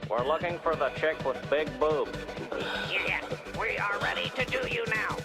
We're looking for the chick with big boobs. Yeah, we are ready to do you now.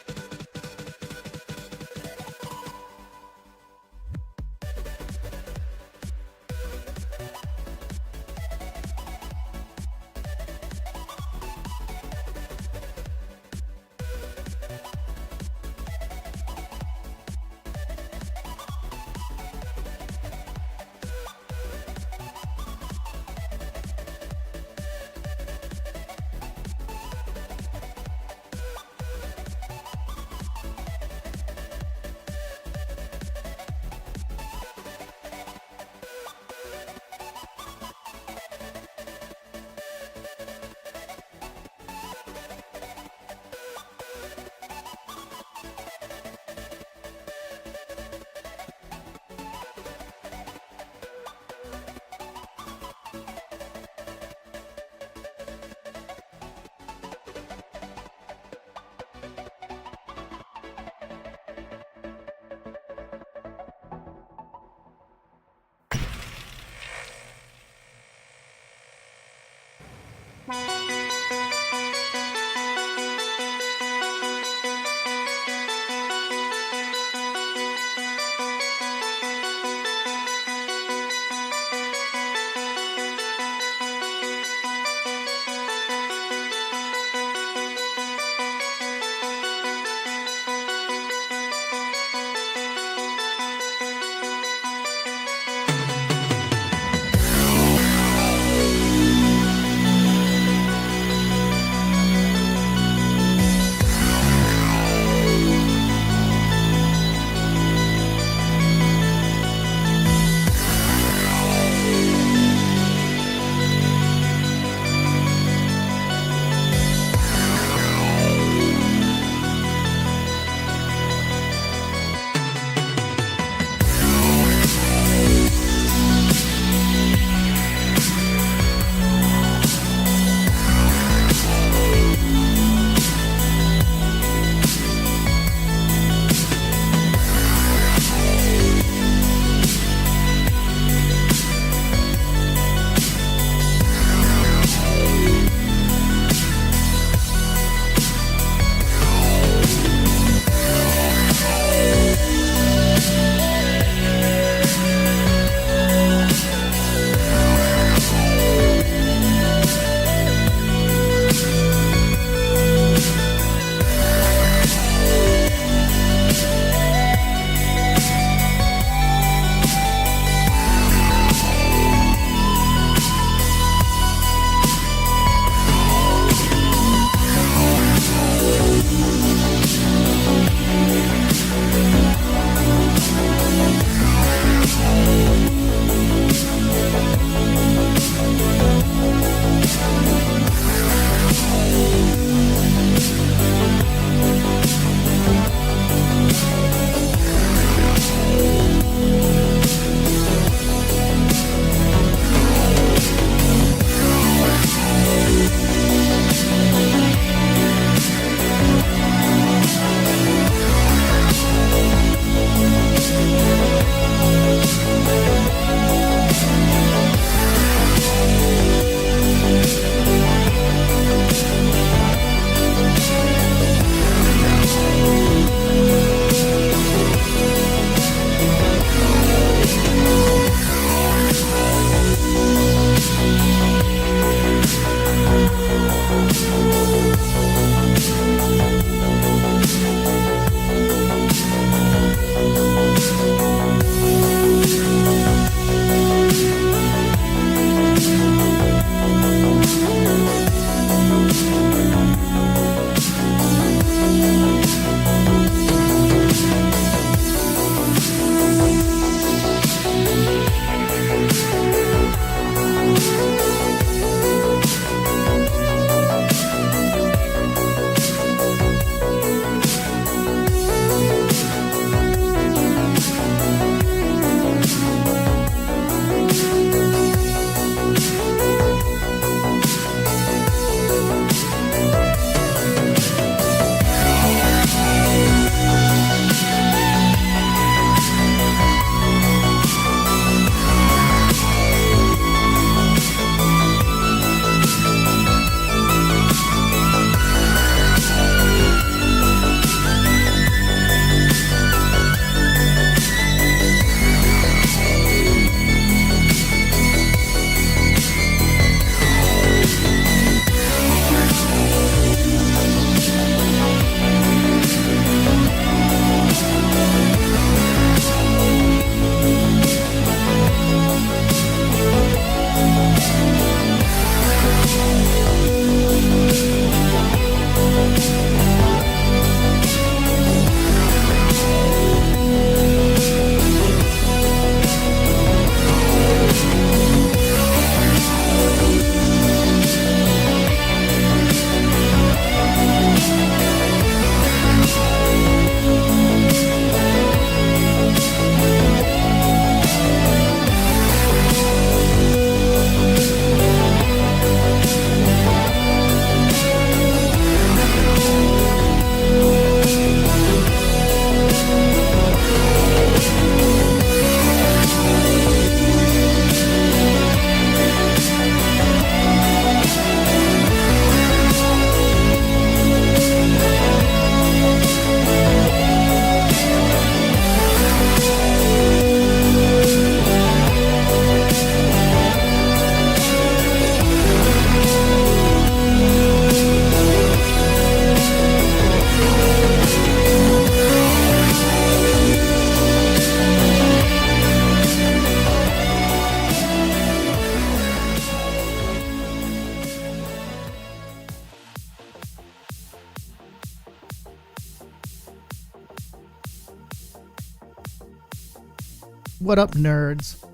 What up, nerds?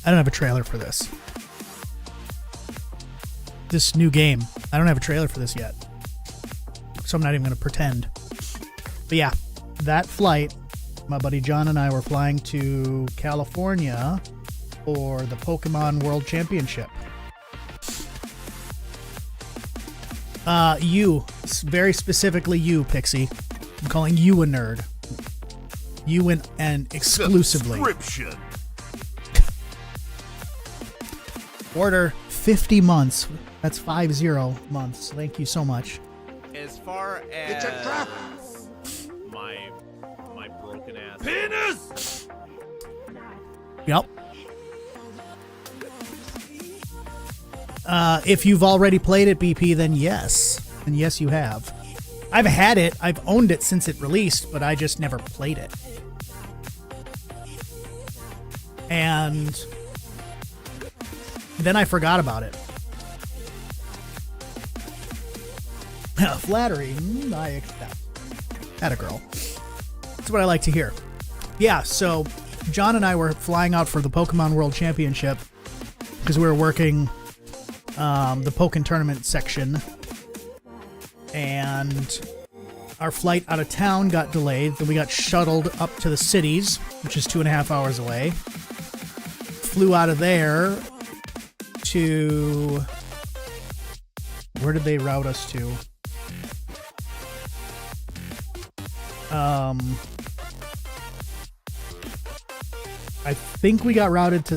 I don't have a trailer for this. This new game. I don't have a trailer for this yet. So I'm not even going to pretend. But yeah, that flight, my buddy John and I were flying to California for the Pokemon World Championship. You. Very specifically you, Pixie. I'm calling you a nerd. You and exclusively. Subscription. Order 50 months. That's 50 months. Thank you so much. As far as It's a trap. my broken ass Penis! Yep. If you've already played it, BP, then yes. And yes, you have. I've had it. I've owned it since it released, but I just never played it. And then I forgot about it. Flattery, I accept. Atta girl. That's what I like to hear. Yeah, so John and I were flying out for the Pokemon World Championship because we were working the Pokken tournament section, and our flight out of town got delayed. Then we got shuttled up to the cities, which is 2.5 hours away. Flew out of there to... Where did they route us to? I think we got routed to...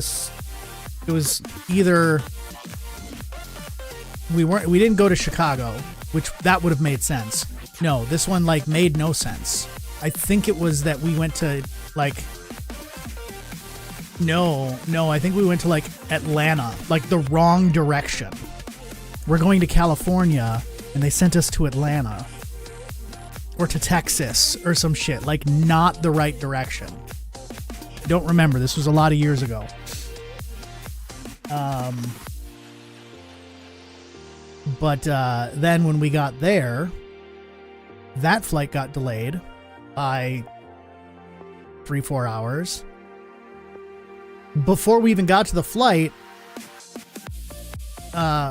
It was either... We didn't go to Chicago, which that would have made sense. No, this one like made no sense. I think it was that we went to like... No, I think we went to like Atlanta, like the wrong direction. We're going to California and they sent us to Atlanta. Or to Texas or some shit, like not the right direction. Don't remember, this was a lot of years ago. But then when we got there, that flight got delayed by 3-4 hours. Before we even got to the flight,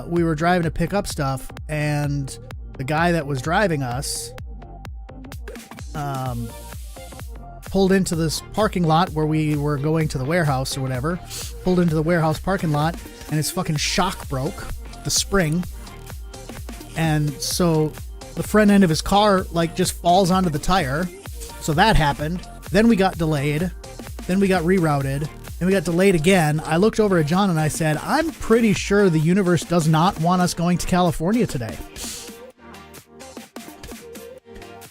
we were driving to pick up stuff, and the guy that was driving us pulled into this parking lot where we were going to the warehouse or whatever. Pulled into the warehouse parking lot, and his fucking shock broke, the spring. And so the front end of his car like just falls onto the tire. So that happened. Then we got delayed. Then we got rerouted. Then we got delayed again. I looked over at John and I said, I'm pretty sure the universe does not want us going to California today.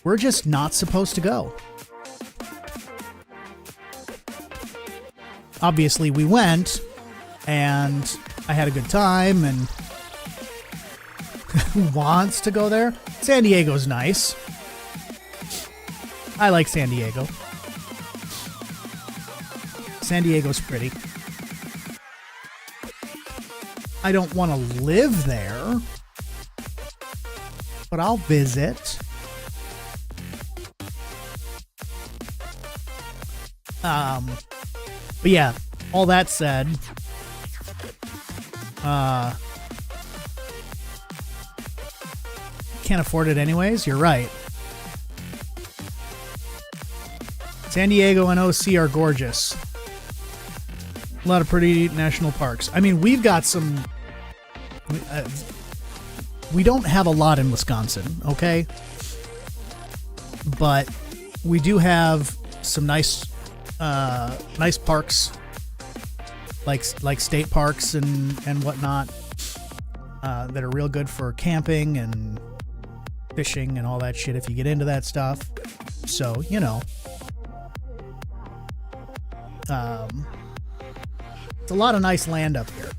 We're just not supposed to go. Obviously, we went, and I had a good time, and who wants to go there? San Diego's nice. I like San Diego. San Diego's pretty. I don't want to live there, but I'll visit. But yeah, all that said, can't afford it anyways. You're right. San Diego and OC are gorgeous. A lot of pretty national parks. I mean, we've got some... we don't have a lot in Wisconsin, okay? But we do have some nice parks, like state parks and whatnot, that are real good for camping and fishing and all that shit if you get into that stuff. So, you know. It's a lot of nice land up here.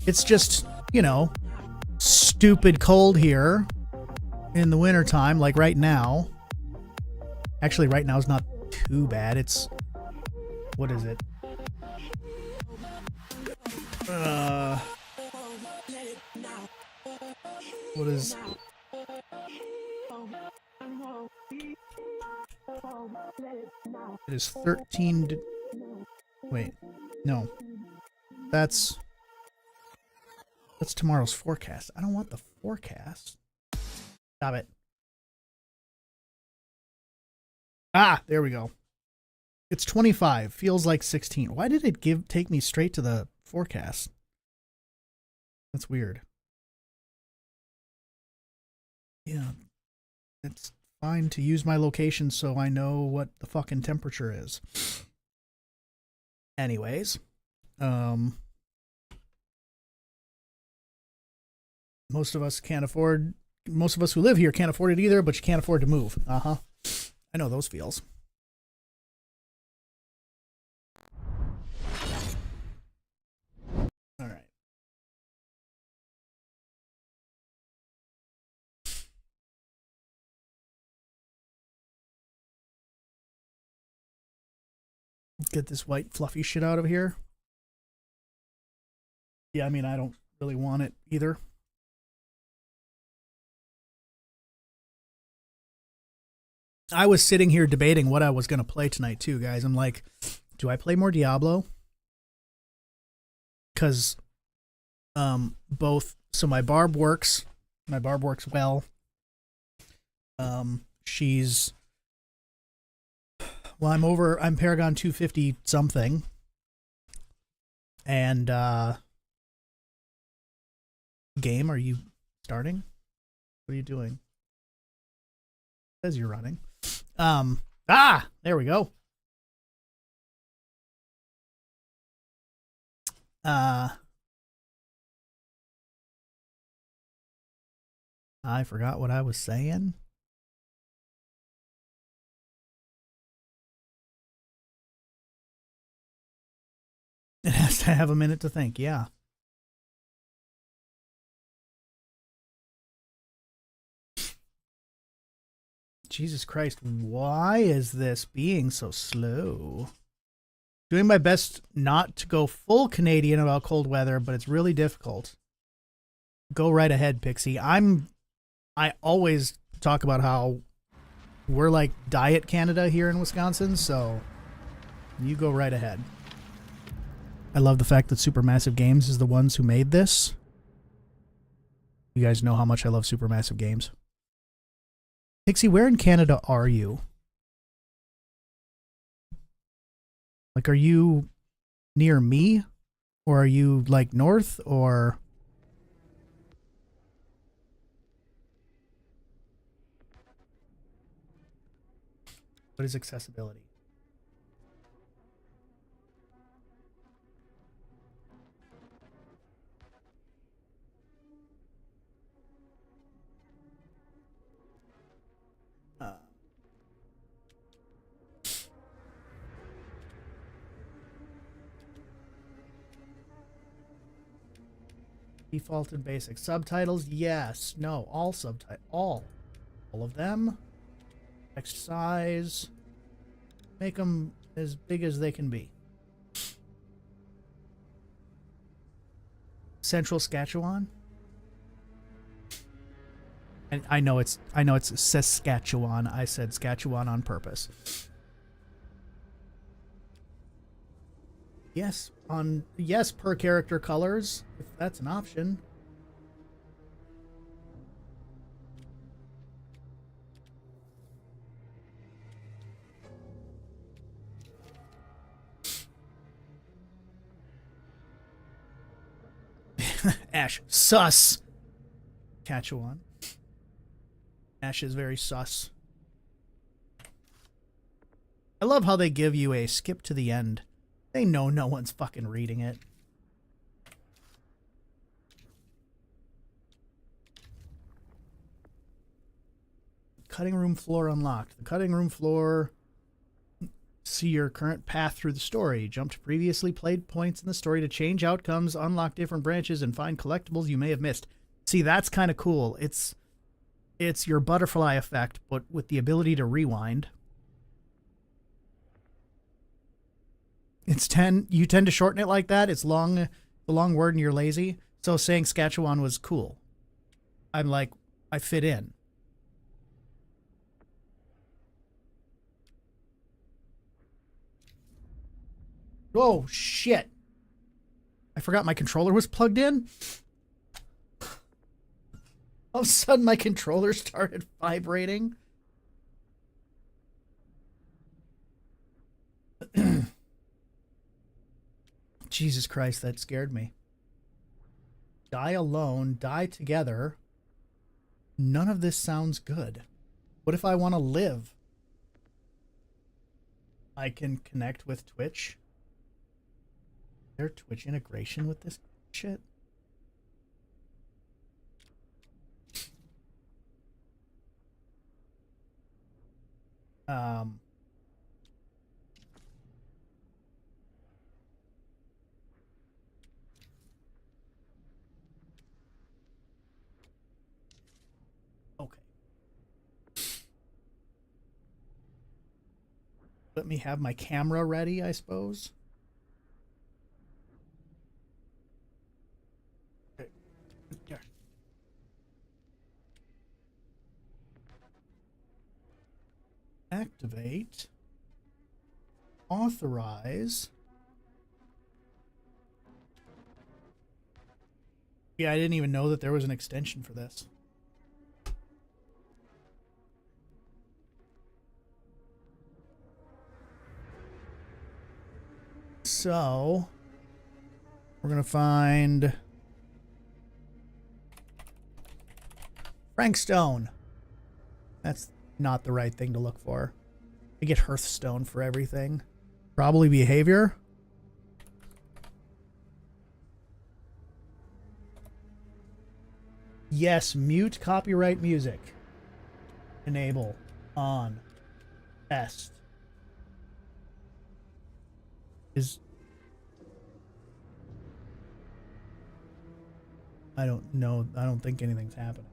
It's just, you know, stupid cold here in the wintertime, like right now. Actually, right now is not too bad. It's... What is it? What is... It is 13. Wait, no. That's tomorrow's forecast. I don't want the forecast. Stop it. Ah, there we go. It's 25. Feels like 16. Why did it take me straight to the forecast? That's weird. Yeah. It's fine to use my location so I know what the fucking temperature is. Anyways, most of us who live here can't afford it either, but you can't afford to move. Uh-huh. I know those feels. All right. Get this white fluffy shit out of here. Yeah, I mean, I don't really want it either. I was sitting here debating what I was going to play tonight too, guys. I'm like, do I play more Diablo? Because both, so my barb works well. She's, well, I'm Paragon 250 something. And game, are you starting? What are you doing? It says you're running. There we go. I forgot what I was saying. It has to have a minute to think, yeah. Jesus Christ, why is this being so slow? Doing my best not to go full Canadian about cold weather, but it's really difficult. Go right ahead, Pixie. I always talk about how we're like Diet Canada here in Wisconsin, so you go right ahead. I love the fact that Supermassive Games is the ones who made this. You guys know how much I love Supermassive Games. Pixie, where in Canada are you? Like, are you near me? Or are you, like, north? Or... what is accessibility? Default and basic subtitles, yes, no, all subtitles, all of them. Text size, make them as big as they can be. Central Saskatchewan, and I know it's Saskatchewan. I said Saskatchewan on purpose. Yes, per character colors, if that's an option. Ash, sus. Saskatchewan. Ash is very sus. I love how they give you a skip to the end. They know no one's fucking reading it. Cutting room floor unlocked. The cutting room floor... see your current path through the story. Jump to previously played points in the story to change outcomes, unlock different branches, and find collectibles you may have missed. See, that's kind of cool. It's your butterfly effect, but with the ability to rewind. It's 10. You tend to shorten it like that. It's long, the long word, and you're lazy. So saying Saskatchewan was cool. I'm like, I fit in. Oh, shit. I forgot my controller was plugged in. All of a sudden, my controller started vibrating. Jesus Christ, that scared me. Die alone, die together. None of this sounds good. What if I want to live? I can connect with Twitch. Is there Twitch integration with this shit? Okay. Let me have my camera ready, I suppose. Okay. Yeah. Activate. Authorize. Yeah, I didn't even know that there was an extension for this. So, we're going to find Frank Stone. That's not the right thing to look for. I get Hearthstone for everything. Probably behavior. Yes, mute copyright music. Enable. On. Test. Is... I don't know. I don't think anything's happening.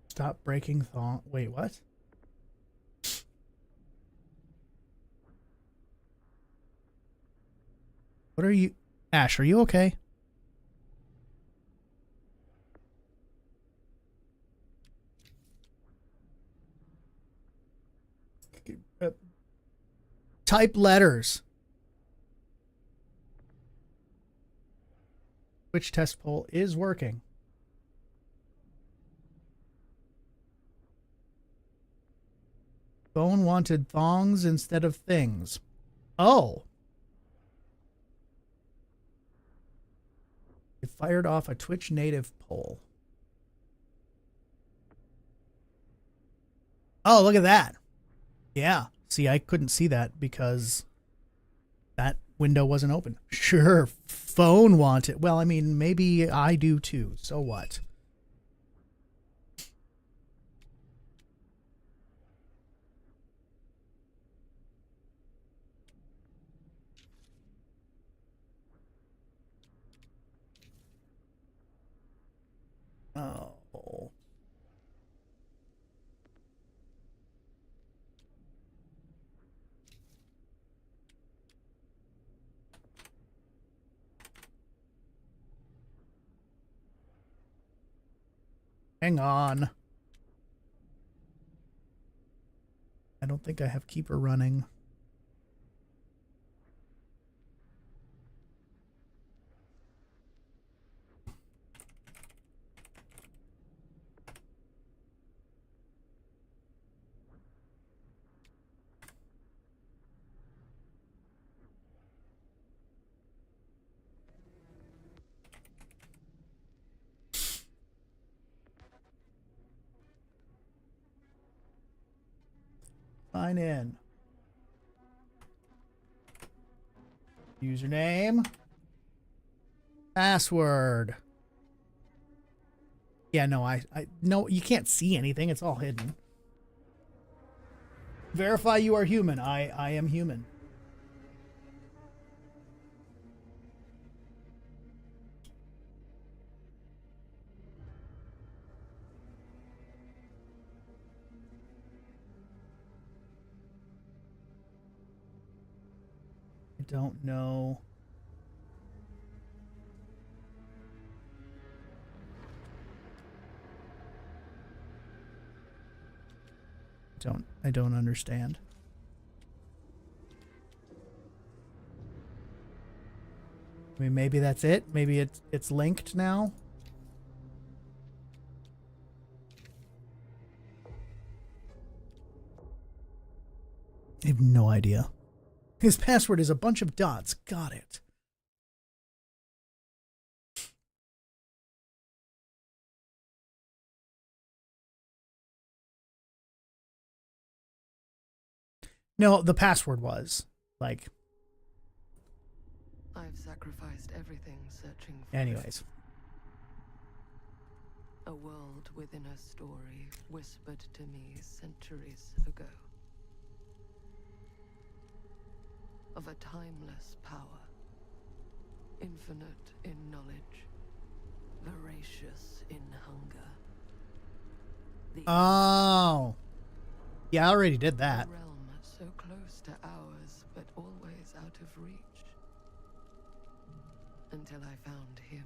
Stop breaking thong. Wait, what? What are you... Ash, are you okay? Type letters. Which test poll is working? Phone wanted thongs instead of things. Oh. It fired off a Twitch native poll. Oh, look at that. Yeah. See, I couldn't see that because that window wasn't open. Sure, phone wanted. Well, I mean, maybe I do too. So what? Oh. Hang on. I don't think I have Keeper running. Sign in. Username. Password. Yeah, no, no, you can't see anything. It's all hidden. Verify you are human. I am human. don't know. I don't understand. I mean, maybe that's it. Maybe it's linked now. I have no idea. His password is a bunch of dots. Got it. No, the password was like. I've sacrificed everything searching for Anyways. a world within a story whispered to me centuries ago. Of a timeless power, infinite in knowledge, voracious in hunger. Oh. Yeah, I already did that. A realm so close to ours, but always out of reach. Until I found him.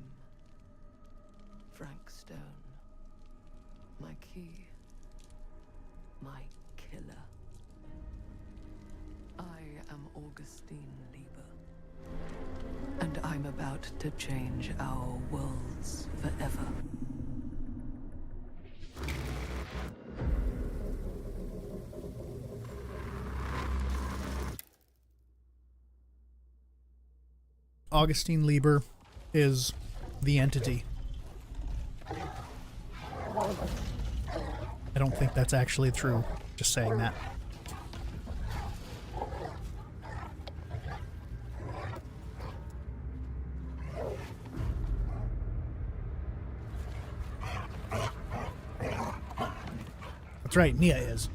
Frank Stone. My key. My killer. I am Augustine Lieber. And I'm about to change our worlds forever. Augustine Lieber is the entity. I don't think that's actually true. Just saying that. That's right, Nia is.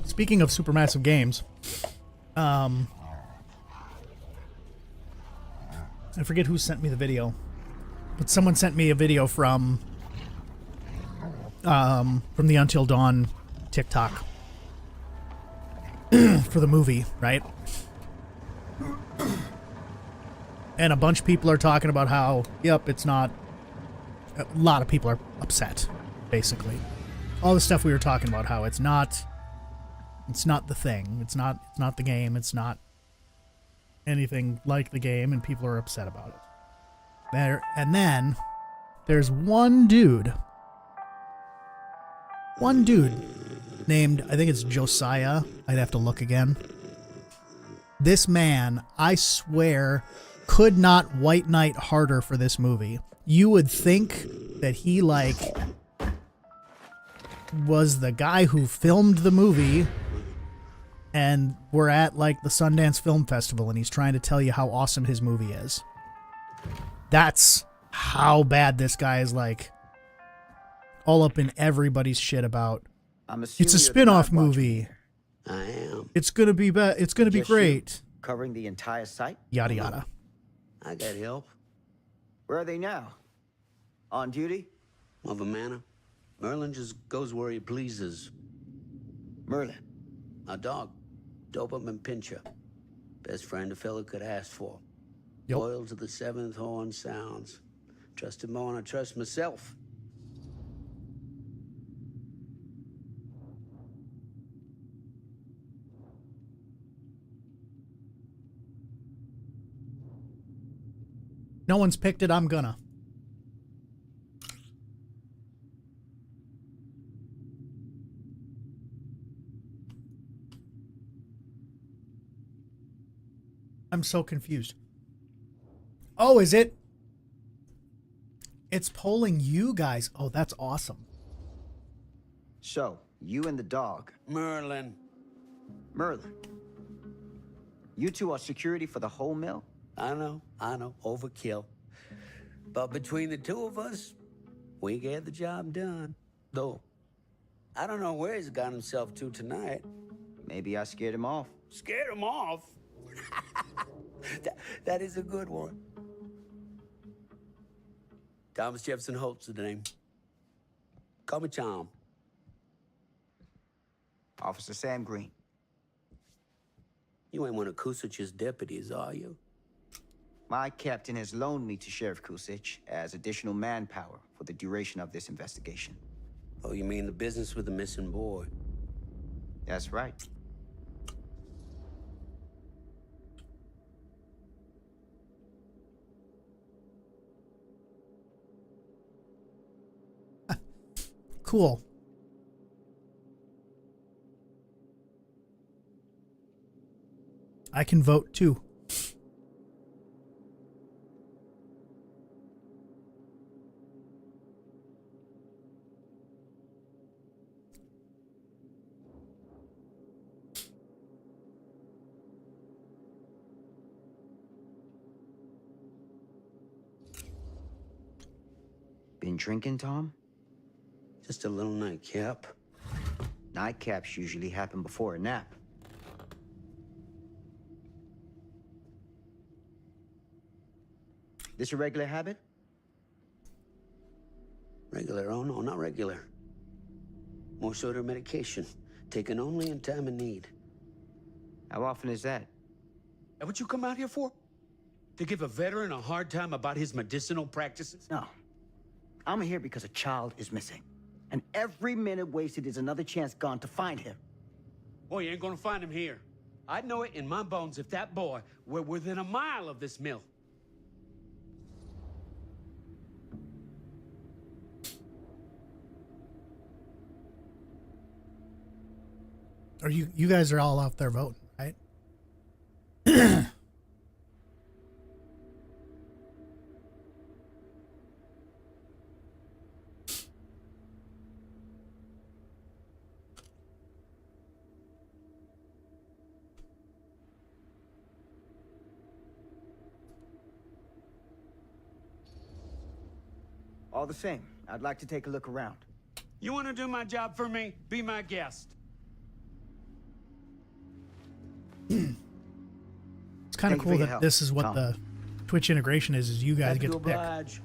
Speaking of supermassive games, I forget who sent me the video, but someone sent me a video from the Until Dawn TikTok for the movie, right? And a bunch of people are talking about how, yep, it's not. A lot of people are upset, basically. All the stuff we were talking about, how it's not. It's not the thing. It's not the game. It's not anything like the game, and people are upset about it. And then there's one dude named, I think it's Josiah. I'd have to look again. This man, I swear, could not white knight harder for this movie. You would think that he was the guy who filmed the movie, and we're at the Sundance Film Festival, and he's trying to tell you how awesome his movie is. That's how bad this guy is, all up in everybody's shit about. It's a spin-off movie. I am. It's gonna be it's gonna be great. Covering the entire site? Yada yada. I got help. Where are they now? On duty? Of a manner. Merlin just goes where he pleases. Merlin. A dog. Doberman Pinscher. Best friend a fella could ask for. Yep. Loyal to the seventh horn sounds. Trust him more than I trust myself. No one's picked it. I'm gonna. I'm so confused. Oh, is it? It's polling you guys. Oh, that's awesome. So, you and the dog. Merlin. Merlin. You two are security for the whole mill? I know. Overkill. But between the two of us, we get the job done. Though, I don't know where he's got himself to tonight. Maybe I scared him off. Scared him off? that is a good one. Thomas Jefferson Holt's the name. Call me Tom. Officer Sam Green. You ain't one of Kusich's deputies, are you? My captain has loaned me to Sheriff Kusich as additional manpower for the duration of this investigation. Oh, you mean the business with the missing boy? That's right. Cool. I can vote too. Been drinking, Tom? Just a little nightcap. Nightcaps usually happen before a nap. This a regular habit? Regular? Oh, no, not regular. More sort of medication. Taken only in time of need. How often is that? And what you come out here for? To give a veteran a hard time about his medicinal practices? No. I'm here because a child is missing. And every minute wasted is another chance gone to find him. Boy, you ain't gonna find him here. I'd know it in my bones if that boy were within a mile of this mill. Or you guys are all out there voting, right? All the same, I'd like to take a look around. You wanna do my job for me? Be my guest. It's kind of Thank you cool for your that help, this is what Tom. the Twitch integration is you guys get to pick. Oblige.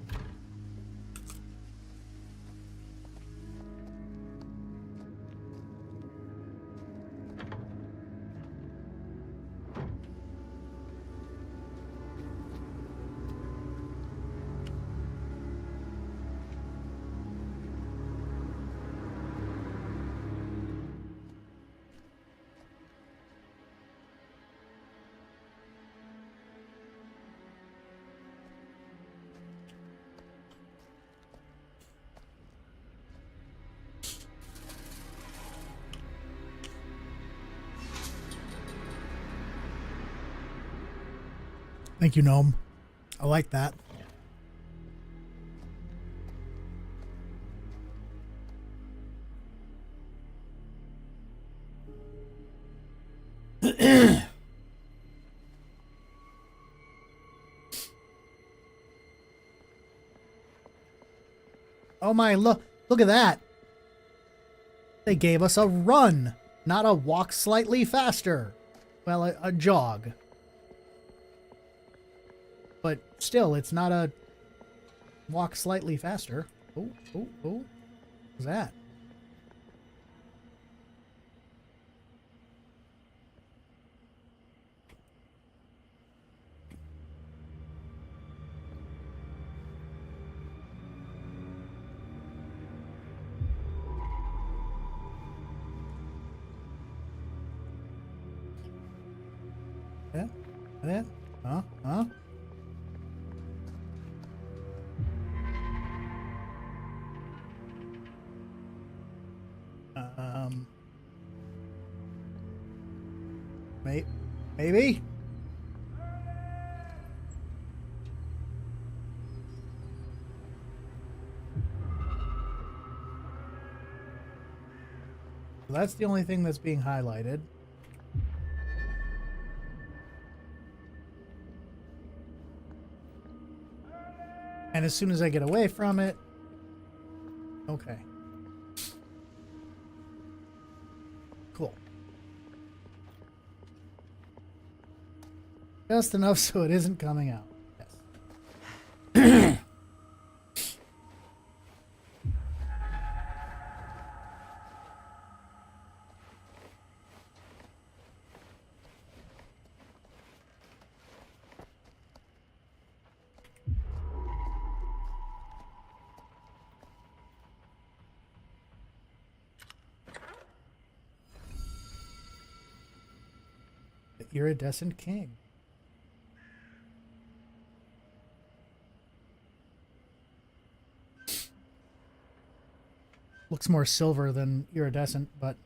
Thank you, Gnome. I like that. Oh my, look at that. They gave us a run, not a walk slightly faster. Well, a jog. But still, it's not a walk slightly faster. Oh. What's that? Yeah? Huh? Maybe? So that's the only thing that's being highlighted. And as soon as I get away from it... Okay. Cool. Just enough so it isn't coming out. Yes. The iridescent king. Looks more silver than iridescent, but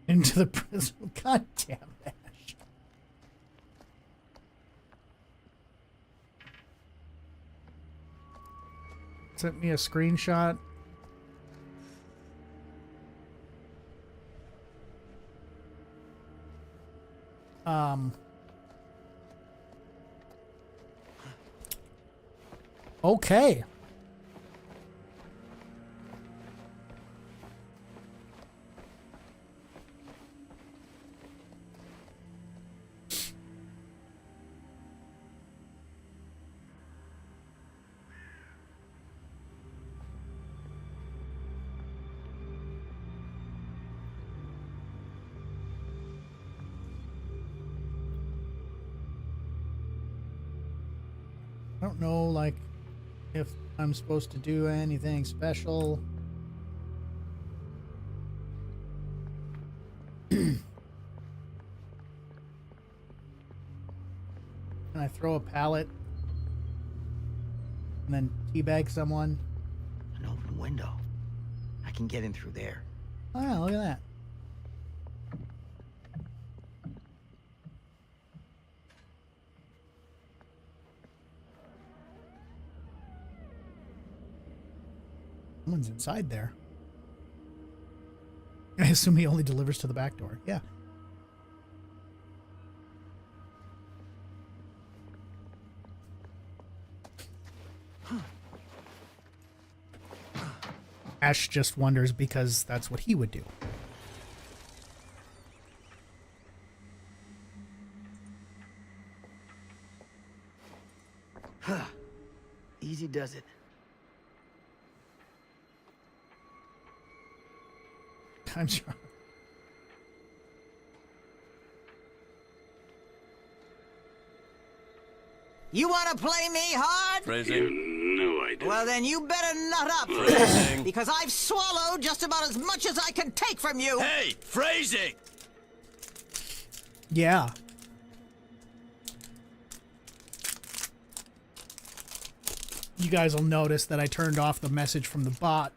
into the prison. God damn Ash. Sent me a screenshot. Okay. I don't know, like, if I'm supposed to do anything special. Can I throw a pallet and then teabag someone? An open window. I can get in through there. Oh, yeah, look at that. Someone's inside there. I assume he only delivers to the back door. Yeah. Ash just wonders because that's what he would do. Easy does it. I'm sure. You want to play me hard? Phrasing. You know I do. Well, then you better nut up. Phrasing. Because I've swallowed just about as much as I can take from you. Hey, phrasing. Yeah. You guys will notice that I turned off the message from the bot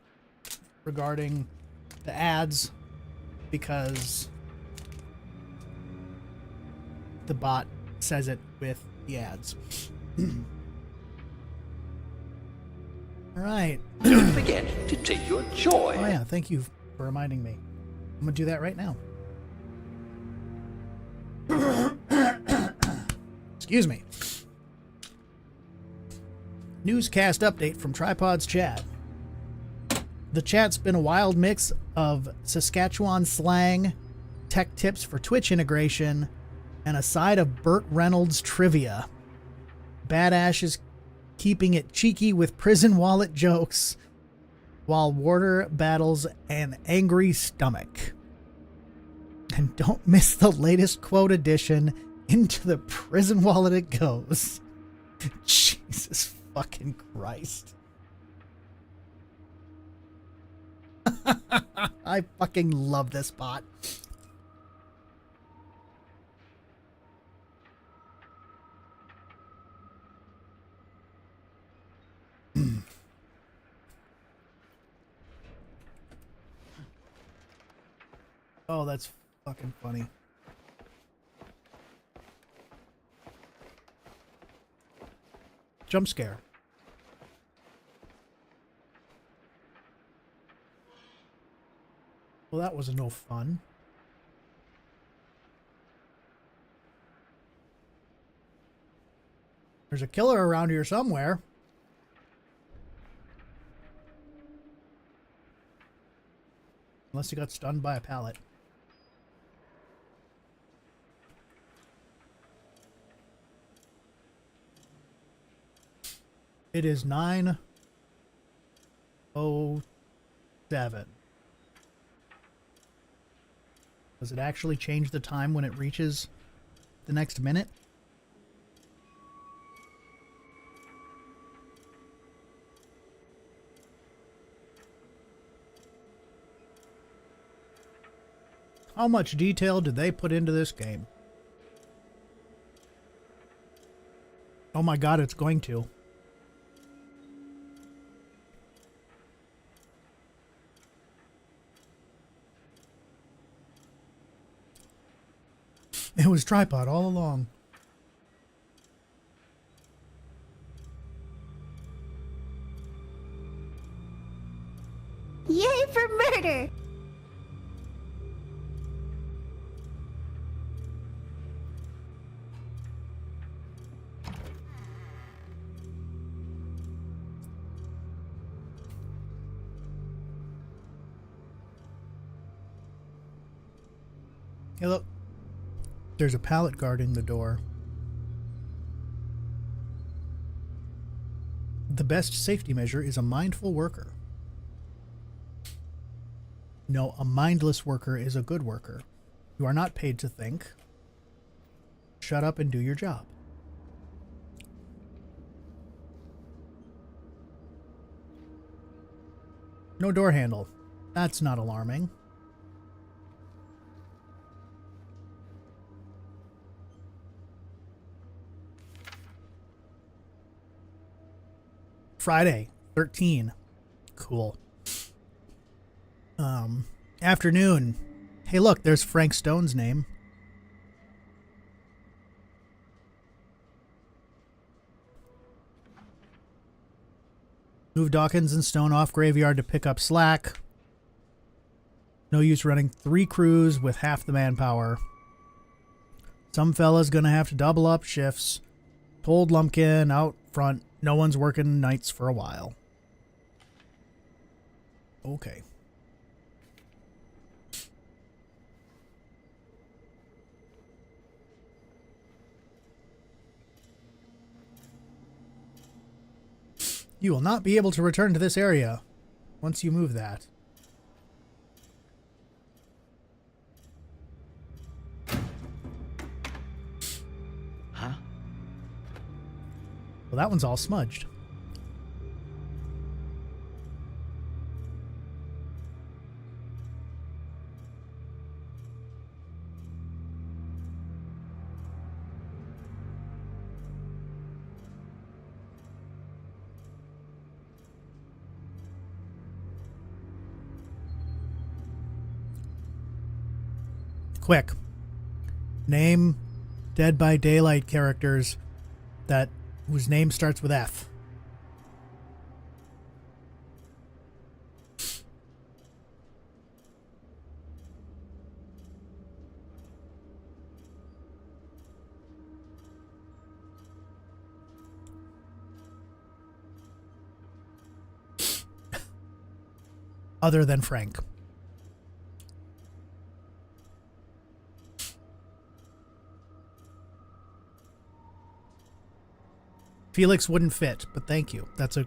regarding the ads because the bot says it with the ads. All right. Don't forget to take your joy. Oh yeah, thank you for reminding me. I'm gonna do that right now. Excuse me. Newscast update from Tripod's chat. The chat's been a wild mix of Saskatchewan slang, tech tips for Twitch integration, and a side of Burt Reynolds trivia. Badash is keeping it cheeky with prison wallet jokes, while Warder battles an angry stomach. And don't miss the latest quote edition. Into the prison wallet it goes. Jesus fucking Christ. I fucking love this bot. Oh, that's fucking funny. Jump scare. Well, that was no fun. There's a killer around here somewhere. Unless he got stunned by a pallet. It is 9:07. Does it actually change the time when it reaches the next minute? How much detail did they put into this game? Oh my god, it's going to. It was tripod all along. Yay for murder! Hey, look. There's a pallet guarding the door. The best safety measure is a mindful worker. No, a mindless worker is a good worker. You are not paid to think. Shut up and do your job. No door handle. That's not alarming. Friday, 13. Cool. Afternoon. Hey, look, there's Frank Stone's name. Move Dawkins and Stone off graveyard to pick up slack. No use running 3 crews with half the manpower. Some fella's gonna have to double up shifts. Told Lumpkin out front, no one's working nights for a while. Okay. You will not be able to return to this area once you move that. Huh? Well, that one's all smudged. Quick. Name Dead by Daylight characters whose name starts with F. Other than Frank. Felix wouldn't fit, but thank you. That's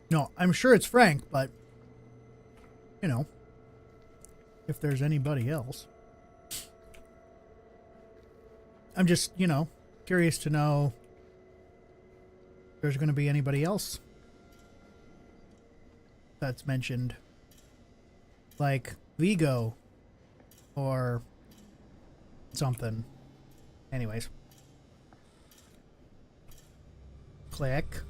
No, I'm sure it's Frank, but you know, if there's anybody else. I'm just, you know, curious to know if there's going to be anybody else that's mentioned like Vigo or something. Anyways. Click.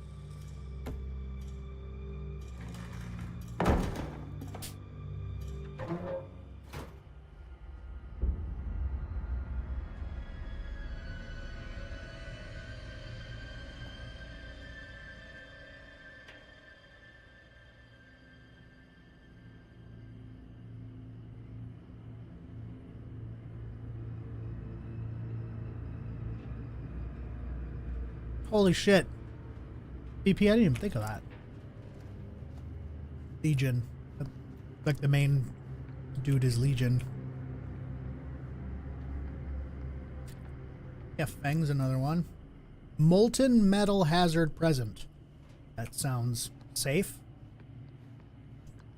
Holy shit. BP, I didn't even think of that. Legion. Like the main dude is Legion. Yeah, Fang's another one. Molten metal hazard present. That sounds safe.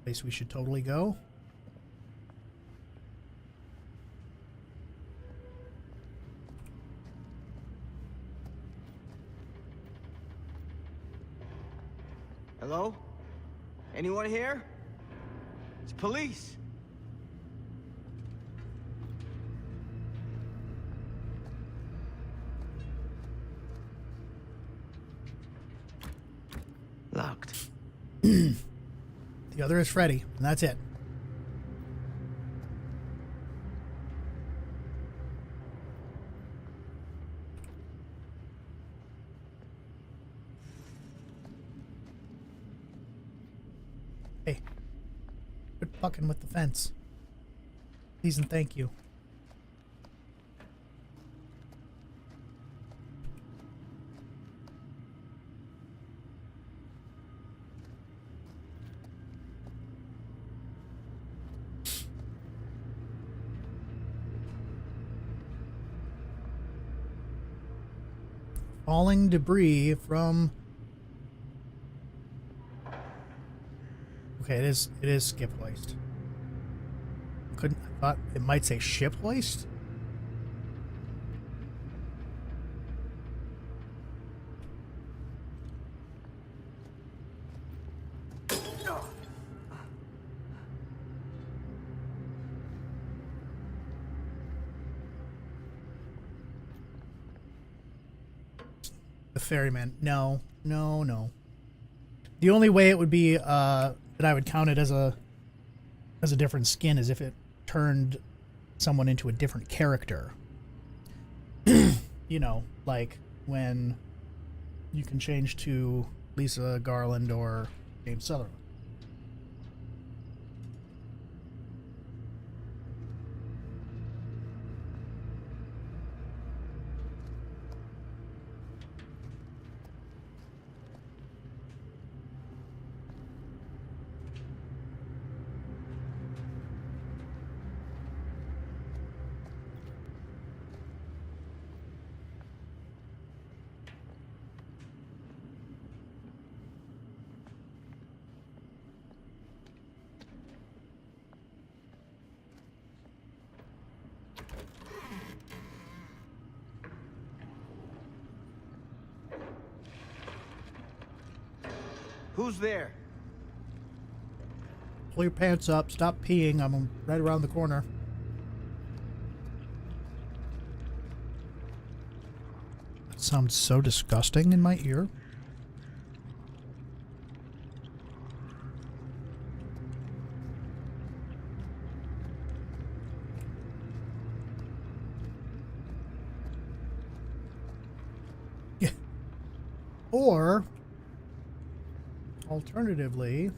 Place we should totally go. Hello? Anyone here? It's police. Locked. The other is Freddy, and that's it. Hey, quit fucking with the fence. Please and thank you. Falling debris from... Okay, it is skip hoist. I thought it might say ship hoist. The ferryman. No. The only way it would be that I would count it as a different skin is if it turned someone into a different character. You know, like when you can change to Lisa Garland or James Sutherland. Who's there? Pull your pants up. Stop peeing. I'm right around the corner. That sounds so disgusting in my ear. Yeah. Or... alternatively...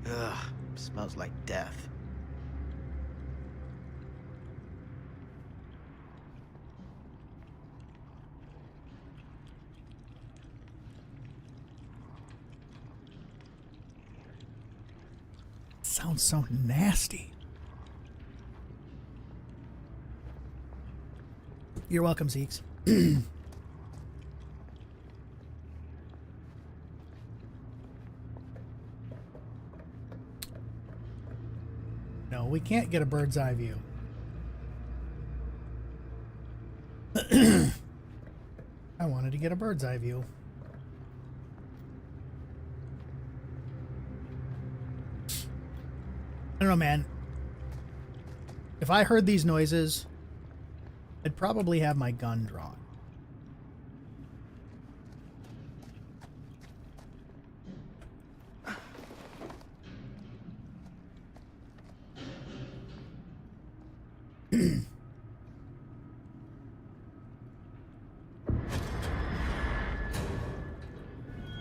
Ugh, smells like death. Sounds so nasty. You're welcome, Zeeks. No, we can't get a bird's eye view. I wanted to get a bird's eye view. I don't know, man. If I heard these noises, I'd probably have my gun drawn.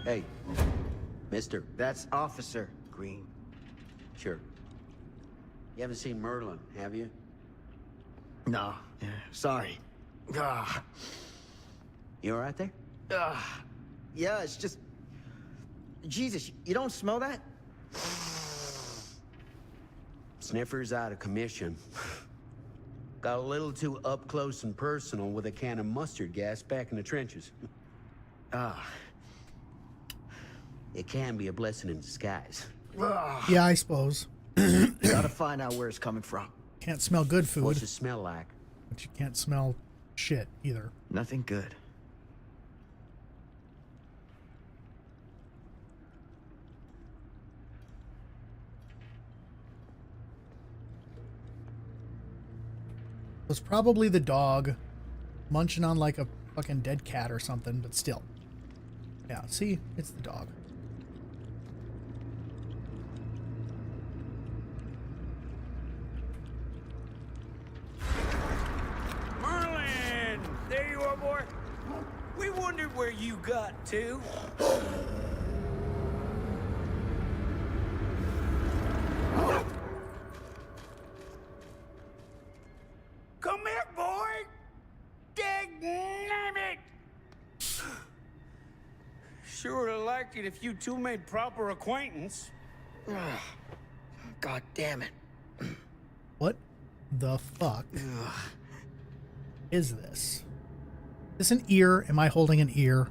Hey, mister. That's Officer Green. Sure. You haven't seen Merlin, have you? No, yeah, sorry. Ah, You all right there? yeah, it's just... Jesus, you don't smell that? Sniffer's out of commission. Got a little too up close and personal with a can of mustard gas back in the trenches. Ah. It can be a blessing in disguise. Yeah, I suppose. Gotta find out where it's coming from. Can't smell good food, What's it smell like? but you can't smell shit either. Nothing good. It was probably the dog munching on like a fucking dead cat or something, but still. Yeah, see? It's the dog. Merlin! There you are, boy. We wondered where you got to. Come here, boy! Dang it! Sure would have liked it if you two made proper acquaintance. God damn it. What the fuck is this? Is this an ear? Am I holding an ear?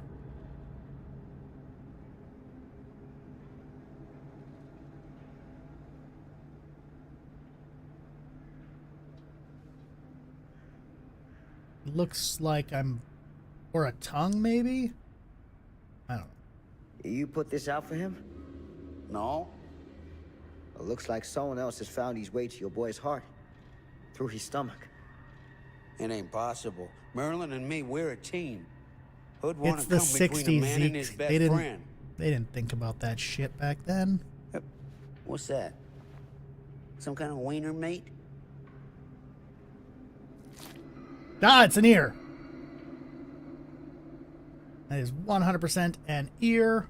Looks like I'm... Or a tongue, maybe? I don't know. You put this out for him? No? It looks like someone else has found his way to your boy's heart. Through his stomach. It ain't possible. Merlin and me, we're a team. Who'd want It's to the come between a 60s, man and his Zeke. best They friend? didn't think about that shit back then. What's that? Some kind of wiener mate? Ah, it's an ear. That is 100% an ear.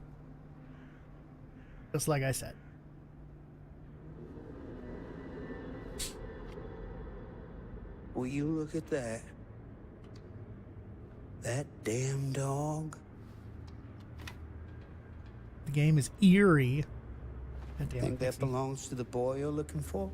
Just like I said. Will you look at that? That damn dog? The game is eerie. God damn it, Think that Pixie. belongs to the boy you're looking for?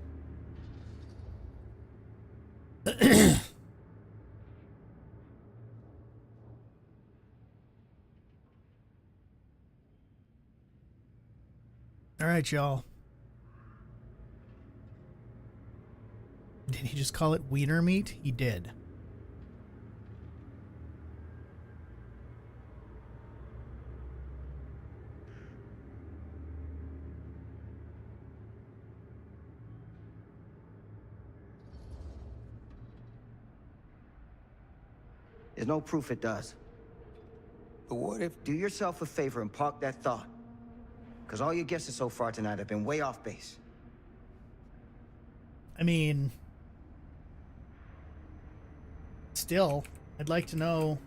All right, y'all. Did he just call it wiener meat? He did. There's no proof it does. But what if... Do yourself a favor and park that thought. Because all your guesses so far tonight have been way off base. I mean, still, I'd like to know.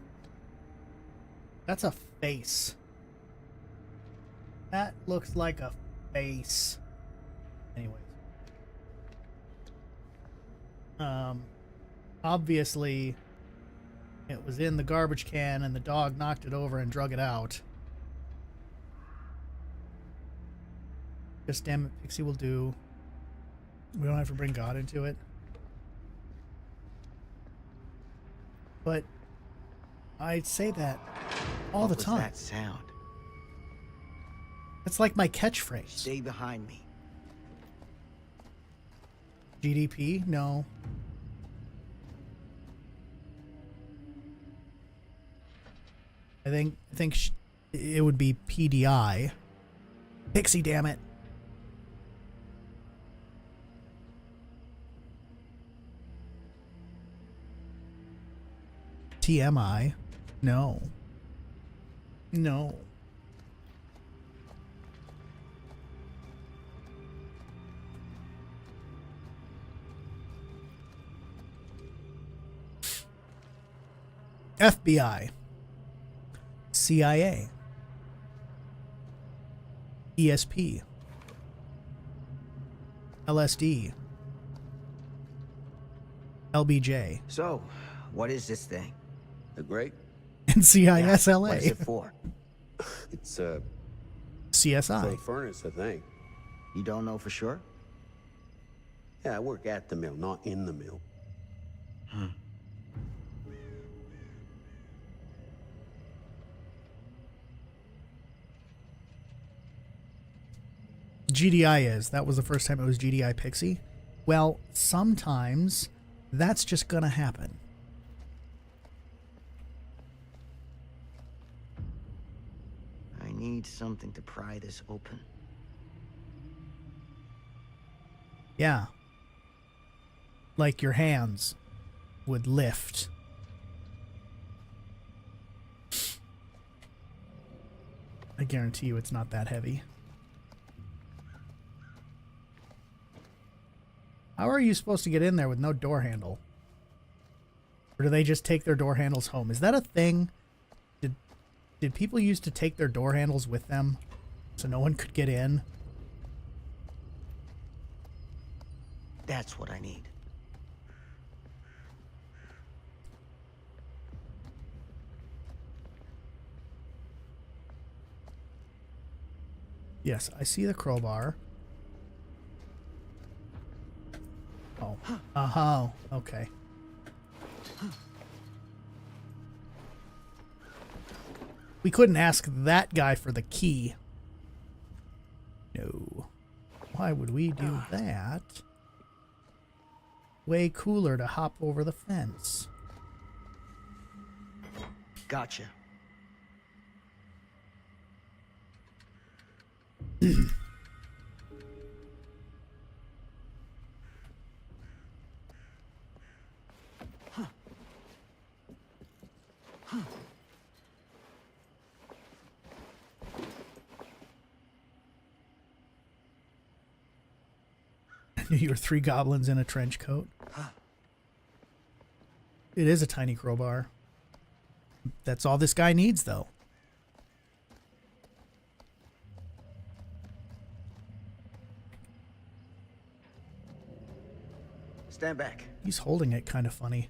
That's a face. That looks like a face. Anyways. Obviously, it was in the garbage can and the dog knocked it over and drug it out. Just damn it, Pixie will do. We don't have to bring God into it. But I say that all the time. What was that sound? It's like my catchphrase. Stay behind me. GDP? No. I think it would be PDI. Pixie, damn it. TMI. No. No. FBI. CIA. ESP. LSD. LBJ. So, what is this thing? The great? And CISLA. What is it for? It's a CSI. furnace, I think. You don't know for sure? Yeah, I work at the mill, not in the mill. GDI is. That was the first time it was GDI Pixie. Well, sometimes that's just gonna happen. I need something to pry this open. Yeah. Like your hands would lift. I guarantee you it's not that heavy. How are you supposed to get in there with no door handle? Or do they just take their door handles home? Is that a thing? Did people used to take their door handles with them so no one could get in? That's what I need. Yes, I see the crowbar. Oh. Oh, okay. We couldn't ask that guy for the key. No. Why would we do that? Way cooler to hop over the fence. Gotcha. You were 3 goblins in a trench coat. It is a tiny crowbar. That's all this guy needs, though. Stand back. He's holding it kind of funny.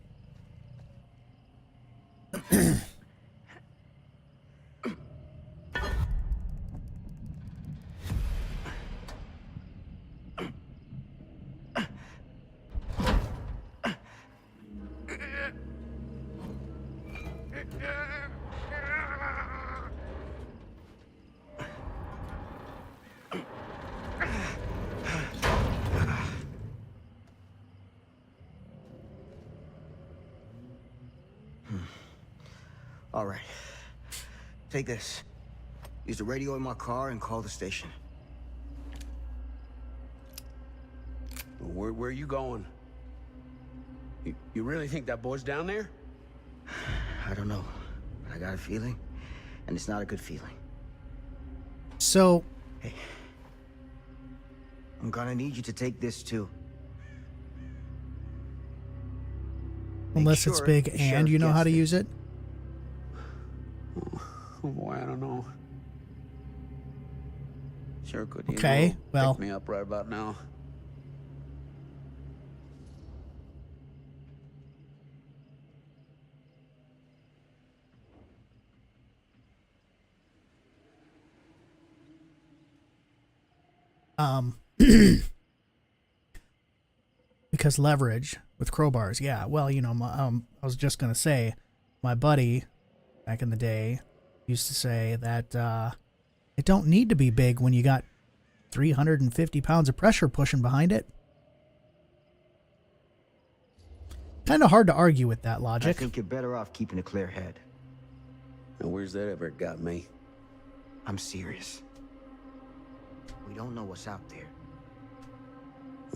All right. Take this. Use the radio in my car and call the station. Where are you going? You really think that boy's down there? I don't know. I got a feeling, and it's not a good feeling. So... Hey. I'm gonna need you to take this, too. Unless it's big and you know how to use it? Oh boy, I don't know. Sure could. Okay, well. Pick me up right about now. Because leverage with crowbars, yeah. Well, you know, I was just gonna say, my buddy back in the day used to say that it don't need to be big when you got 350 pounds of pressure pushing behind it. Kind of hard to argue with that logic. I think you're better off keeping a clear head. And where's that ever got me? I'm serious. We don't know what's out there.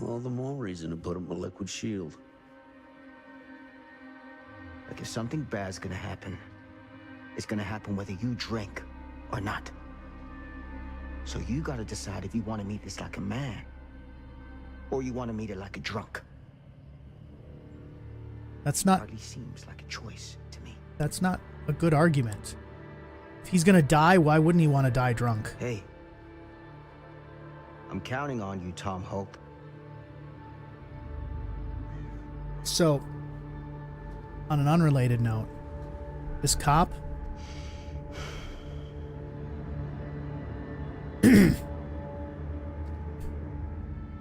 All the more reason to put up a liquid shield. Like if something bad's gonna happen, it's gonna happen whether you drink or not. So you gotta decide if you want to meet this like a man, or you want to meet it like a drunk. That's not... Hardly seems like a choice to me. That's not a good argument. If he's gonna die, why wouldn't he want to die drunk? Hey, I'm counting on you, Tom Hope. So, on an unrelated note, this cop...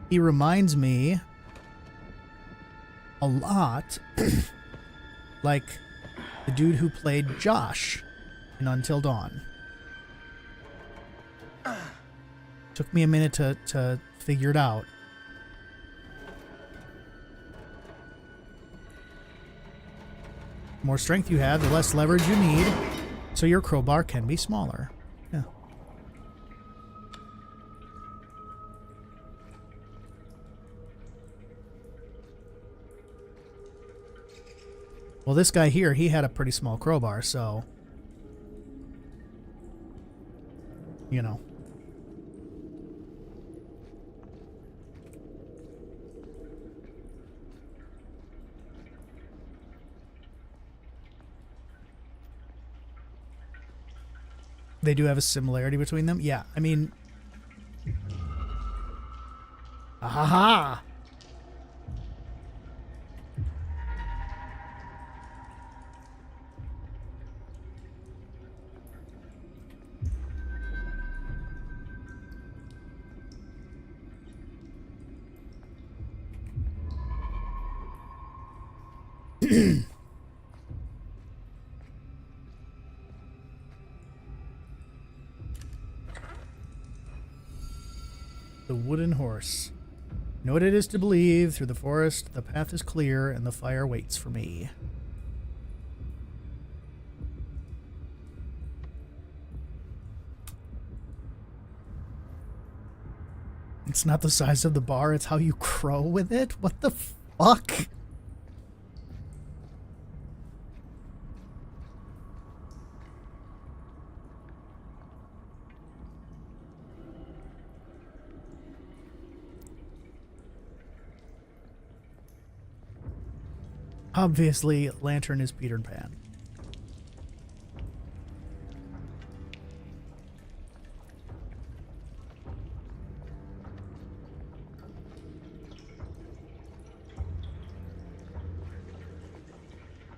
he reminds me a lot like the dude who played Josh in Until Dawn. Took me a minute to figure it out. The more strength you have, the less leverage you need, so your crowbar can be smaller. Yeah. Well, this guy here, he had a pretty small crowbar, so... you know. They do have a similarity between them? Yeah, I mean... Ahaha! The wooden horse. Know what it is to believe. Through the forest, the path is clear, and the fire waits for me. It's not the size of the bar, it's how you crow with it? What the fuck? Obviously, Lantern is Peter Pan.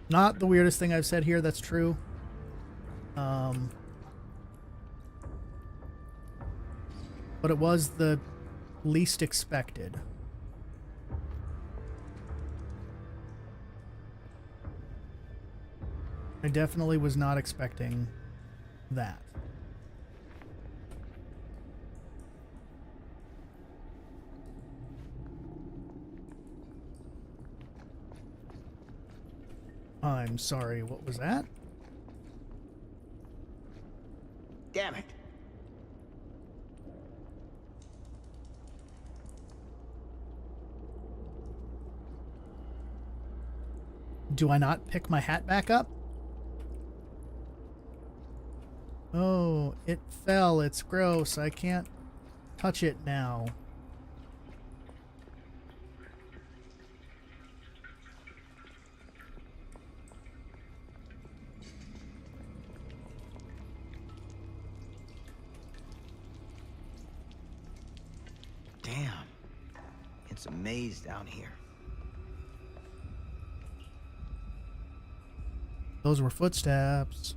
Not the weirdest thing I've said here, that's true. But it was the least expected. I definitely was not expecting that. I'm sorry, what was that? Damn it. Do I not pick my hat back up? Oh, it fell. It's gross. I can't touch it now. Damn. It's a maze down here. Those were footsteps.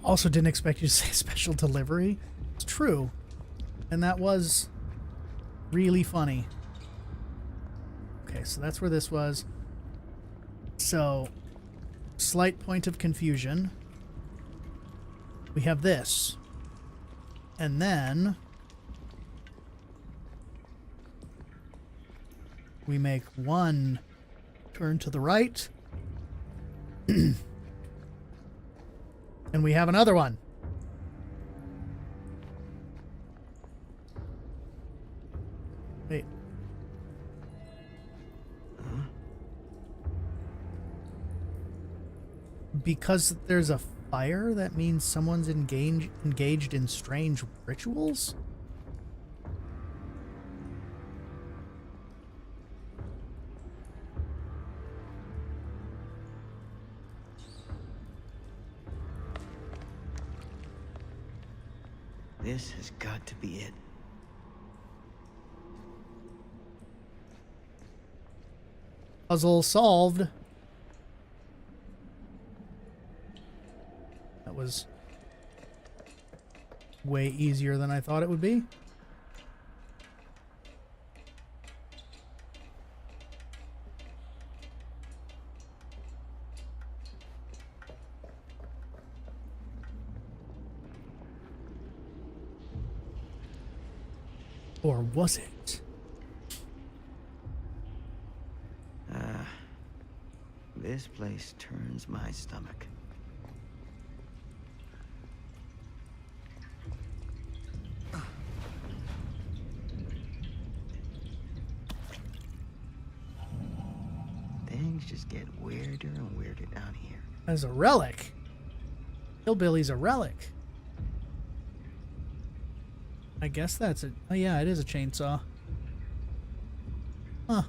Also didn't expect you to say special delivery. It's true. And that was really funny. Okay, so that's where this was. So, slight point of confusion. We have this. And then we make one turn to the right. And we have another one. because there's a fire, that means someone's engaged in strange rituals? This has got to be it. Puzzle solved. That was way easier than I thought it would be. Or was it? This place turns my stomach. Things just get weirder and weirder down here. As a relic. Hillbilly's a relic. I guess that's a... Oh yeah, it is a chainsaw. Huh.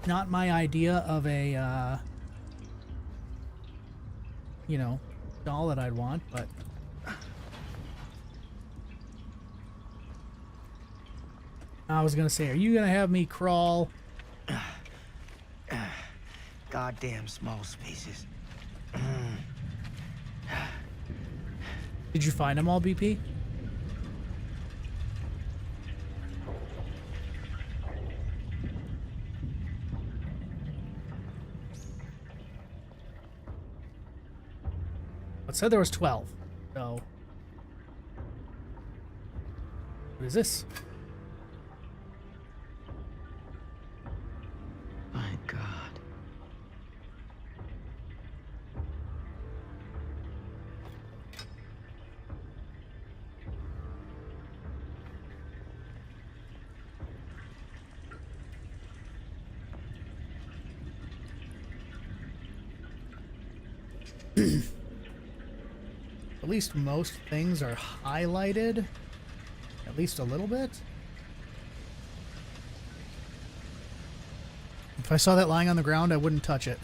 Not my idea of a, you know, doll that I'd want, but... I was gonna say, are you gonna have me crawl? Goddamn small spaces. Did you find them all, BP? It said there was 12, so... What is this? My God. At least most things are highlighted. At least a little bit. If I saw that lying on the ground, I wouldn't touch it.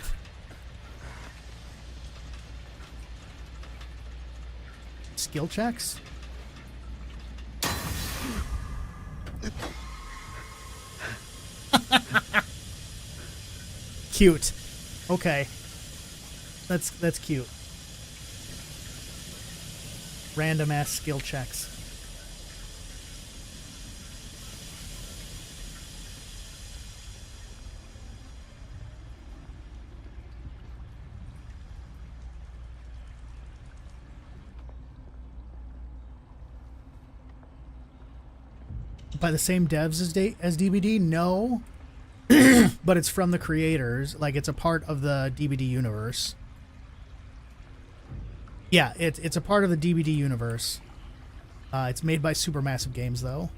Skill checks? Cute. Okay. That's cute. Random ass skill checks. By the same devs as DVD? No. But it's from the creators. Like, it's a part of the DVD universe. Yeah, it's a part of the DVD universe. It's made by Supermassive Games, though.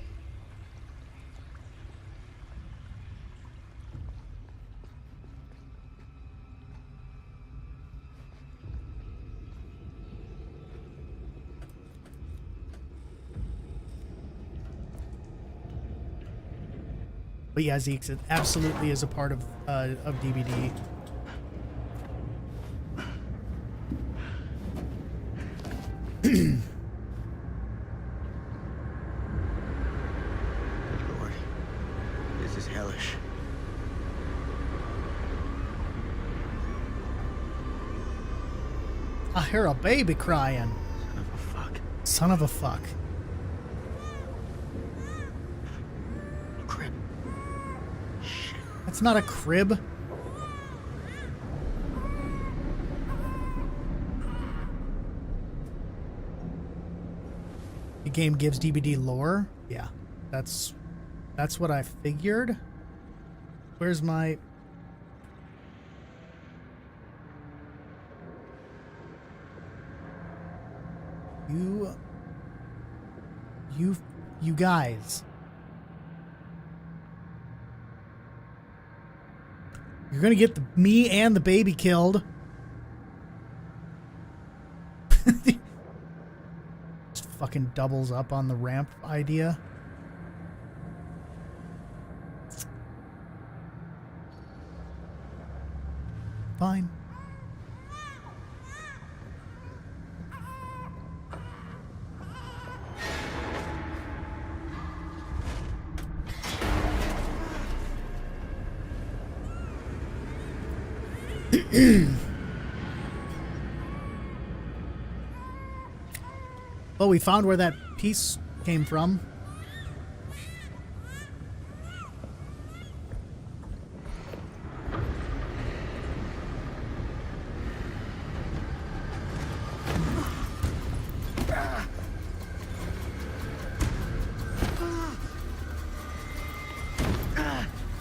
But yeah, Zeke, it absolutely is a part of DVD. Good Lord, this is hellish. I hear a baby crying. Son of a fuck. Son of a fuck. Crib. Shit. That's not a crib. The game gives DVD lore. Yeah, that's what I figured. Where's my... You guys. You're gonna get me and the baby killed. Just fucking doubles up on the ramp idea. Fine. Well, we found where that piece came from.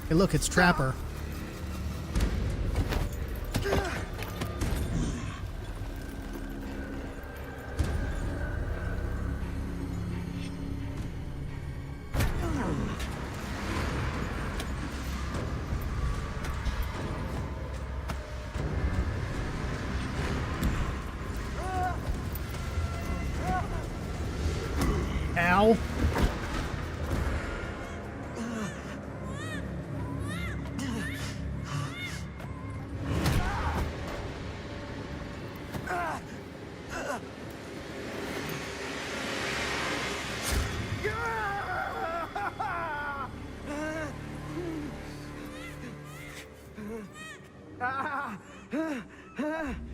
Hey, look, it's Trapper. Ow.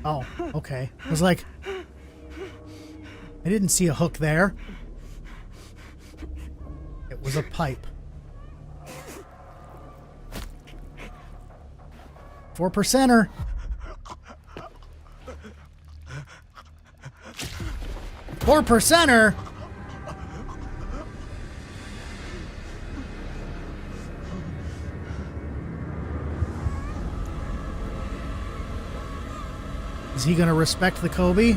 Oh, okay. I was like, I didn't see a hook there. It was a pipe. 4%er. Four percenter. Is he gonna respect the Kobe?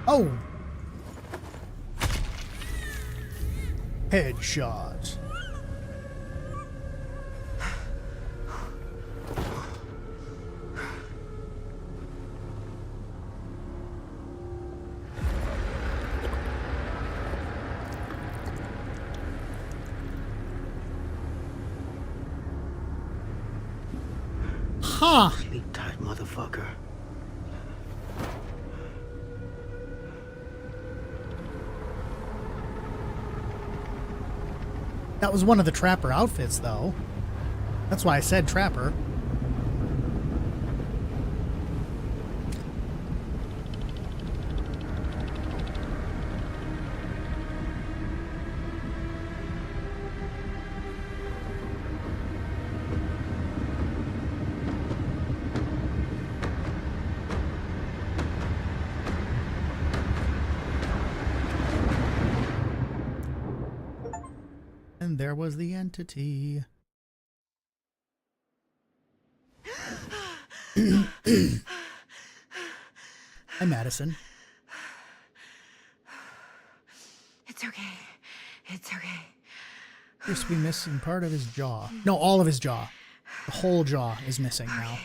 Oh! Headshot. Huh. Sleep tight, motherfucker. That was one of the Trapper outfits, though. That's why I said Trapper. And there was the entity. Hi, Madison. It's okay. It's okay. Appears to be missing part of his jaw. No, all of his jaw. The whole jaw is missing now.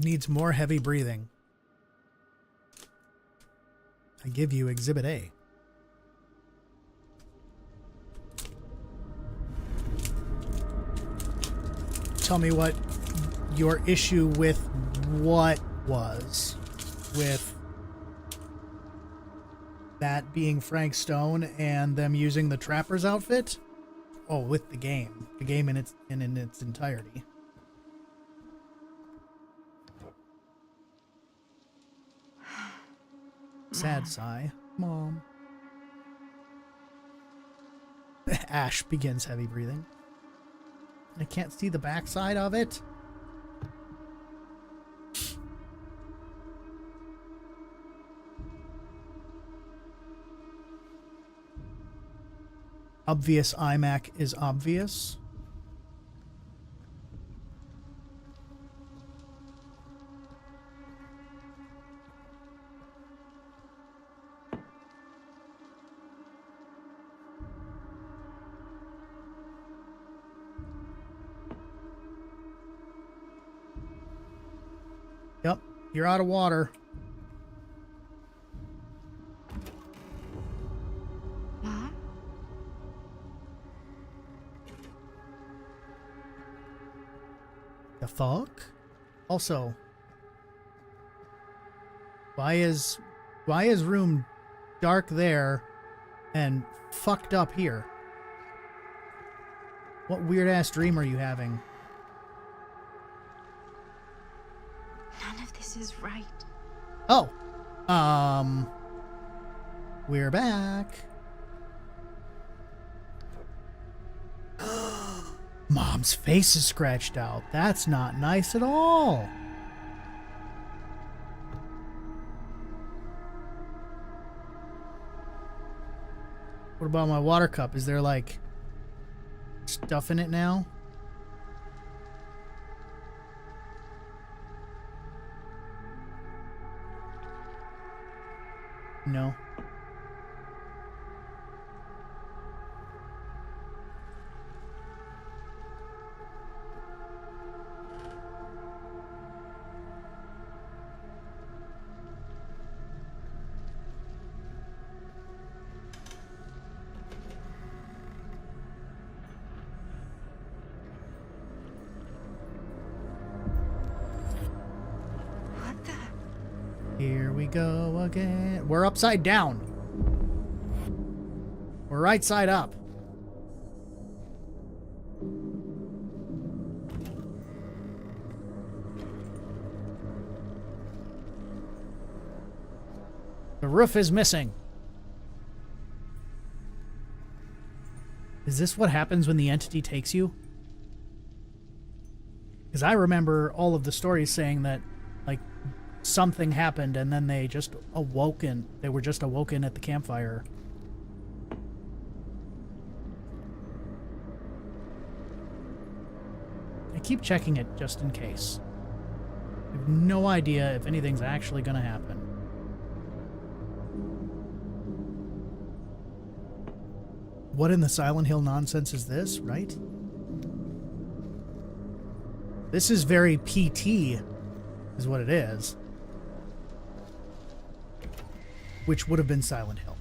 Needs more heavy breathing. I give you Exhibit A. Tell me what your issue with what was. With that being Frank Stone and them using the Trapper's outfit? Oh, with the game in its entirety. Sad sigh. Mom. Ash begins heavy breathing. I can't see the backside of it. Obvious iMac is obvious. Yep, you're out of water. Mom? The fuck? Also, why is room dark there and fucked up here? What weird ass dream are you having? None of this is right. Oh. We're back. Mom's face is scratched out. That's not nice at all. What about my water cup? Is there like stuff in it now? No. What the? Here we go again. We're upside down. We're right side up. The roof is missing. Is this what happens when the entity takes you? Because I remember all of the stories saying that, like, something happened and then they just awoken. They were just awoken at the campfire. I keep checking it just in case. I have no idea if anything's actually going to happen. What in the Silent Hill nonsense is this, right? This is very PT, is what it is. Which would have been Silent Hill.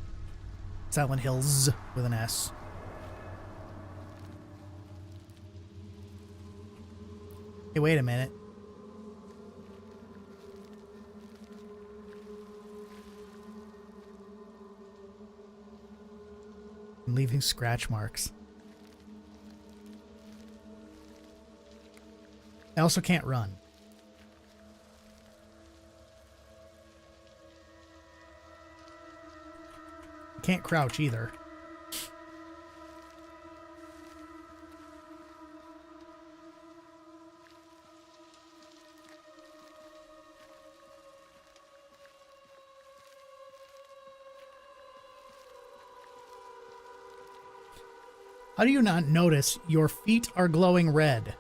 Silent Hills with an S. Hey, wait a minute. I'm leaving scratch marks. I also can't run. I can't crouch either. How do you not notice your feet are glowing red?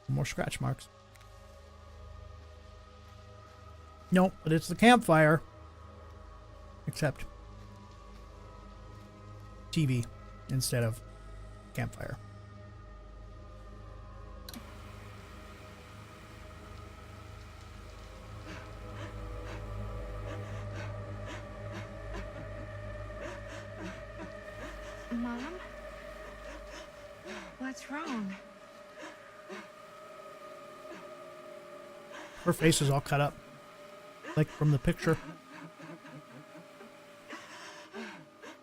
More scratch marks. Nope, but it's the campfire. Except TV instead of campfire. What's wrong? Her face is all cut up, like from the picture.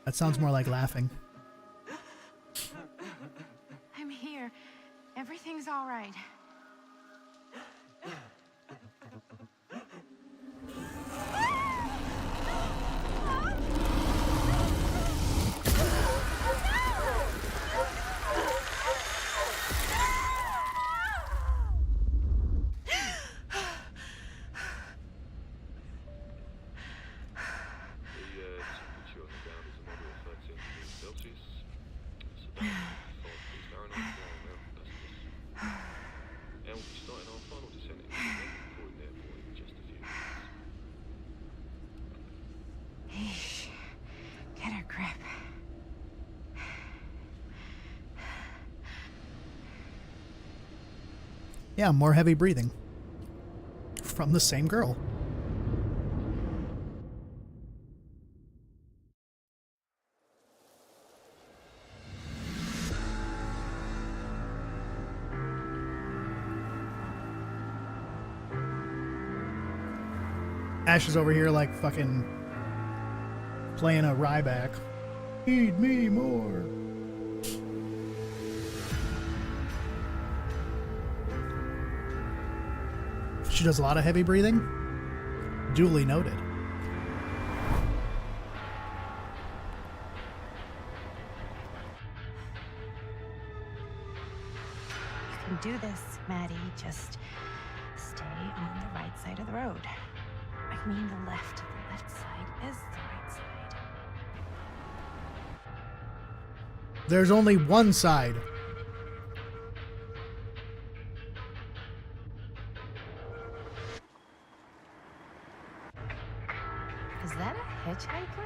That sounds more like laughing. I'm here. Everything's all right. Get a grip. Yeah, more heavy breathing. From the same girl. Ash is over here like fucking playing a Ryback. Feed me more. She does a lot of heavy breathing. Duly noted. You can do this, Maddie. Just stay on the right side of the road. I mean the left. The left side is the right side. There's only one side. Is that a hitchhiker?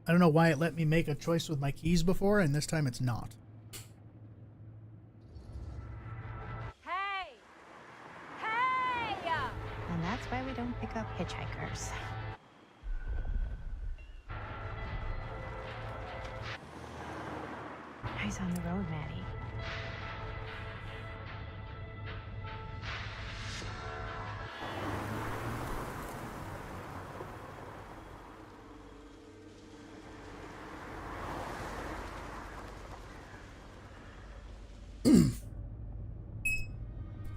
I don't know why it let me make a choice with my keys before, and this time it's not. Hey! Hey! And that's why we don't pick up hitchhikers. Eyes on the road, Maddie.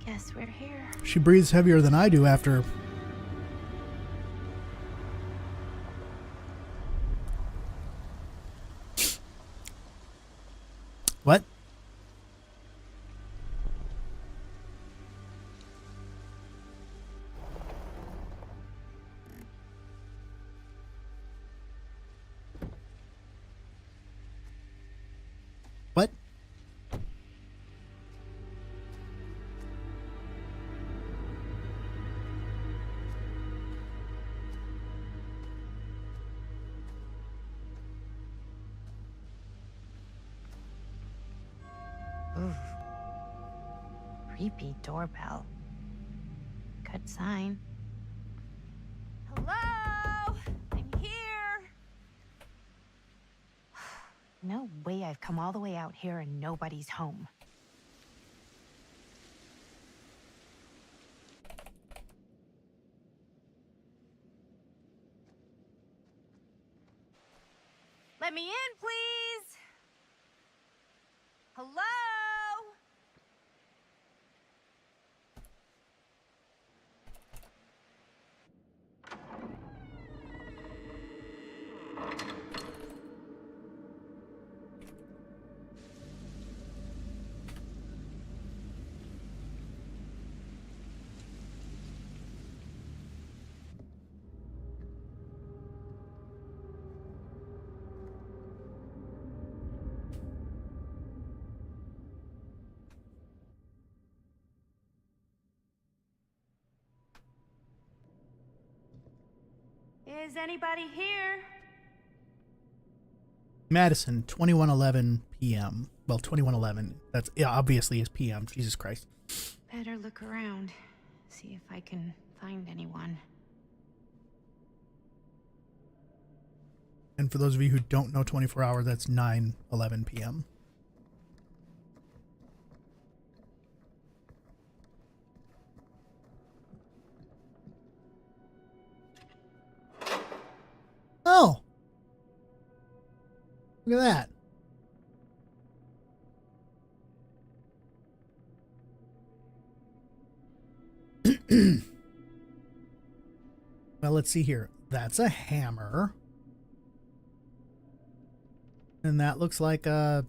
Guess we're here. She breathes heavier than I do after. What? What? Ooh. Creepy doorbell. Good sign. Hello? I'm here. No way I've come all the way out here and nobody's home. Let me in, please. Hello? Is anybody here? Madison, 21:11 p.m. Well, 21:11. That's obviously is p.m. Jesus Christ. Better look around. See if I can find anyone. And for those of you who don't know 24 hours, that's 9:11 p.m. Oh! Look at that. Well, let's see here. That's a hammer. And that looks like a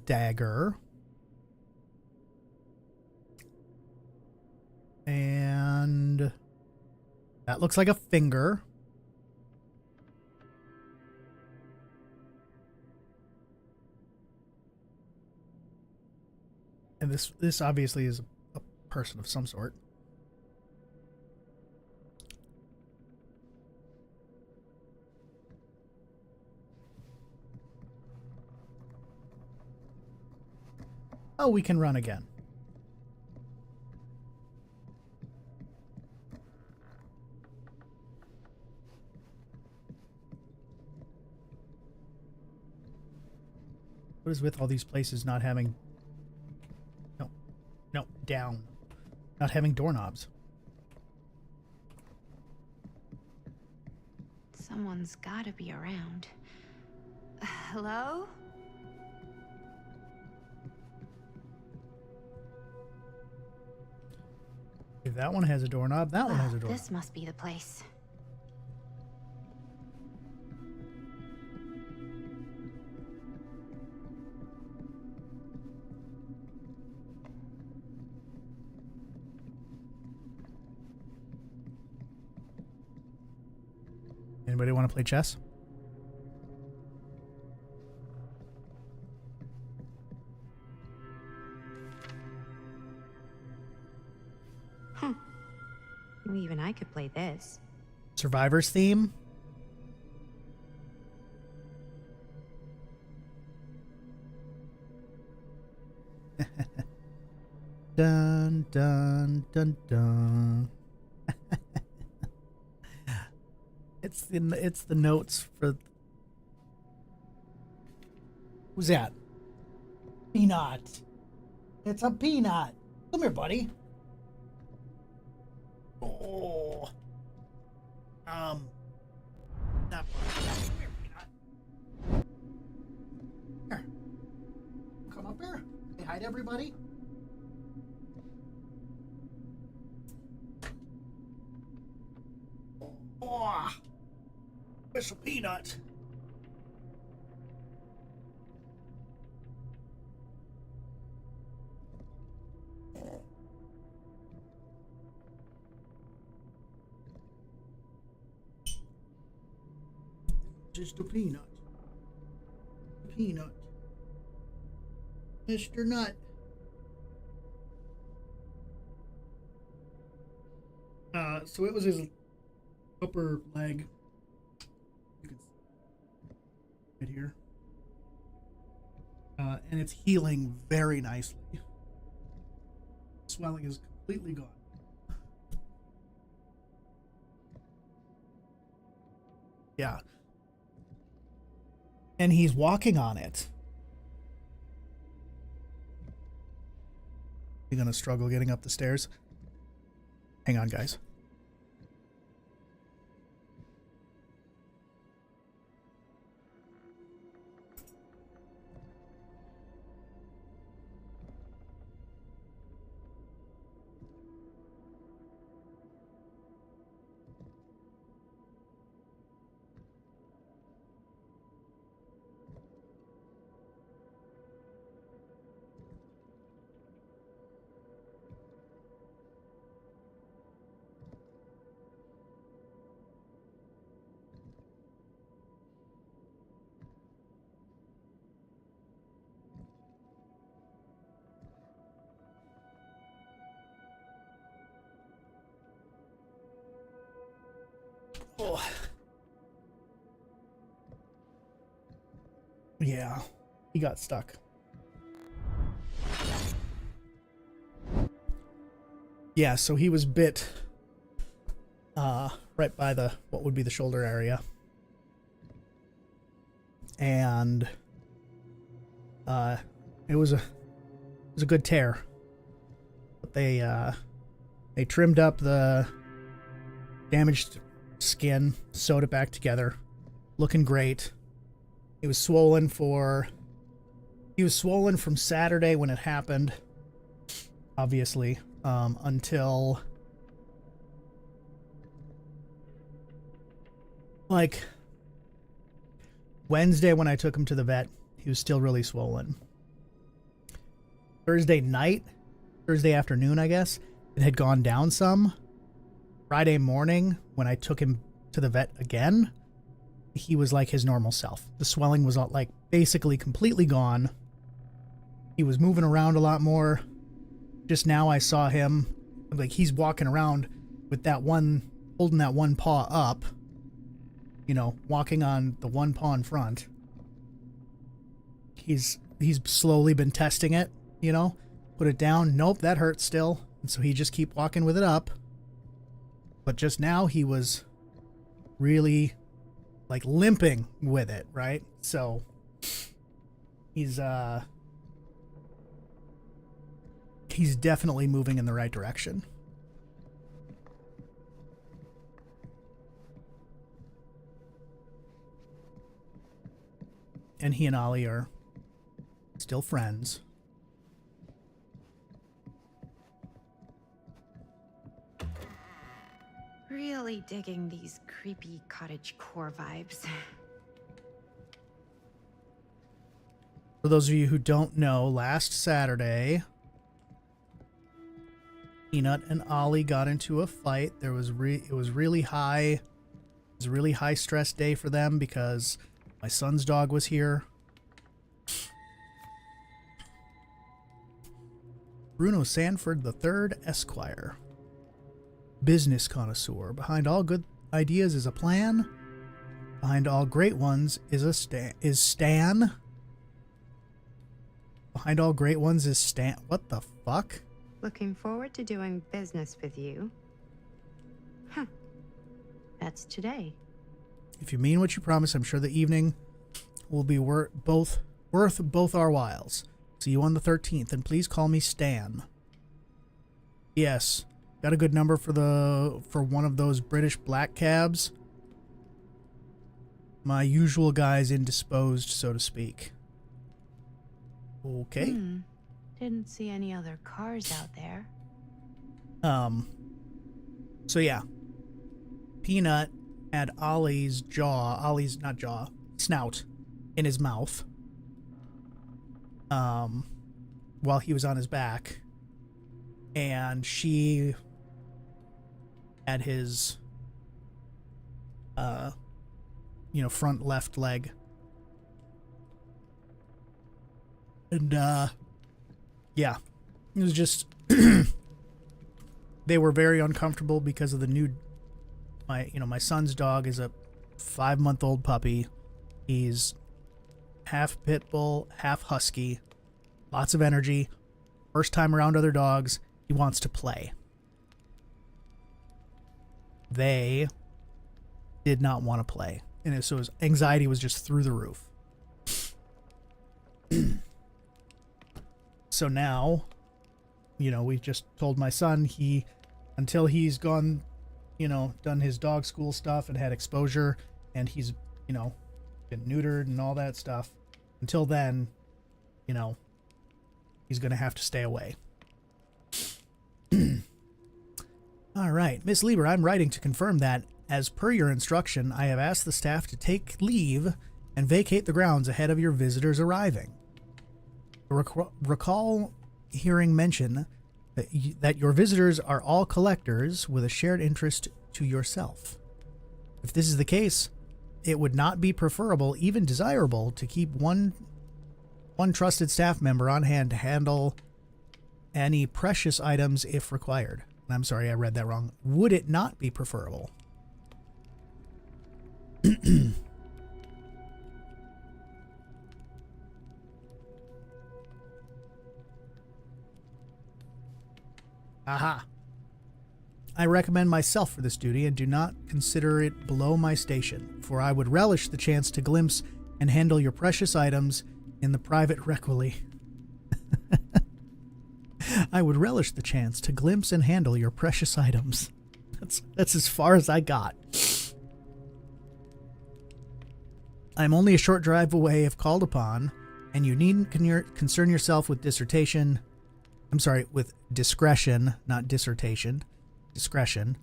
dagger. And that looks like a finger. And this obviously is a person of some sort. Oh, we can run again. What is with all these places not having... No, down. Not having doorknobs. Someone's gotta be around. Hello? If that one has a doorknob, that one has a doorknob. This must be the place. Anybody want to play chess? Even I could play this. Survivor's theme? Dun dun dun dun. It's the notes for... Who's that? Peanut. It's a peanut. Come here, buddy. Oh. Not buddy. Come here, peanut. Here. Come up here. Say hi to everybody. Oh. Special peanut. Just a peanut. Peanut. Mr. Nut. So it was his upper leg. You can see right here. And it's healing very nicely. Swelling is completely gone. Yeah. And he's walking on it. You're gonna struggle getting up the stairs. Hang on, guys. Oh. Yeah, he got stuck. Yeah, so he was bit right by the what would be the shoulder area. And it was a good tear. But they trimmed up the damaged skin, sewed it back together, looking great. He was swollen from Saturday when it happened, obviously, until like Wednesday when I took him to the vet. He was still really swollen. Thursday afternoon, I guess, it had gone down some. Friday morning, when I took him to the vet again, he was like his normal self. The swelling was like basically completely gone. He was moving around a lot more. Just now I saw him, like he's walking around with that one, holding that one paw up, you know, walking on the one paw in front. He's slowly been testing it, you know, put it down. Nope, that hurts still. And so he just keep walking with it up. But just now he was really like limping with it, right? So he's definitely moving in the right direction. And he and Ollie are still friends. Really digging these creepy cottage core vibes. For those of you who don't know, last Saturday, Peanut and Ollie got into a fight. It was really high. It was a really high stress day for them because my son's dog was here. Bruno Sanford III, Esquire. Business connoisseur. Behind all good ideas is a plan. Behind all great ones is Stan. Behind all great ones is Stan. What the fuck? Looking forward to doing business with you. Huh. That's today. If you mean what you promise, I'm sure the evening will be worth both our whiles. See you on the 13th, and please call me Stan. Yes. Got a good number for one of those British black cabs. My usual guy's indisposed, so to speak. Okay. Didn't see any other cars out there. So yeah. Peanut had Ollie's snout in his mouth. While he was on his back. And she had his front left leg. And yeah, it was just they were very uncomfortable because of the new my son's dog is a 5-month-old puppy. He's half pit bull, half husky, lots of energy. First time around other dogs, he wants to play. They did not want to play. And so his anxiety was just through the roof. So now, we just told my son until he's gone, done his dog school stuff and had exposure and he's, been neutered and all that stuff. Until then, he's going to have to stay away. All right, Miss Lieber, I'm writing to confirm that, as per your instruction, I have asked the staff to take leave and vacate the grounds ahead of your visitors arriving. Recall hearing mention that your visitors are all collectors with a shared interest to yourself. If this is the case, it would not be preferable, even desirable, to keep one trusted staff member on hand to handle any precious items if required. I'm sorry, I read that wrong. Would it not be preferable? Aha. I recommend myself for this duty and do not consider it below my station, for I would relish the chance to glimpse and handle your precious items in the private requiem. I would relish the chance to glimpse and handle your precious items. That's as far as I got. I'm only a short drive away if called upon, and you needn't concern yourself with dissertation. I'm sorry, with discretion, not dissertation. Discretion.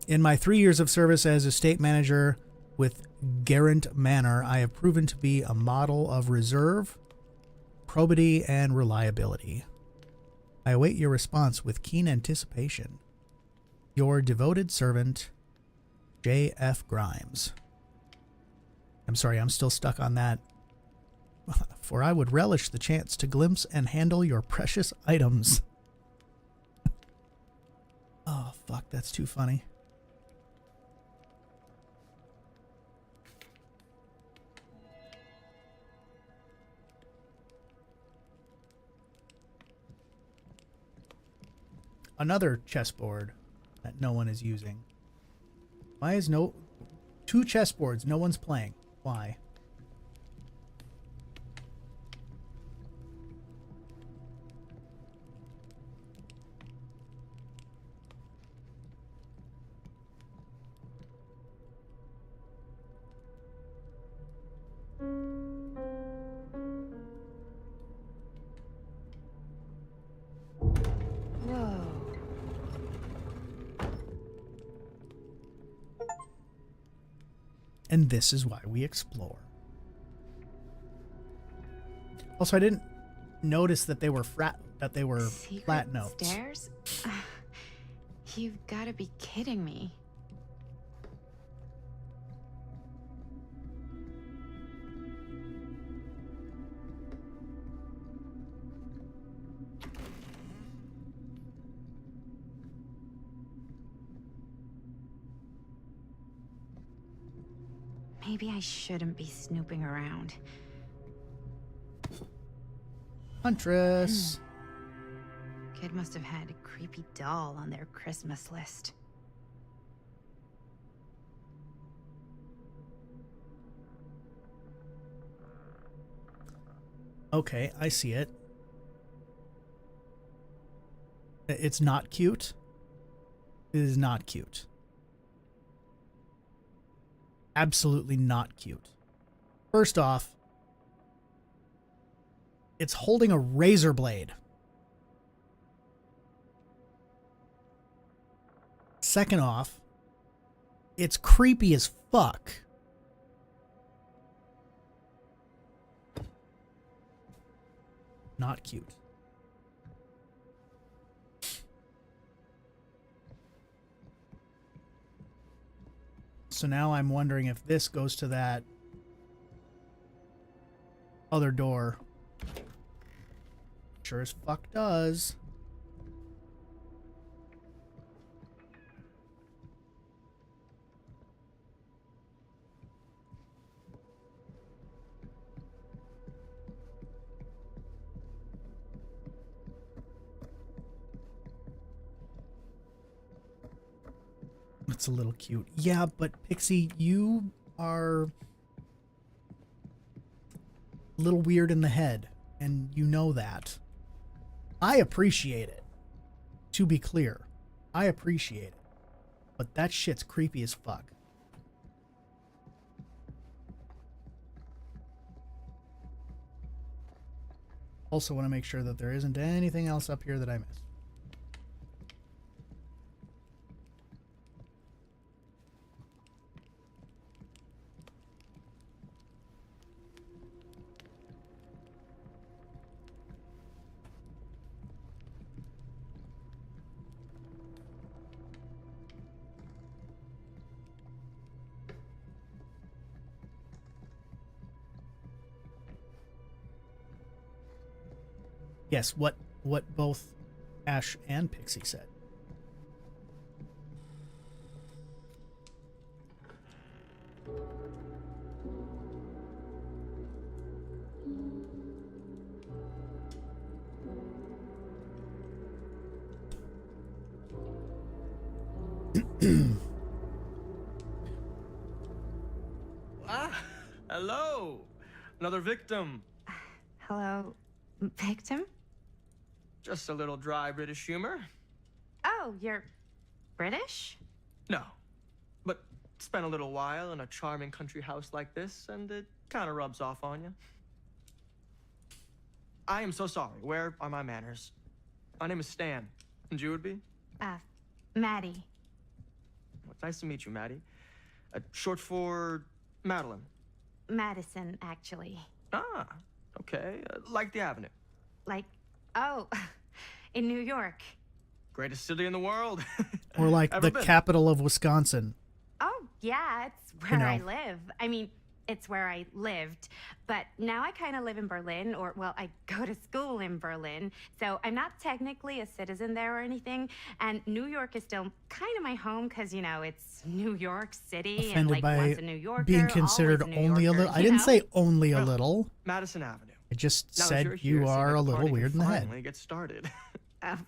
In my 3 years of service as estate manager with Garant Manor, I have proven to be a model of reserve, probity, and reliability. I await your response with keen anticipation. Your devoted servant, J.F. Grimes. I'm sorry, I'm still stuck on that. For I would relish the chance to glimpse and handle your precious items. Oh, fuck, that's too funny. Another chessboard that no one is using. Why is no... 2 chessboards no one's playing? Why? And this is why we explore. Also, I didn't notice that they were flat notes. Stairs? You've got to be kidding me. Maybe I shouldn't be snooping around. Huntress. Kid must have had a creepy doll on their Christmas list. Okay, I see it. It's not cute. It is not cute. Absolutely not cute. First off, it's holding a razor blade. Second off, it's creepy as fuck. Not cute. So now I'm wondering if this goes to that other door. Sure as fuck does. It's a little cute. Yeah, but Pixie, you are a little weird in the head, and you know that. I appreciate it. To be clear, I appreciate it. But that shit's creepy as fuck. Also want to make sure that there isn't anything else up here that I missed. Yes, what both Ash and Pixie said. Hello. Another victim. Hello, victim? Just a little dry British humor. Oh, you're British? No. But spent a little while in a charming country house like this, and it kind of rubs off on you. I am so sorry. Where are my manners? My name is Stan. And you would be? Maddie. Well, it's nice to meet you, Maddie. Short for Madeline. Madison, actually. Ah, okay. Like the Avenue. Like, oh, in New York. Greatest city in the world. Or like the capital of Wisconsin. Oh, yeah, it's where I live. I mean, it's where I lived. But now I kind of live in Berlin, or, well, I go to school in Berlin. So I'm not technically a citizen there or anything. And New York is still kind of my home because, you know, it's New York City. Offended and like by once a New Yorker, being considered only a little. I didn't say only a little. Madison Avenue. I just Now said you are a little weird in the head. Finally get started.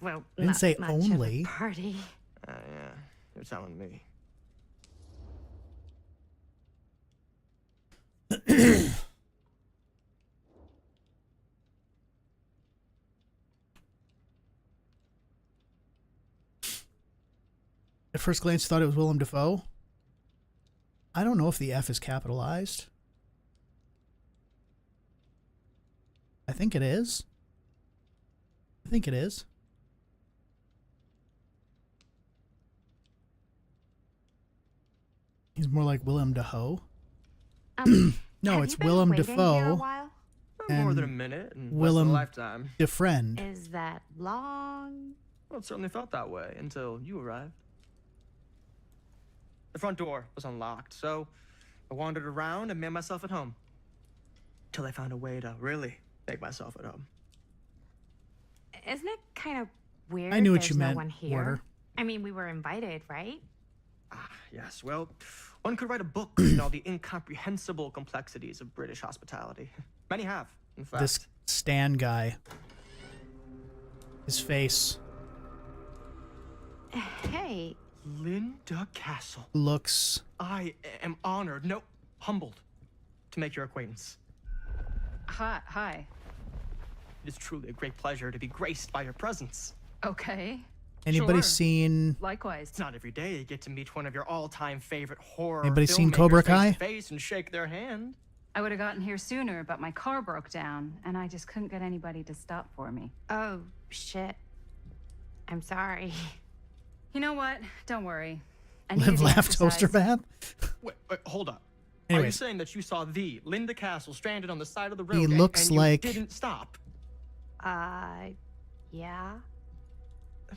Well, I didn't say not much only. of a party. Yeah, you're telling me. At first glance, thought it was Willem Dafoe. I don't know if the F is capitalized. I think it is. I think it is. He's more like Willem Dafoe. No, it's Willem Dafoe. More than a minute and Willem less than a lifetime. Defriend. Is that long? Well, it certainly felt that way until you arrived. The front door was unlocked, so I wandered around and made myself at home. Till I found a way to really make myself at home. Isn't it kind of weird? I knew what there's you meant, No one here. Warder. I mean, we were invited, right? Yes, well, one could write a book on all the incomprehensible complexities of British hospitality. Many have, in fact. This Stan guy. His face Hey. Linda Castle. looks... I am honored, no, humbled, to make your acquaintance. Hi. It is truly a great pleasure to be graced by your presence. Okay. Anybody Sure. seen... Likewise. It's not every day you get to meet one of your all-time favorite horror Anybody seen filmmakers Cobra Kai? face to face and shake their hand. I would have gotten here sooner, but my car broke down, and I just couldn't get anybody to stop for me. Oh, shit. I'm sorry. You know what? Don't worry. I Live, needed laugh, exercise. toaster bath? Wait, hold up. Are you Anyways. saying that you saw the Linda Castle stranded on the side of the road He and looks you like- didn't stop? Yeah.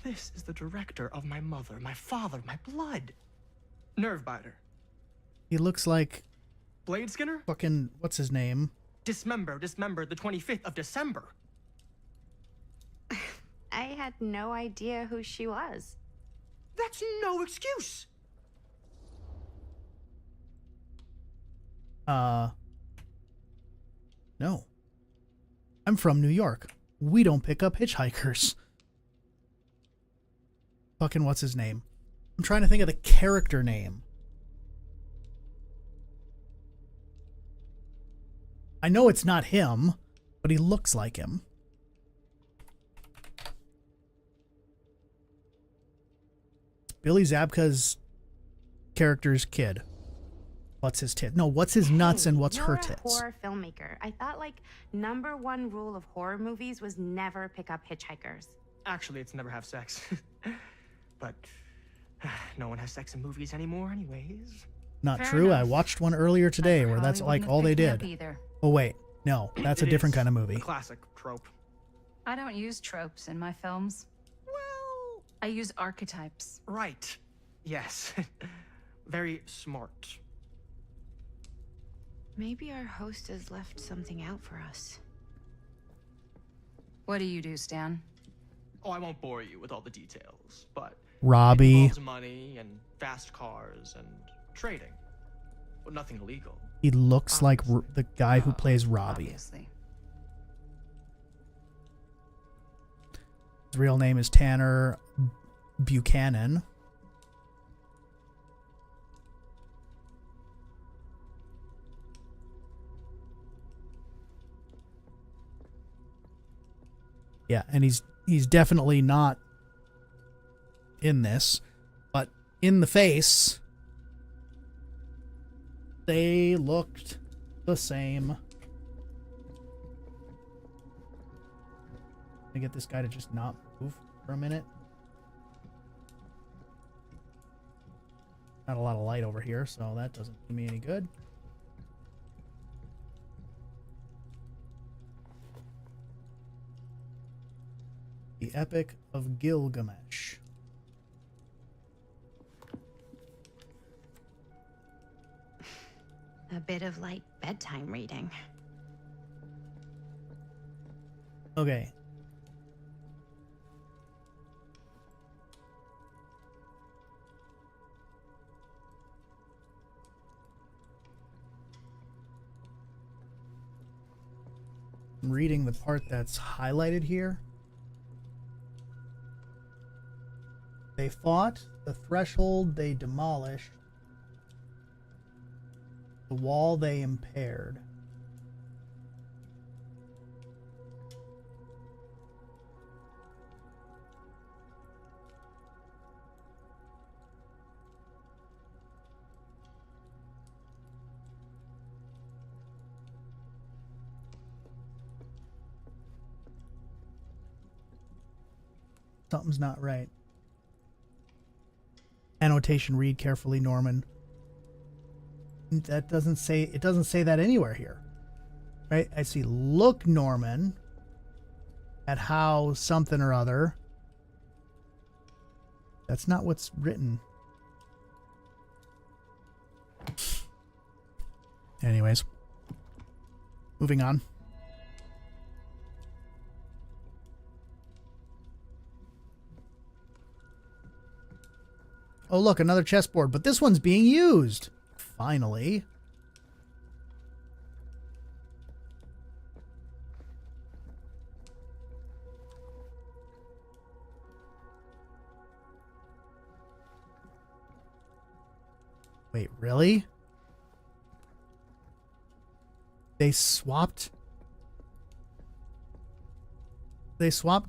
This is the director of my mother, my father, my blood. Nerve biter. He looks like... Blade Skinner? Fucking... What's his name? Dismember, the 25th of December. I had no idea who she was. That's no excuse. No. I'm from New York. We don't pick up hitchhikers. Fucking what's his name? I'm trying to think of the character name. I know it's not him, but he looks like him. Billy Zabka's character's kid. What's his tit? No, what's his nuts and what's You're her a tits? horror filmmaker. I thought like #1 rule of horror movies was never pick up hitchhikers. Actually, it's never have sex. But no one has sex in movies anymore anyways. Not Fair true. enough. I watched one earlier today where that's Probably like wouldn't all have they picked me did. up either. Oh wait, no, that's a It different is kind of movie. A classic trope. I don't use tropes in my films. Well, I use archetypes. right. Yes. Very smart. Maybe our host has left something out for us. What do you do, Stan? Oh, I won't bore you with all the details, but it Robbie. involves money and fast cars and trading. But nothing illegal. He looks like the guy who plays Robbie. Obviously. His real name is Tanner Buchanan. Yeah, and he's definitely not in this, but in the face, they looked the same. Can I get this guy to just not move for a minute? Not a lot of light over here, so that doesn't do me any good. The Epic of Gilgamesh. A bit of light bedtime reading. Okay. I'm reading the part that's highlighted here. They fought, the threshold they demolished, the wall they impaired. Something's not right. Annotation, read carefully, Norman. That doesn't say, it doesn't say that anywhere here. Right? I see, look, Norman, at how something or other. That's not what's written. Anyways. Moving on. Oh, look, another chessboard, but this one's being used. Finally. Wait, really? They swapped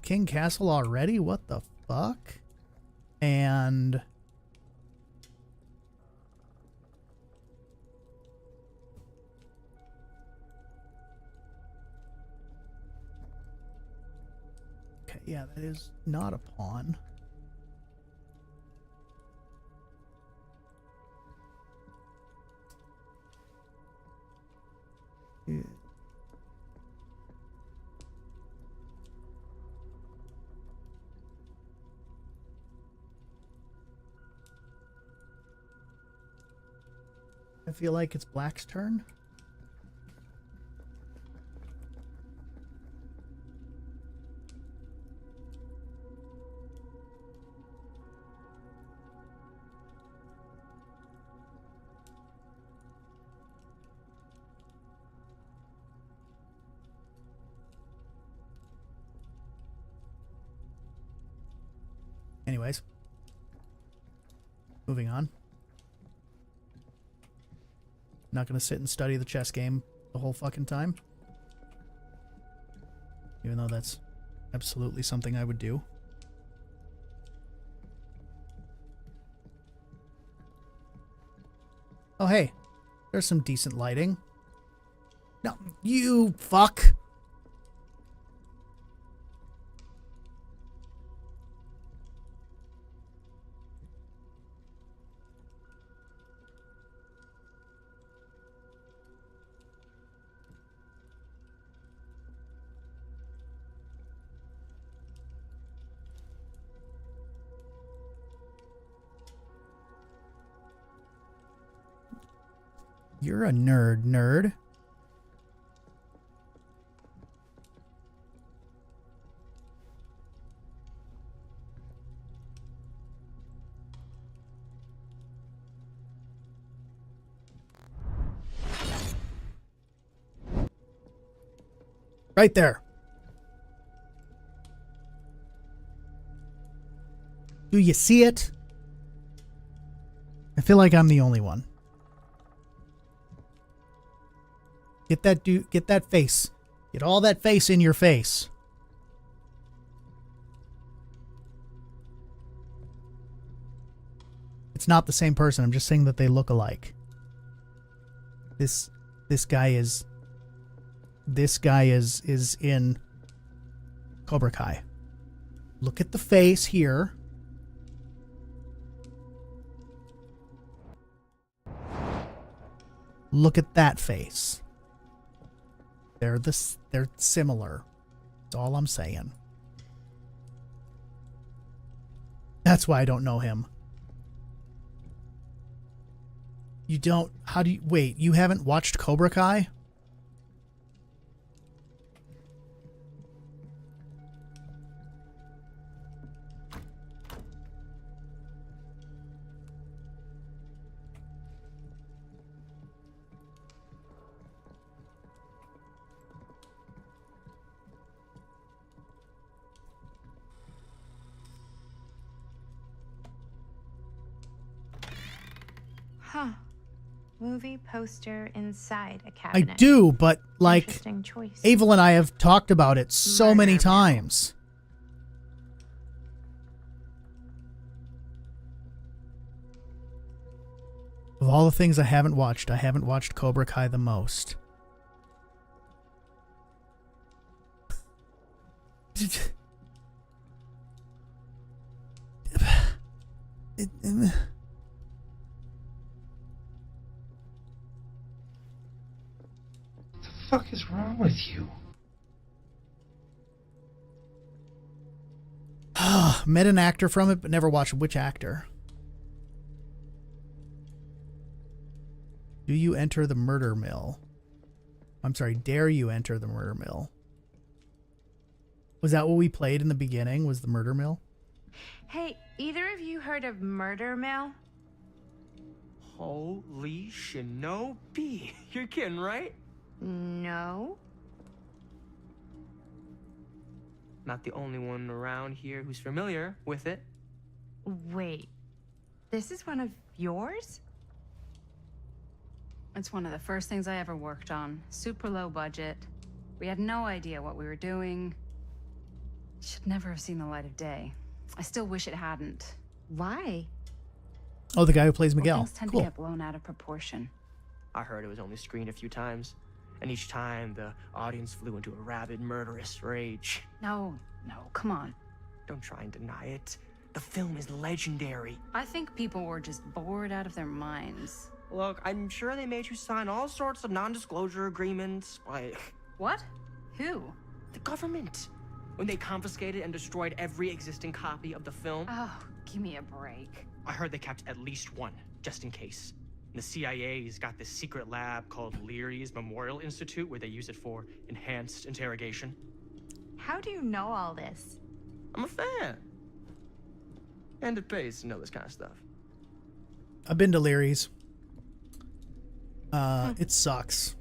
King Castle already? What the fuck? And okay, yeah, that is not a pawn. Yeah. I feel like it's Black's turn. Anyways, moving on. Not going to sit and study the chess game the whole fucking time. Even though that's absolutely something I would do. Oh, hey. There's some decent lighting. No, you fuck. You're a nerd. Right there. Do you see it? I feel like I'm the only one. Get that face. Get all that face in your face. it's not the same person. I'm just saying that they look alike. This guy is in Cobra Kai. Look at the face here. Look at that face. They're similar. That's all I'm saying. That's why I don't know him. You don't... How do you... Wait, you haven't watched Cobra Kai? Huh. Movie poster inside a cabinet. I do, but like Interesting choice. Avel and I have talked about it so many times. Of all the things I haven't watched Cobra Kai the most. What the fuck is wrong with you? Met an actor from it, but never watched which actor. Do you enter the murder mill? I'm sorry, dare you enter the murder mill? Was that what we played in the beginning, was the murder mill? Hey, either of you heard of Murder Mill? Holy shinobi. You're kidding, right? No. Not the only one around here who's familiar with it. Wait, this is one of yours? It's one of the first things I ever worked on. Super low budget. We had no idea what we were doing. Should never have seen the light of day. I still wish it hadn't. Why? Oh, the guy who plays Miguel. Things tend Cool. to get blown out of proportion. I heard it was only screened a few times, and each time the audience flew into a rabid, murderous rage. No, come on. Don't try and deny it. The film is legendary. I think people were just bored out of their minds. Look, I'm sure they made you sign all sorts of non-disclosure agreements, like... What? Who? The government. When they confiscated and destroyed every existing copy of the film. Oh, give me a break. I heard they kept at least one, just in case. The CIA's got this secret lab called Leary's Memorial Institute where they use it for enhanced interrogation. How do you know all this? I'm a fan. And it pays to know this kind of stuff. I've been to Leary's. It sucks.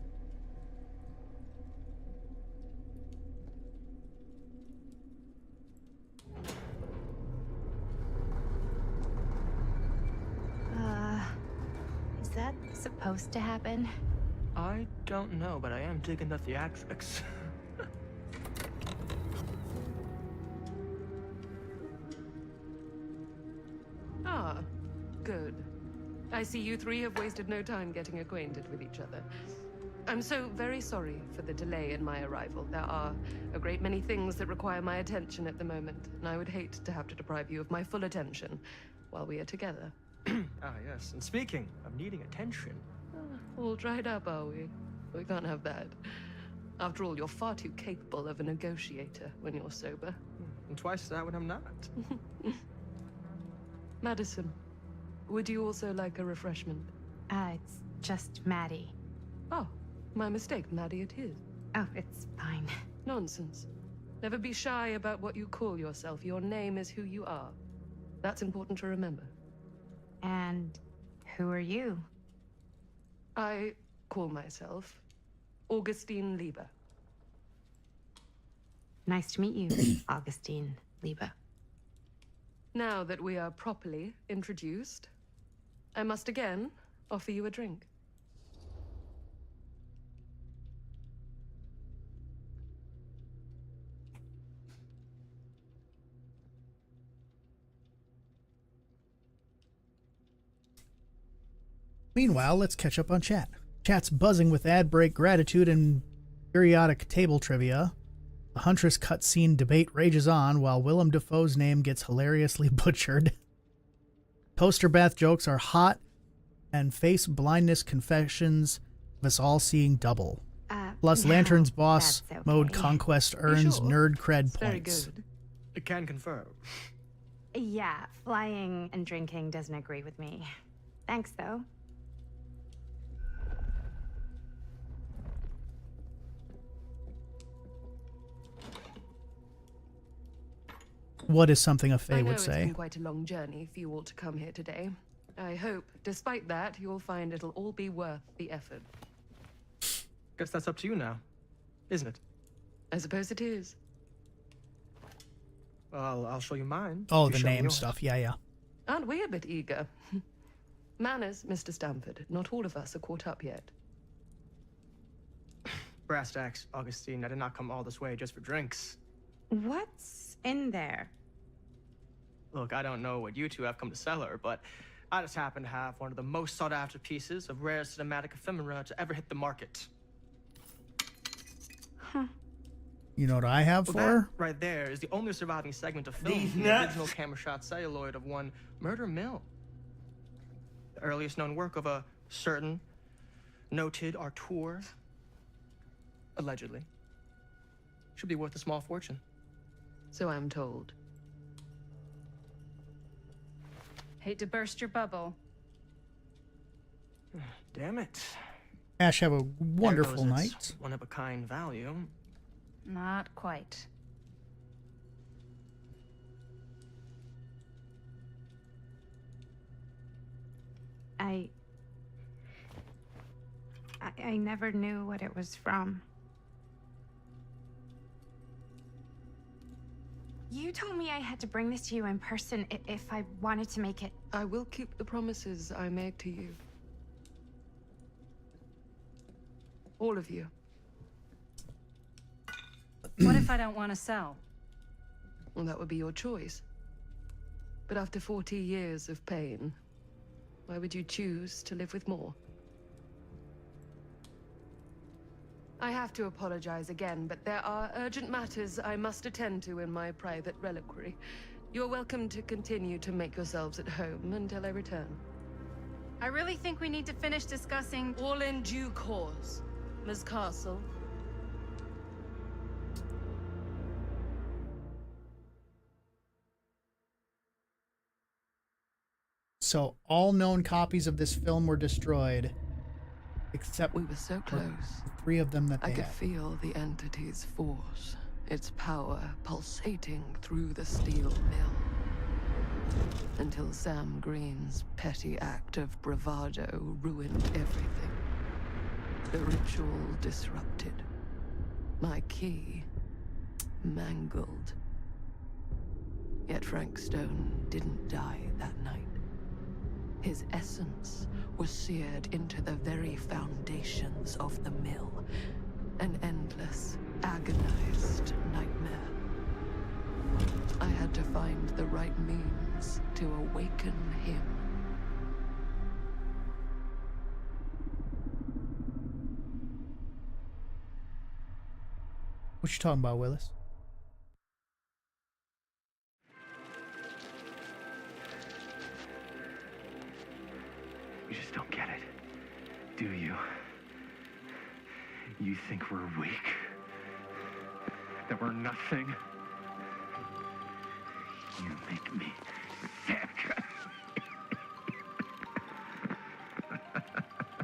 Is that supposed to happen? I don't know, but I am digging the theatrics. Ah, good. I see you three have wasted no time getting acquainted with each other. I'm so very sorry for the delay in my arrival. There are a great many things that require my attention at the moment, and I would hate to have to deprive you of my full attention while we are together. Ah, yes. And speaking of needing attention... All dried up, are we? We can't have that. After all, you're far too capable of a negotiator when you're sober. And twice that when I'm not. Madison, would you also like a refreshment? It's just Maddie. Oh, my mistake. Maddie it is. Oh, it's fine. Nonsense. Never be shy about what you call yourself. Your name is who you are. That's important to remember. And who are you? I call myself Augustine Lieber. Nice to meet you, Augustine Lieber. Now that we are properly introduced, I must again offer you a drink. Meanwhile, let's catch up on chat. Chat's buzzing with ad break gratitude and periodic table trivia. The Huntress cutscene debate rages on while Willem Dafoe's name gets hilariously butchered. Toaster bath jokes are hot, and face blindness confessions of us all seeing double. Plus, no, Lantern's boss that's okay. mode conquest earns sure? nerd cred It's very points. good. I can confirm. Yeah, flying and drinking doesn't agree with me. Thanks, though. What is something a I Fae know would it's say? been quite a long journey for you all to come here today. I hope, despite that, you'll find it'll all be worth the effort. Guess that's up to you now, isn't it? I suppose it is. Well, I'll show you mine. Oh, You the show me name yours. stuff. Yeah, yeah. Aren't we a bit eager? Manners, Mr. Stamford. Not all of us are caught up yet. Brass tacks, Augustine. I did not come all this way just for drinks. What's in there? Look, I don't know what you two have come to cellar, but I just happen to have one of the most sought-after pieces of rare cinematic ephemera to ever hit the market. You know what I have Well, for that her? right there is the only surviving segment of film These from the nuts. original camera shot celluloid of one Murder Mill. The earliest known work of a certain noted auteur, allegedly. Should be worth a small fortune. So I'm told. Hate to burst your bubble. Damn it. Ash, have a There wonderful goes night. its one-of-a-kind value. Not quite. I never knew what it was from. You told me I had to bring this to you in person if I wanted to make it. I will keep the promises I made to you. All of you. What if I don't want to sell? Well, that would be your choice. But after 40 years of pain, why would you choose to live with more? I have to apologize again, but there are urgent matters I must attend to in my private reliquary. You're welcome to continue to make yourselves at home until I return. I really think we need to finish discussing. All in due course, Ms. Castle. So all known copies of this film were destroyed, except We were so close. 3 of them that I they could had. feel the entity's force, its power pulsating through the steel mill. Until Sam Green's petty act of bravado ruined everything. The ritual disrupted. My key mangled. Yet Frank Stone didn't die that night. His essence was seared into the very foundations of the mill. An endless, agonized nightmare. I had to find the right means to awaken him. What you talking about, Willis? You just don't get it, do you? You think we're weak? That we're nothing? You make me sick.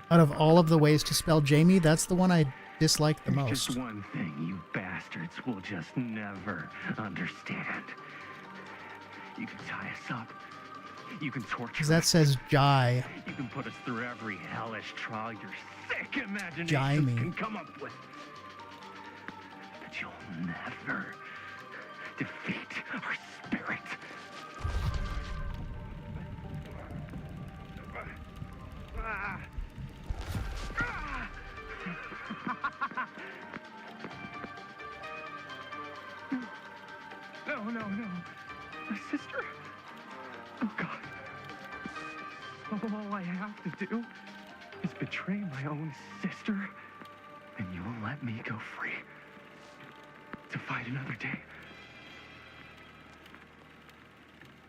Out of all of the ways to spell Jamie, that's the one I dislike the There's most. just one thing you bastards will just never understand. You can tie us up. You can torture Because that us. says Jai. You can put us through every hellish trial your sick imagination Jaime. can come up with. But you'll never defeat our spirit. No, no, no. My sister? Oh, God. All I have to do betray my own sister, and you'll let me go free to fight another day.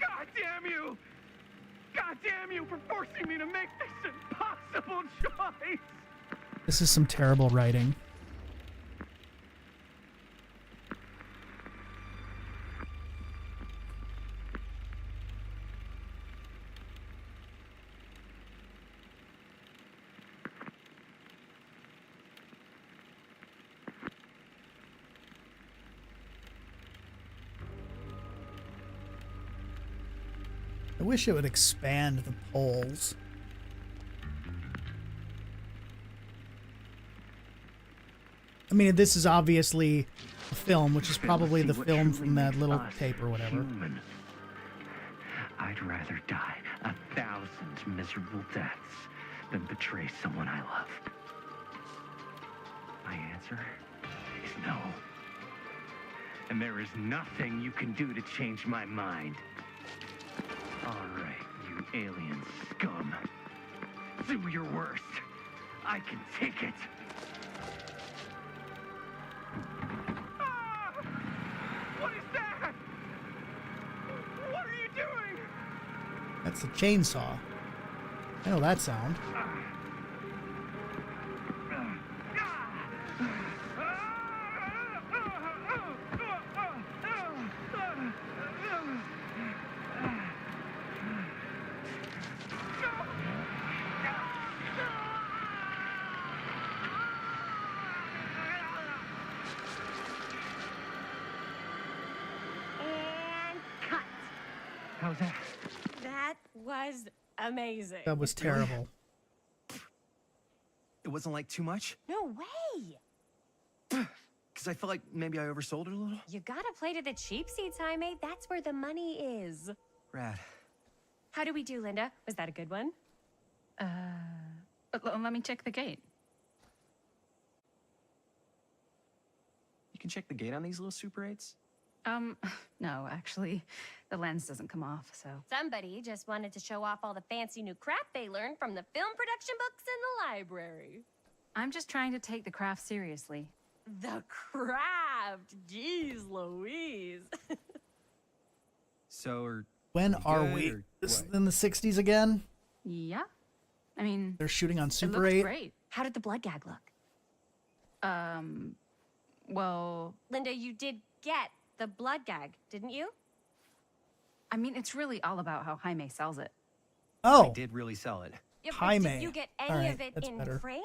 God damn you! God damn you for forcing me to make this impossible choice! This is some terrible writing. I wish it would expand the polls. I mean, this is obviously a film, which is probably the film from that little tape or whatever. Human. I'd rather die 1,000 miserable deaths than betray someone I love. My answer is no. And there is nothing you can do to change my mind. All right, you alien scum. Do your worst. I can take it. Ah! What is that? What are you doing? That's a chainsaw. I know that sound. How's that? That was amazing. That was terrible. It wasn't like too much? No way. Because I felt like maybe I oversold it a little. You gotta play to the cheap seats, Jaime. That's where the money is. Rad. How do we do, Linda? Was that a good one? Let me check the gate. You can check the gate on these little Super 8s? No, actually, the lens doesn't come off, so. Somebody just wanted to show off all the fancy new crap they learned from the film production books in the library. I'm just trying to take the craft seriously. The craft! Jeez Louise. So, When are we? This is in the 60s again? Yeah. I mean, they're shooting on Super it 8. Great. How did the blood gag look? Well, Linda, you did get the blood gag, didn't you? I mean, it's really all about how Jaime sells it. Oh. I did really sell it. Yeah, but Jaime. did you get any of it in frame?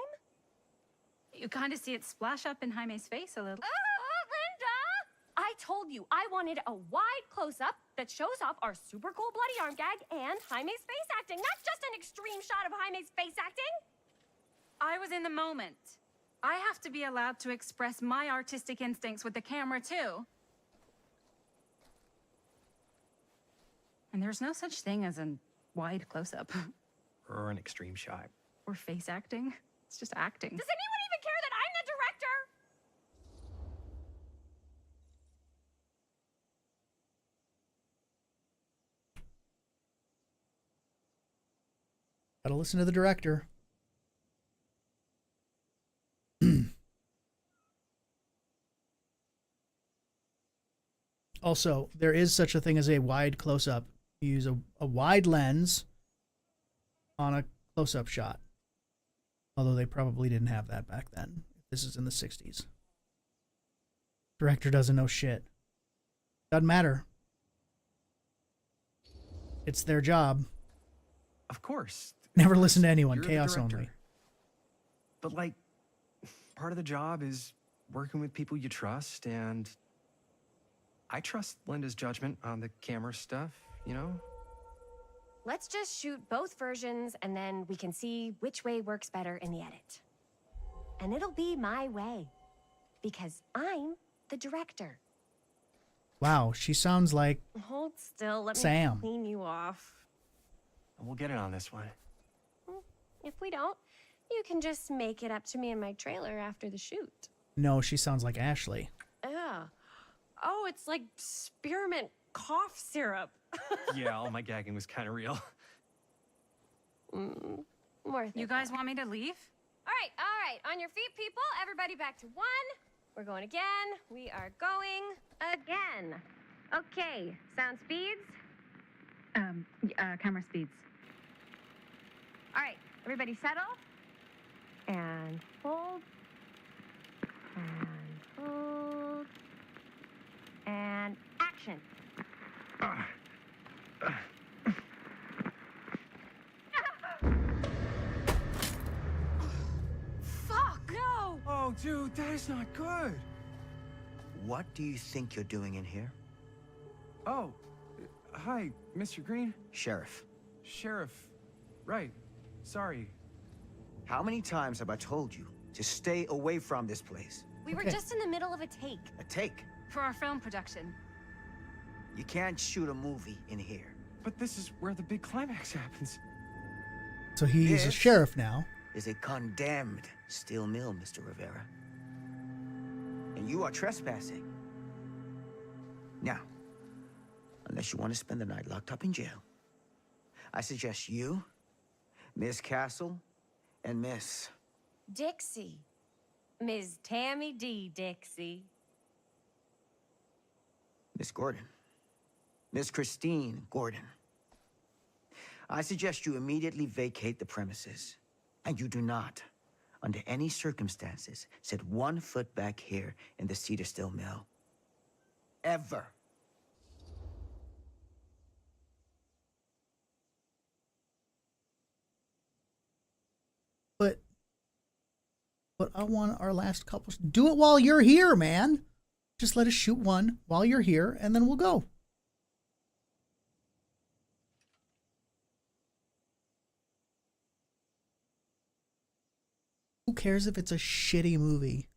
You kind of see it splash up in Jaime's face a little. Linda! I told you I wanted a wide close-up that shows off our super cool bloody arm gag and Jaime's face acting, not just an extreme shot of Jaime's face acting. I was in the moment. I have to be allowed to express my artistic instincts with the camera, too. And there's no such thing as a wide close-up. Or an extreme shot. Or face acting. It's just acting. Does anyone even care that I'm the director? Gotta listen to the director. Also, there is such a thing as a wide close-up. You use a wide lens on a close-up shot. Although they probably didn't have that back then. This is in the 60s. Director doesn't know shit. Doesn't matter. It's their job. Of course. Never listen to anyone. You're the Chaos director. only. But, like, part of the job is working with people you trust, and I trust Linda's judgment on the camera stuff, you know? Let's just shoot both versions and then we can see which way works better in the edit. And it'll be my way. Because I'm the director. Wow, she sounds like Hold still, let Sam. me clean you off. We'll get it on this one. If we don't, you can just make it up to me in my trailer after the shoot. No, she sounds like Ashley. Yeah. Oh, it's like spearmint cough syrup. Yeah, all my gagging was kind of real. Worth it. You guys want me to leave? All right. On your feet, people. Everybody back to 1. We're going again. We are going again. Okay, sound speeds. Camera speeds. All right, everybody settle. And hold. And hold. And action. Fuck! No! Oh, dude, that is not good. What do you think you're doing in here? Oh, hi, Mr. Green. Sheriff. Sheriff. Right. Sorry. How many times have I told you to stay away from this place? We were just in the middle of a take. A take? For our film production. You can't shoot a movie in here. But this is where the big climax happens. So he's a sheriff now. Is a condemned steel mill, Mr. Rivera. And you are trespassing. Now, unless you want to spend the night locked up in jail, I suggest you, Miss Castle, and Miss... Dixie. Ms. Tammy D. Dixie. Miss Gordon. Miss Christine Gordon. I suggest you immediately vacate the premises. And you do not, under any circumstances, set 1 foot back here in the Cedar Steel Mill. Ever. But I want our last couple. Do it while you're here, man. Just let us shoot one while you're here, and then we'll go. Who cares if it's a shitty movie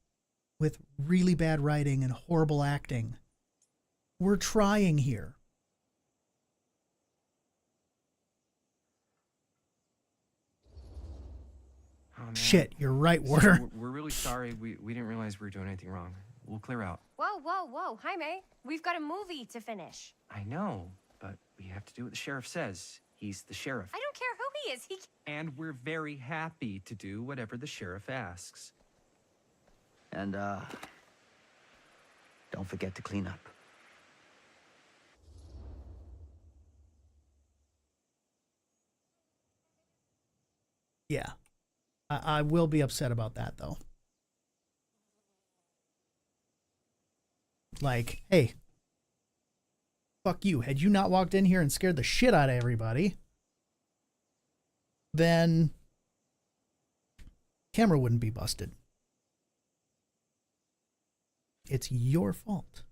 with really bad writing and horrible acting? We're trying here. Oh, man. Shit, you're right, Warder. So we're really sorry. We didn't realize we were doing anything wrong. We'll clear out. Whoa. Jaime, we've got a movie to finish. I know, but we have to do what the sheriff says. He's the sheriff. I don't care who he is. And we're very happy to do whatever the sheriff asks. And, don't forget to clean up. Yeah. I will be upset about that, though. Like, hey, fuck you. Had you not walked in here and scared the shit out of everybody, then camera wouldn't be busted. It's your fault.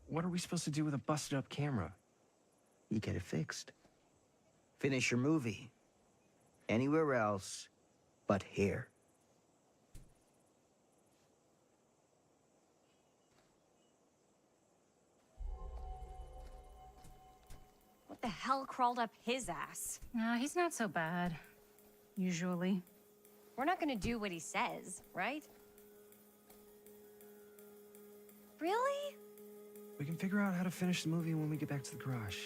What are we supposed to do with a busted up camera? You get it fixed. Finish your movie. Anywhere else but here. What the hell crawled up his ass? He's not so bad. Usually. We're not gonna do what he says, right? Really? We can figure out how to finish the movie when we get back to the garage.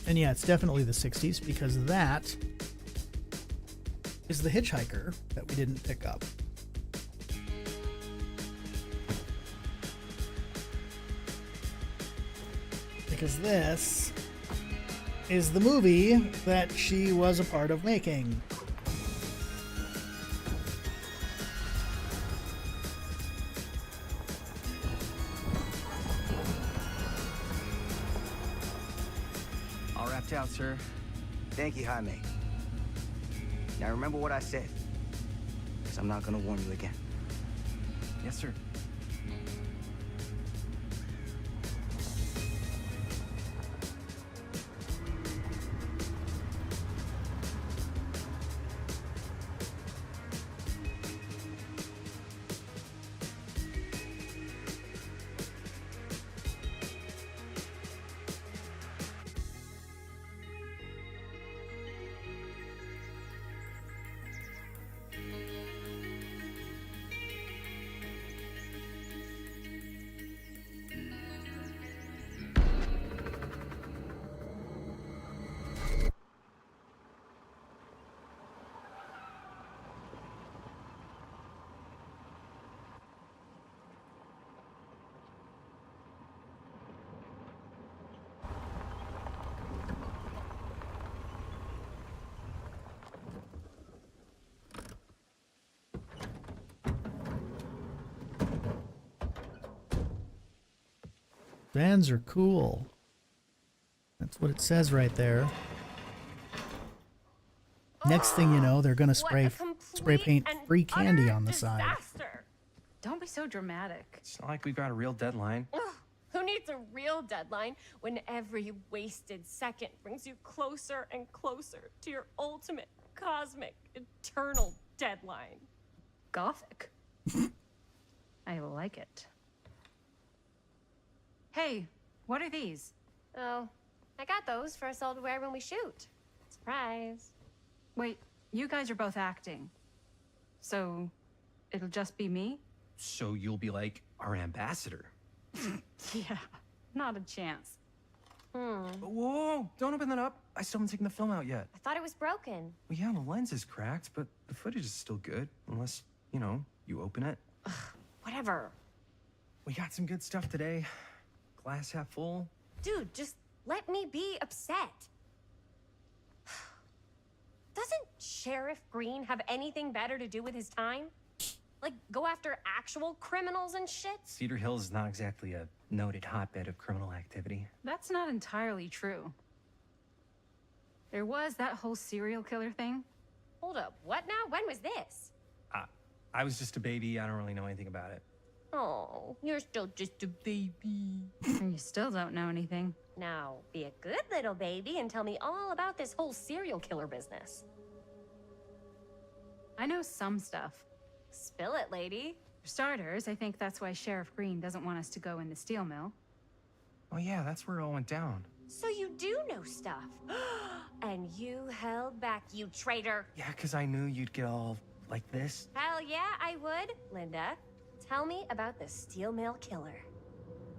And yeah, it's definitely the 60s because that is the hitchhiker that we didn't pick up. Because this is the movie that she was a part of making. All wrapped out, sir. Thank you, Jaime. Now remember what I said, because I'm not going to warn you again. Yes, sir. Vans are cool. That's what it says right there. Next thing you know, they're gonna spray paint free candy on the side. Don't be so dramatic. It's not like we've got a real deadline. Ugh, who needs a real deadline when every wasted second brings you closer and closer to your ultimate, cosmic, eternal deadline? Gothic. I like it. Hey, what are these? Oh, I got those for us all to wear when we shoot. Surprise. Wait, you guys are both acting. So, it'll just be me? So you'll be like our ambassador. Yeah, not a chance. Whoa, don't open that up. I still haven't taken the film out yet. I thought it was broken. Well, yeah, the lens is cracked, but the footage is still good. Unless, you know, you open it. Whatever. We got some good stuff today. Glass half full. Dude, just let me be upset. Doesn't Sheriff Green have anything better to do with his time? Like, go after actual criminals and shit? Cedar Hills is not exactly a noted hotbed of criminal activity. That's not entirely true. There was that whole serial killer thing. Hold up, what now? When was this? I was just a baby. I don't really know anything about it. Oh, you're still just a baby. And you still don't know anything. Now, be a good little baby and tell me all about this whole serial killer business. I know some stuff. Spill it, lady. For starters, I think that's why Sheriff Green doesn't want us to go in the steel mill. Oh yeah, that's where it all went down. So you do know stuff. And you held back, you traitor. Yeah, because I knew you'd get all like this. Hell yeah, I would. Linda, tell me about the steel mill killer.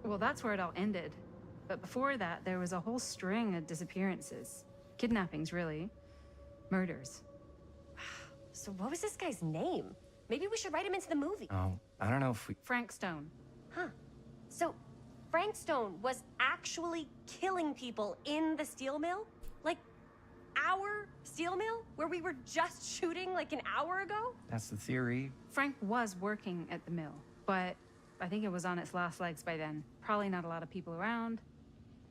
Well, that's where it all ended. But before that, there was a whole string of disappearances. Kidnappings, really. Murders. So what was this guy's name? Maybe we should write him into the movie. Oh, I don't know if we... Frank Stone. Huh. So Frank Stone was actually killing people in the steel mill? Like, our steel mill? Where we were just shooting like an hour ago? That's the theory. Frank was working at the mill, but I think it was on its last legs by then. Probably not a lot of people around.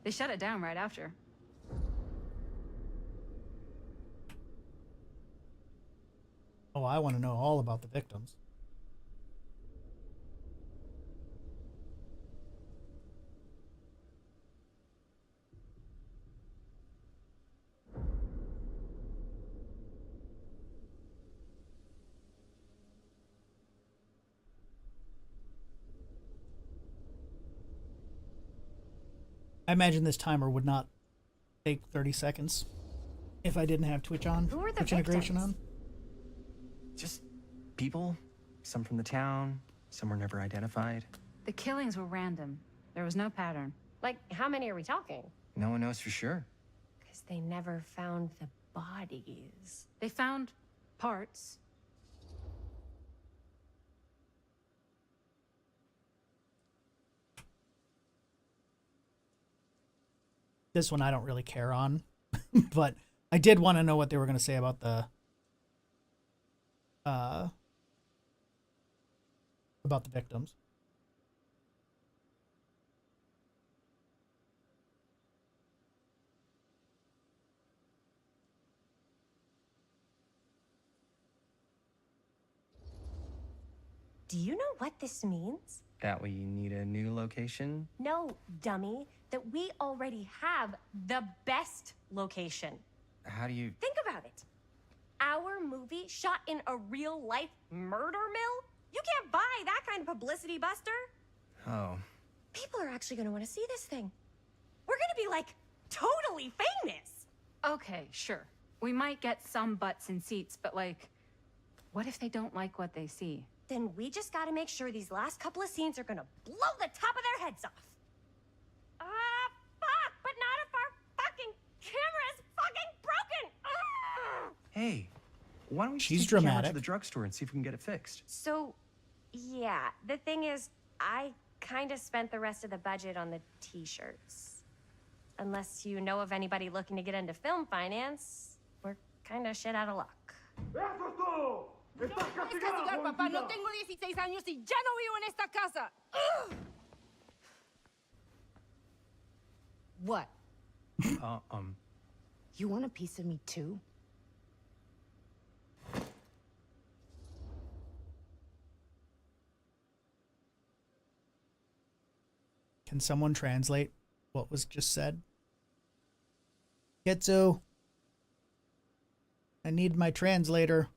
They shut it down right after. Oh, I want to know all about the victims. I imagine this timer would not take 30 seconds if I didn't have Twitch on. Who are the Twitch integration on. Just people. Some from the town. Some were never identified. The killings were random. There was no pattern. Like, how many are we talking? No one knows for sure. Because they never found the bodies. They found parts. This one I don't really care on, but I did want to know what they were going to say about the victims. Do you know what this means? That we need a new location? No, dummy. That we already have the best location. How do you... Think about it. Our movie shot in a real-life murder mill? You can't buy that kind of publicity, Buster. Oh. People are actually going to want to see this thing. We're going to be, like, totally famous. Okay, sure. We might get some butts in seats, but, like, what if they don't like what they see? Then we just got to make sure these last couple of scenes are going to blow the top of their heads off. Fuck, but not if our fucking camera's fucking broken. Hey, why don't we just She's take the camera dramatic. to the drugstore and see if we can get it fixed? So, yeah, the thing is, I kind of spent the rest of the budget on the t-shirts. Unless you know of anybody looking to get into film finance, we're kind of shit out of luck. castigar, papá. No tengo 16 años y ya no vivo en esta casa. What? Uh, You want a piece of me too? Can someone translate what was just said? Ketsu. I need my translator.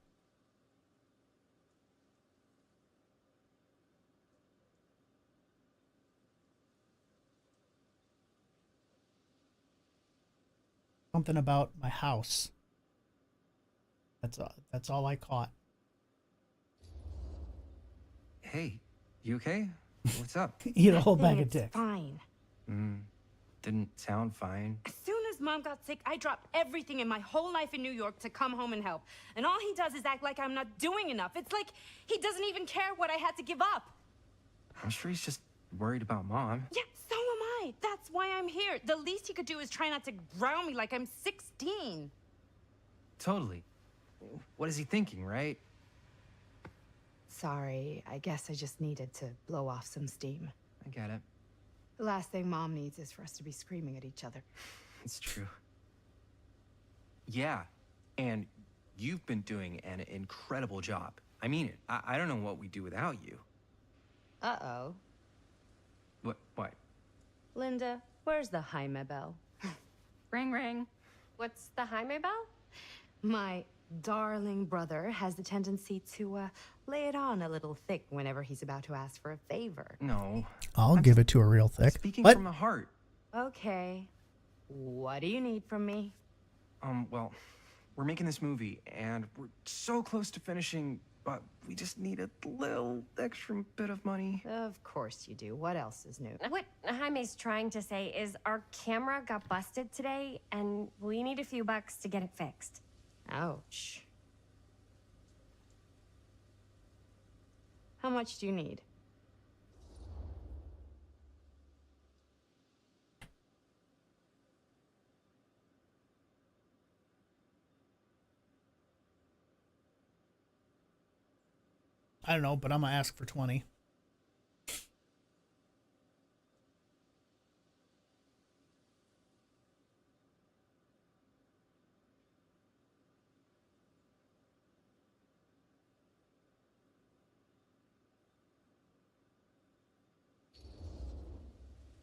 Something about my house. That's all I caught. hey, you okay? What's up? Eat a whole bag of It's dicks. fine. Didn't sound fine. As soon as Mom got sick, I dropped everything in my whole life in New York to come home and help. And all he does is act like I'm not doing enough. It's like he doesn't even care what I had to give up. I'm sure he's just worried about Mom. Yeah, so am I. That's why I'm here. The least he could do is try not to ground me like I'm 16. Totally. What is he thinking, right? Sorry, I guess I just needed to blow off some steam. I get it. The last thing Mom needs is for us to be screaming at each other. It's true. Yeah, and you've been doing an incredible job. I mean it. I don't know what we'd do without you. Uh-oh. What? Linda, where's the Jaime bell? Ring, ring. What's the Jaime bell? My darling brother has the tendency to lay it on a little thick whenever he's about to ask for a favor. No. I'll give it to her real thick. Speaking What? from the heart. Okay. What do you need from me? Well, we're making this movie, and we're so close to finishing, but we just need a little extra bit of money. Of course you do. What else is new? What Jaime's trying to say is our camera got busted today, and we need a few bucks to get it fixed. Ouch. How much do you need? I don't know, but I'm gonna ask for 20.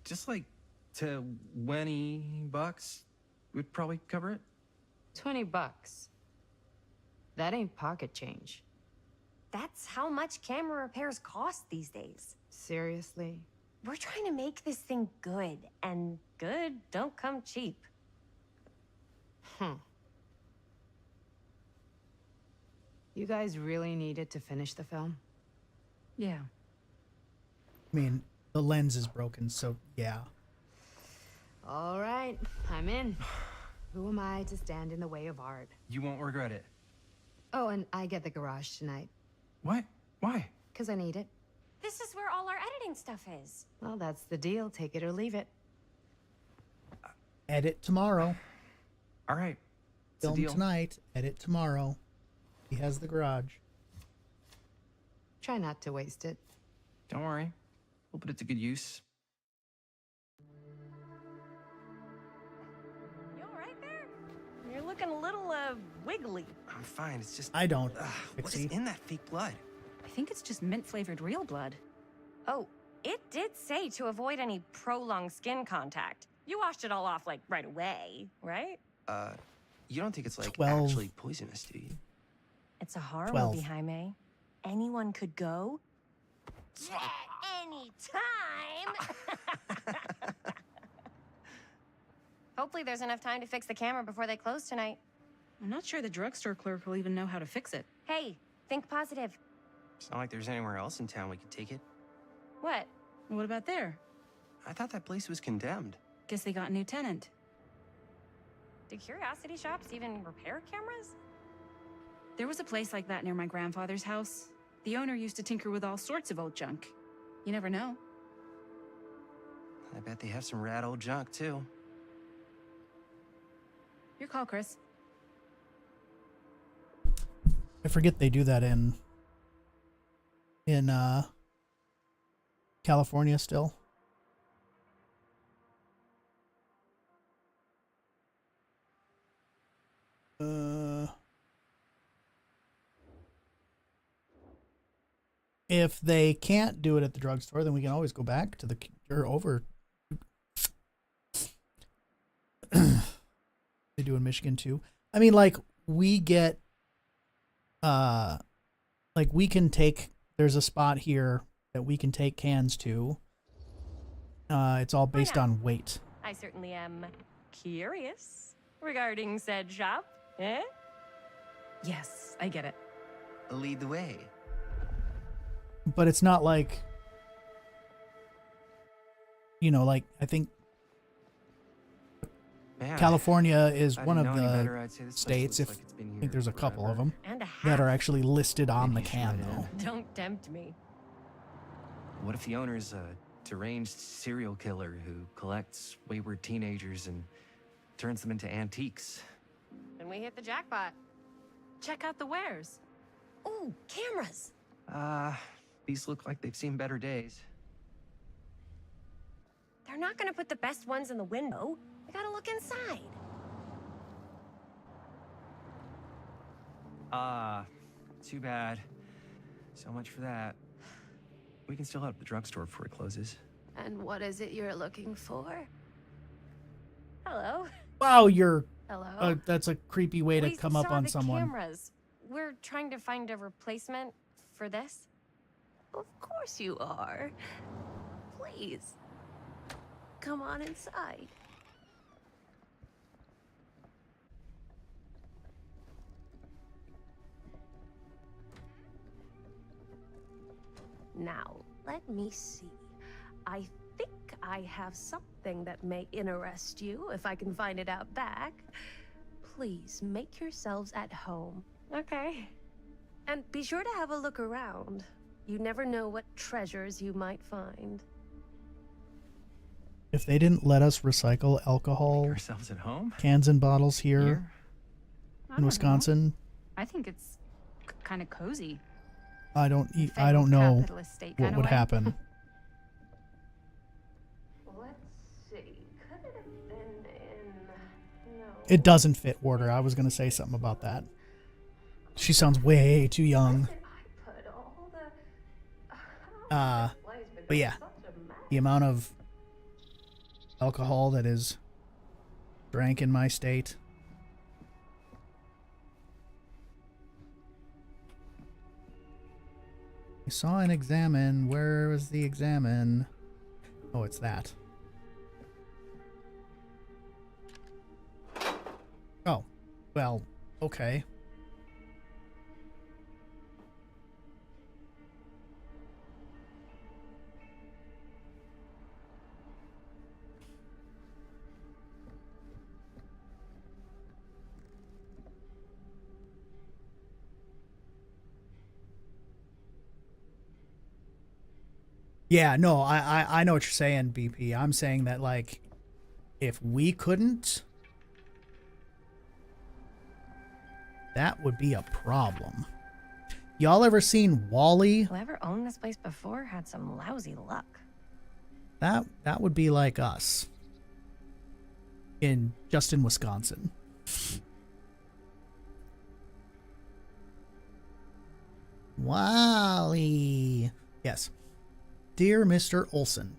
Just like $20 would probably cover it. $20. That ain't pocket change. That's how much camera repairs cost these days. Seriously? We're trying to make this thing good, and good don't come cheap. You guys really needed to finish the film? Yeah. I mean, the lens is broken, so yeah. All right, I'm in. Who am I to stand in the way of art? You won't regret it. Oh, and I get the garage tonight. What? Why? Because I need it. This is where all our editing stuff is. Well, that's the deal. Take it or leave it. Edit tomorrow. All right. It's a Film deal. tonight. Edit tomorrow. He has the garage. Try not to waste it. Don't worry. We'll put it to good use. You all right there? You're looking a little, wiggly. I'm fine. It's just... I don't. What is in that fake blood? I think it's just mint-flavored real blood. Oh, it did say to avoid any prolonged skin contact. You washed it all off, like, right away, right? You don't think it's, like, 12. actually poisonous, do you? It's a horror 12. movie, Jaime. Anyone could go. Yeah, anytime! Hopefully there's enough time to fix the camera before they close tonight. I'm not sure the drugstore clerk will even know how to fix it. Hey, think positive. It's not like there's anywhere else in town we could take it. What? What about there? I thought that place was condemned. Guess they got a new tenant. Do curiosity shops even repair cameras? There was a place like that near my grandfather's house. The owner used to tinker with all sorts of old junk. You never know. I bet they have some rad old junk, too. Your call, Chris. I forget they do that in California still. if they can't do it at the drugstore, then we can always go back to the or over. They do in Michigan too. I mean, like we get, like we can take. There's a spot here that we can take cans to. It's all based on weight. I certainly am curious regarding said shop. Eh? Yes, I get it. Lead the way. But it's not like, you know, like I think Man, California is if I one of didn't know any the better, I'd say this place states. looks If like it's been I here think there's a couple of forever. them And a that are half. actually listed on the Maybe you can, should, though. Don't tempt me. What if the owner's a deranged serial killer who collects wayward teenagers and turns them into antiques? And we hit the jackpot. Check out the wares. Ooh, cameras. These look like they've seen better days. They're not gonna put the best ones in the window. I gotta look inside. Too bad. So much for that. We can still head up the drugstore before it closes. And what is it you're looking for? Hello. Wow, you're. Hello. That's a creepy way to We come up saw on the someone. Cameras. We're trying to find a replacement for this. Of course you are. Please. Come on inside. Now, let me see. I think I have something that may interest you, if I can find it out back. Please make yourselves at home. Okay. And be sure to have a look around. You never know what treasures you might find. If they didn't let us recycle alcohol Ourselves at home? cans and bottles here I in don't Wisconsin, know. I think it's kind of cozy. I don't Federal know capitalist state what kinda would way. happen. Let's see. Could it have been in... No. It doesn't fit Warder. I was going to say something about that. She sounds way too young. But yeah, the amount of alcohol that is drank in my state. I saw an examine. Where was the examine? Oh, it's that. Oh, well, okay. Yeah, no, I know what you're saying, BP. I'm saying that, like, if we couldn't, that would be a problem. Y'all ever seen Wall-E? Whoever owned this place before had some lousy luck. That would be like us. In Wisconsin. Wall-E. Yes. Dear Mr. Olson,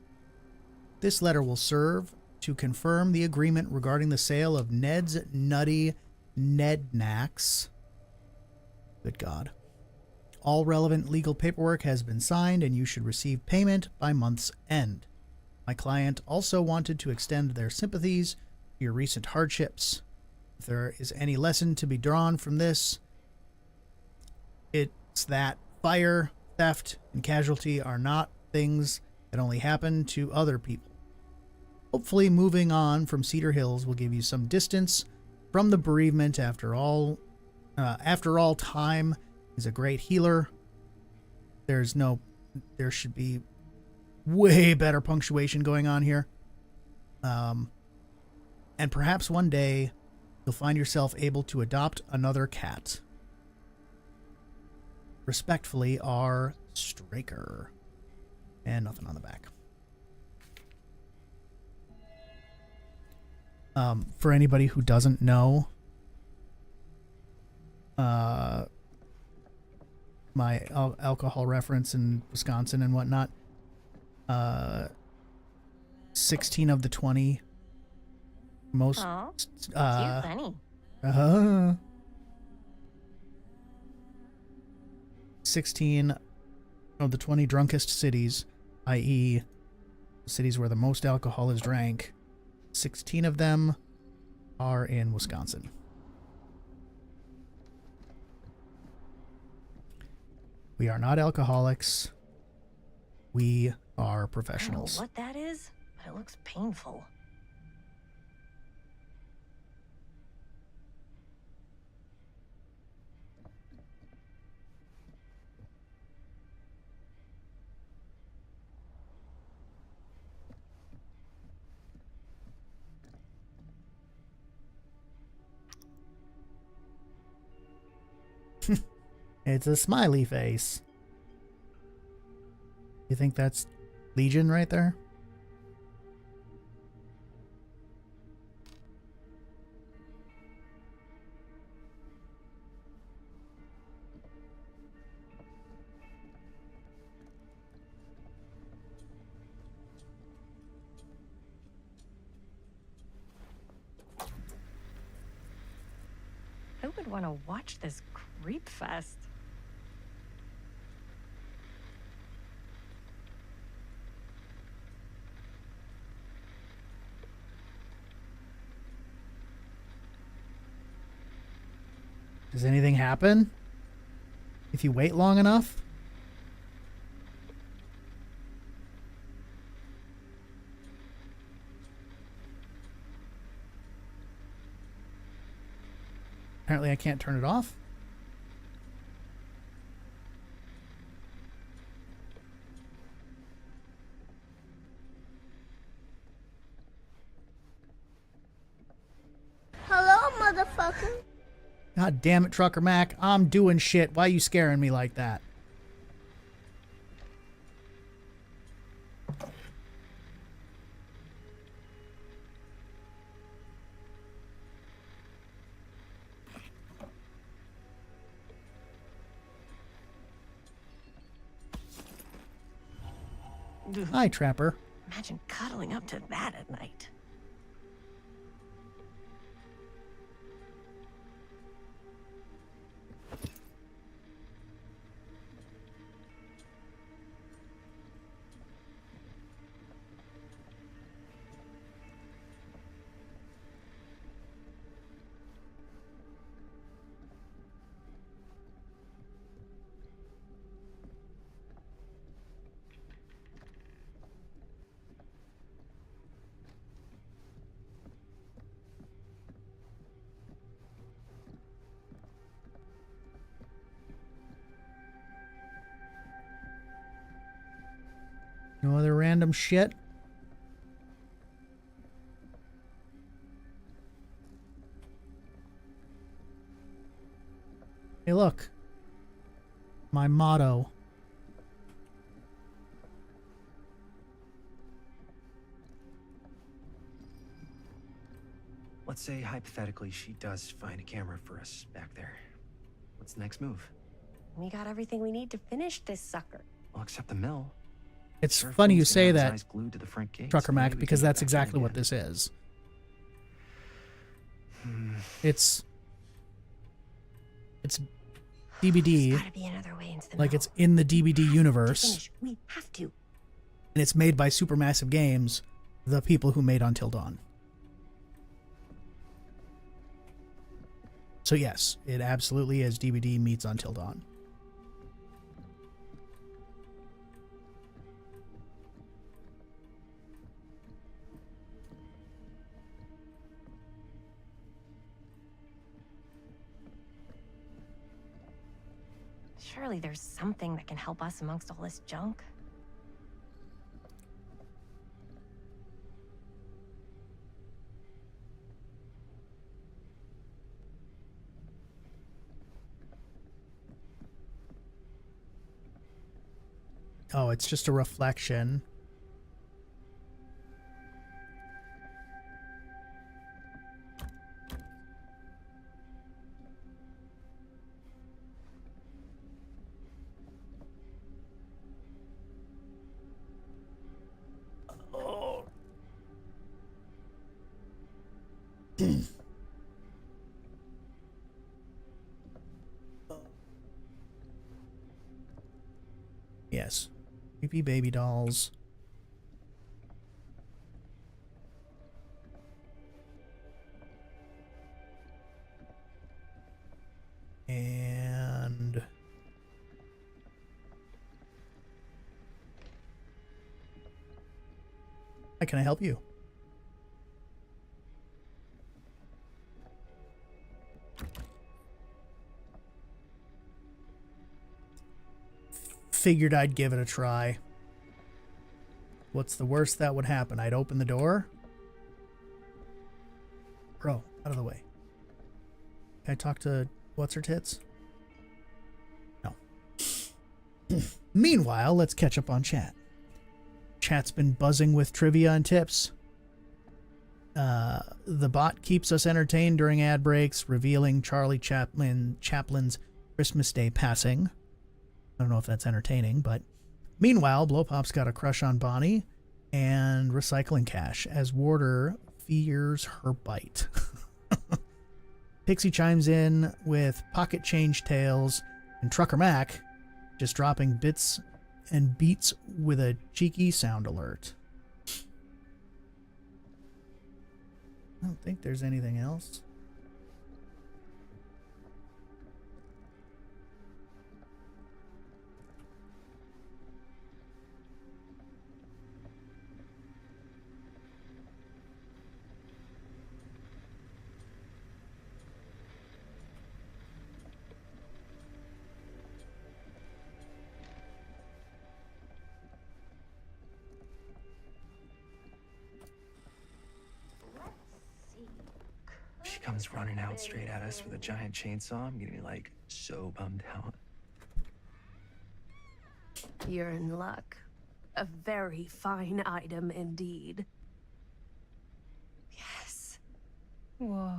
this letter will serve to confirm the agreement regarding the sale of Ned's Nutty Nednacks. Good God. All relevant legal paperwork has been signed and you should receive payment by month's end. My client also wanted to extend their sympathies for your recent hardships. If there is any lesson to be drawn from this, it's that fire, theft, and casualty are not things that only happen to other people. Hopefully moving on from Cedar Hills will give you some distance from the bereavement. After all, time is a great healer. There should be way better punctuation going on here. And perhaps one day you'll find yourself able to adopt another cat. Respectfully, R. Straker. And nothing on the back. For anybody who doesn't know, my my alcohol reference in Wisconsin and whatnot. 16 of the 20 most. Aw, cute bunny. 16 of the 20 drunkest cities, i.e., cities where the most alcohol is drank, 16 of them are in Wisconsin. We are not alcoholics. We are professionals. I don't know what that is, but it looks painful. It's a smiley face. You think that's Legion right there? Who would want to watch this creep fest? Does anything happen if you wait long enough? Apparently I can't turn it off. Hello, motherfucker. God damn it, Trucker Mac. I'm doing shit. Why are you scaring me like that? Hi, Trapper. Imagine cuddling up to that at night. No other random shit? Hey, look. My motto. Let's say, hypothetically, she does find a camera for us back there. What's the next move? We got everything we need to finish this sucker. Well, except the mill. It's Sure, funny you Finn's gonna say have his that, eyes glued to the front gates. Trucker Maybe Mac, we because can get that's back in exactly what again. this is. It's DBD, There's gotta be another way into the like mill. it's in the DBD universe, Finish. We have to. and it's made by Supermassive Games, the people who made Until Dawn. So yes, it absolutely is DBD meets Until Dawn. Surely there's something that can help us amongst all this junk. Oh, it's just a reflection. Yes. Creepy baby dolls. And how can I help you? Figured I'd give it a try. What's the worst that would happen? I'd open the door. Bro, out of the way. Can I talk to what's-her-tits? No. Meanwhile, let's catch up on chat. Chat's been buzzing with trivia and tips. The bot keeps us entertained during ad breaks, revealing Charlie Chaplin's Christmas Day passing. I don't know if that's entertaining, but meanwhile, Blowpop's got a crush on Bonnie and recycling cash as Warder fears her bite. Pixie chimes in with pocket change tales, and Trucker Mac just dropping bits and beats with a cheeky sound alert. I don't think there's anything else. She comes running out straight at us with a giant chainsaw. I'm getting like so bummed out. You're in luck. A very fine item indeed. Yes. Whoa.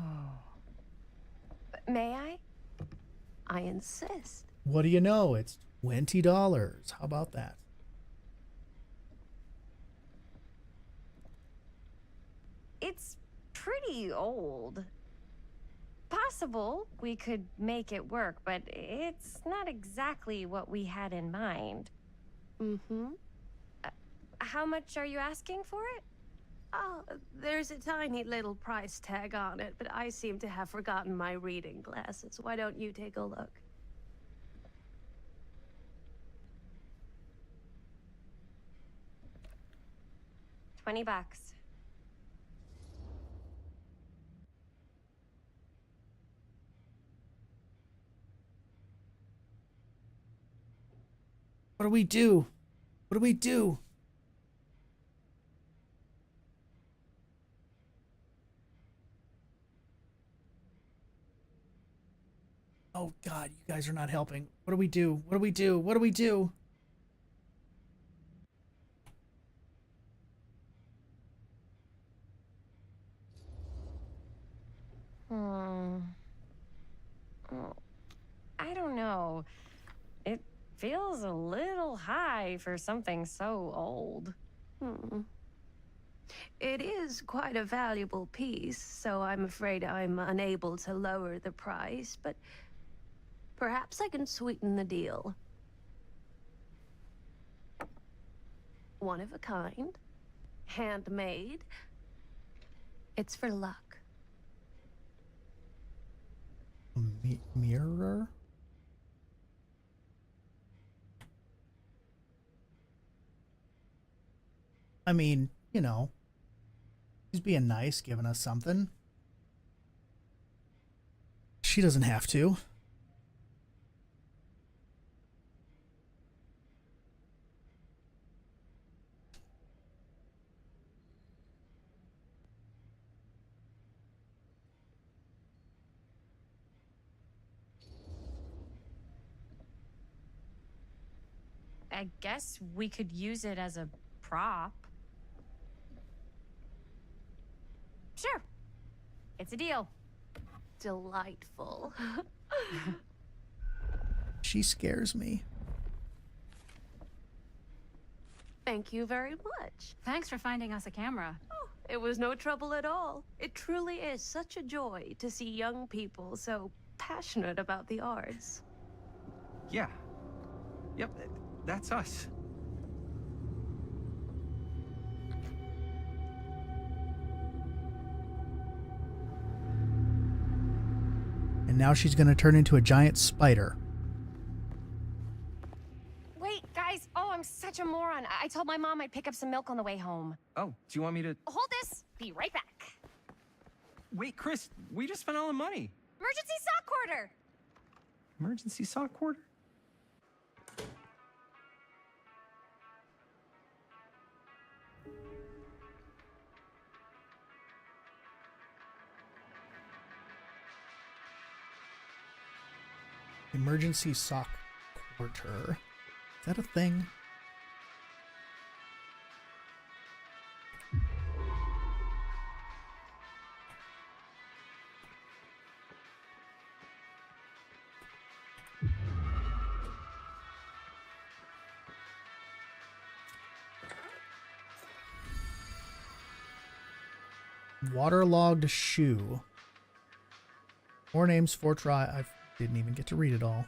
May I? I insist. What do you know? It's $20. How about that? It's pretty old. Possible we could make it work, but it's not exactly what we had in mind. Mm-hmm. How much are you asking for it? Oh, there's a tiny little price tag on it, but I seem to have forgotten my reading glasses. Why don't you take a look? $20. What do we do? What do we do? Oh God, you guys are not helping. What do we do? What do we do? What do we do? I don't know. It feels a little high for something so old. It is quite a valuable piece, so I'm afraid I'm unable to lower the price, but perhaps I can sweeten the deal. One of a kind, handmade. It's for luck. Mirror? I mean, you know, he's being nice, giving us something. She doesn't have to. I guess we could use it as a prop. Sure. It's a deal. Delightful. She scares me. Thank you very much. Thanks for finding us a camera. Oh, it was no trouble at all. It truly is such a joy to see young people so passionate about the arts. Yeah. Yep. That's us. And now she's going to turn into a giant spider. Wait, guys. Oh, I'm such a moron. I told my mom I'd pick up some milk on the way home. Oh, do you want me to... Hold this. Be right back. Wait, Chris, we just spent all the money. Emergency sock quarter. Emergency sock quarter? Emergency sock quarter. Is that a thing? Waterlogged shoe. More names, 4 try. I didn't even get to read it all.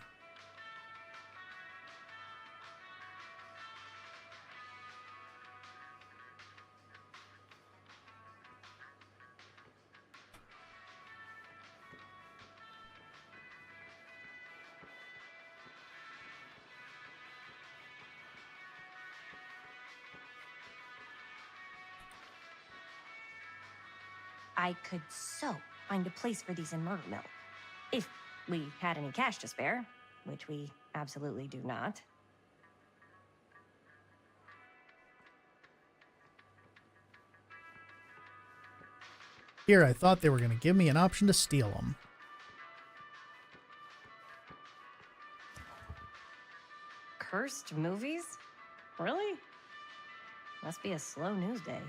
I could so find a place for these in Myrtle Mill. If we had any cash to spare, which we absolutely do not. Here, I thought they were going to give me an option to steal them. Cursed movies? Really? Must be a slow news day.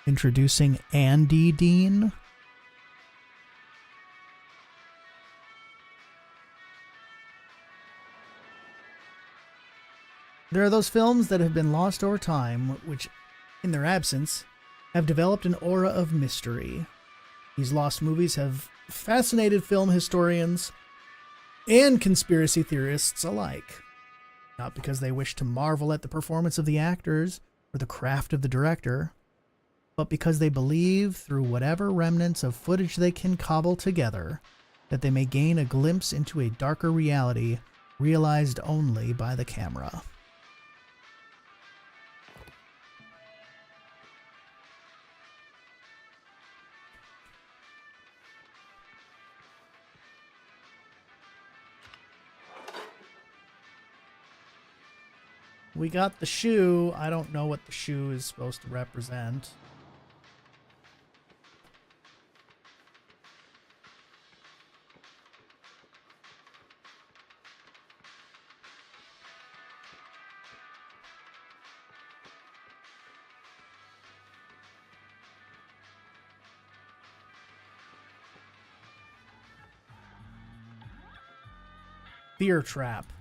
Introducing Andy Dean. There are those films that have been lost over time, which, in their absence, have developed an aura of mystery. These lost movies have fascinated film historians and conspiracy theorists alike. Not because they wish to marvel at the performance of the actors or the craft of the director, but because they believe, through whatever remnants of footage they can cobble together, that they may gain a glimpse into a darker reality realized only by the camera. We got the shoe. I don't know what the shoe is supposed to represent. Fear trap.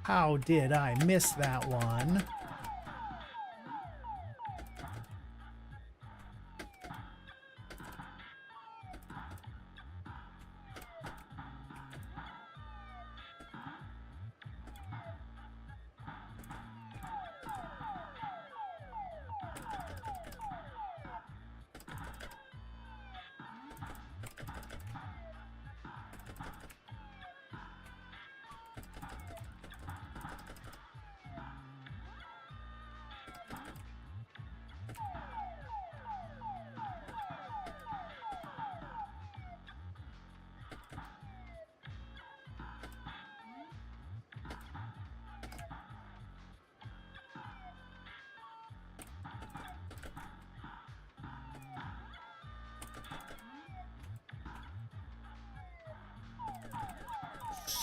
How did I miss that one?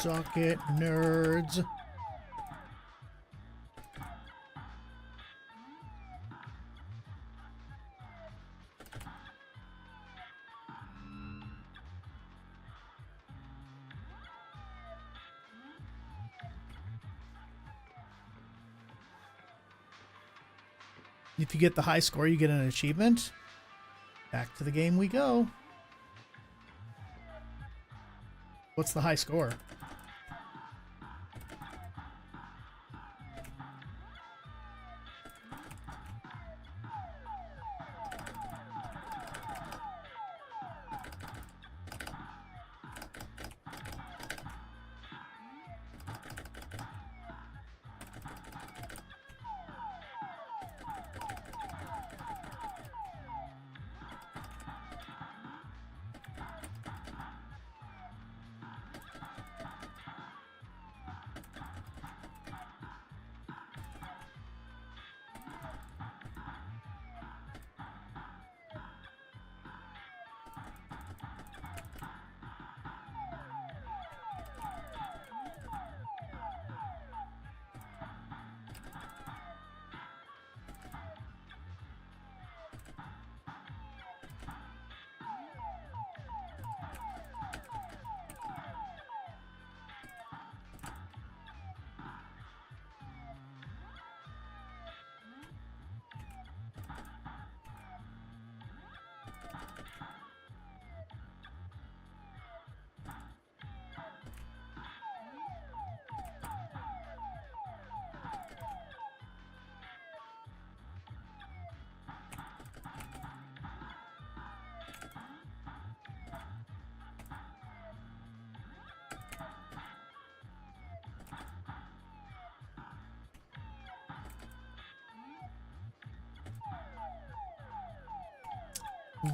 Suck it, nerds. If you get the high score, you get an achievement. Back to the game we go. What's the high score?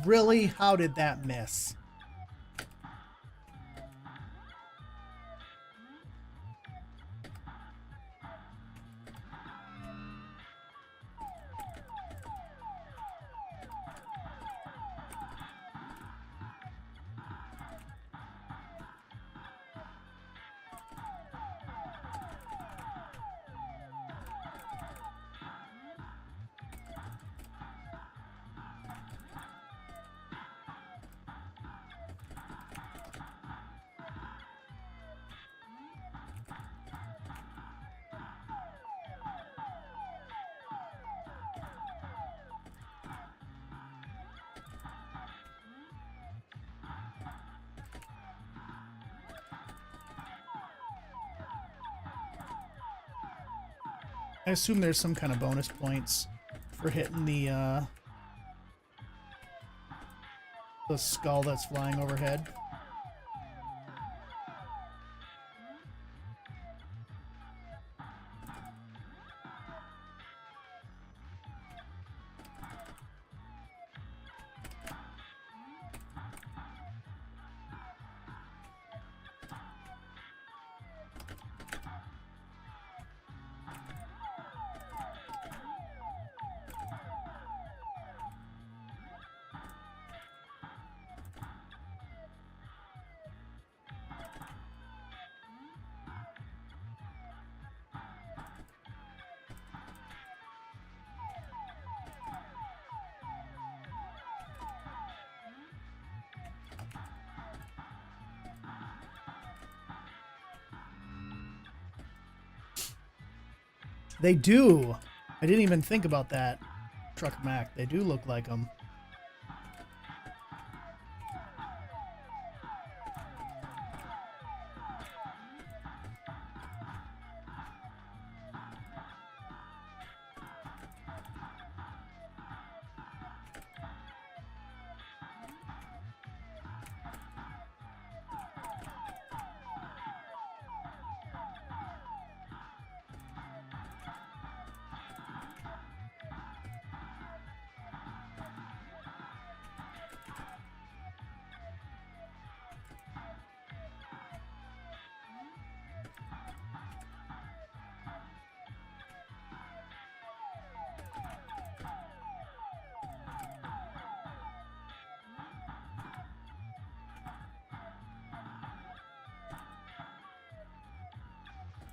Really? How did that miss? I assume there's some kind of bonus points for hitting the skull that's flying overhead. They do. I didn't even think about that. Truck Mac. They do look like them.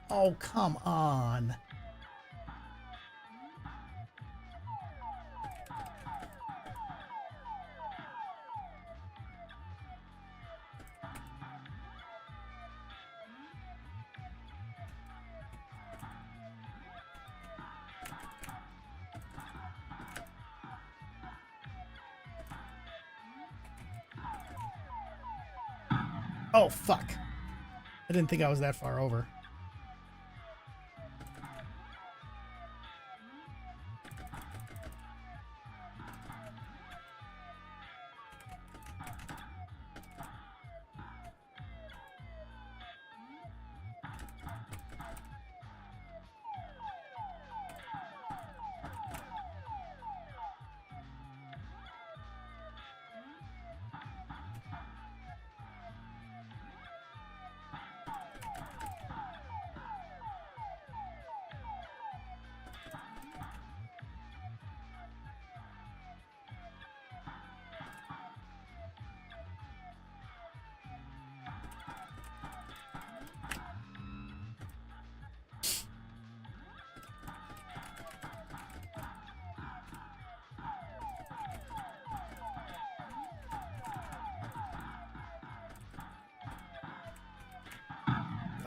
Oh, come on. Oh, fuck. I didn't think I was that far over.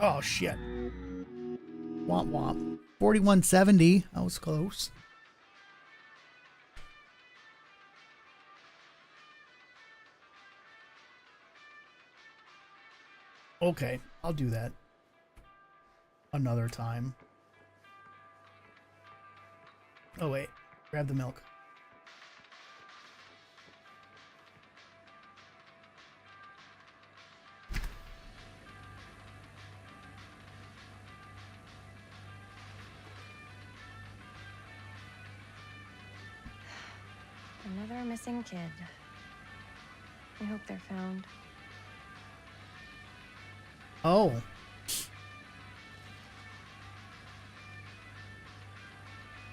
Oh, shit. Womp womp. 4170. That was close. Okay, I'll do that another time. Oh, wait. Grab the milk. Another missing kid. I hope they're found. Oh.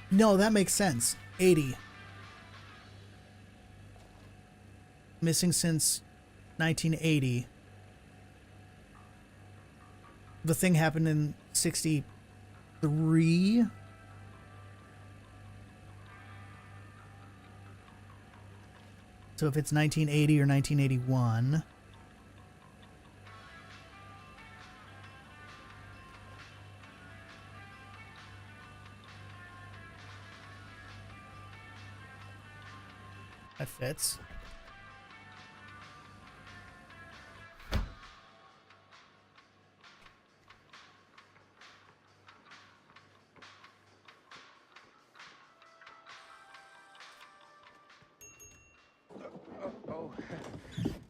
No, that makes sense. 80. Missing since 1980. The thing happened in 63. So if it's 1980 or 1981. That fits.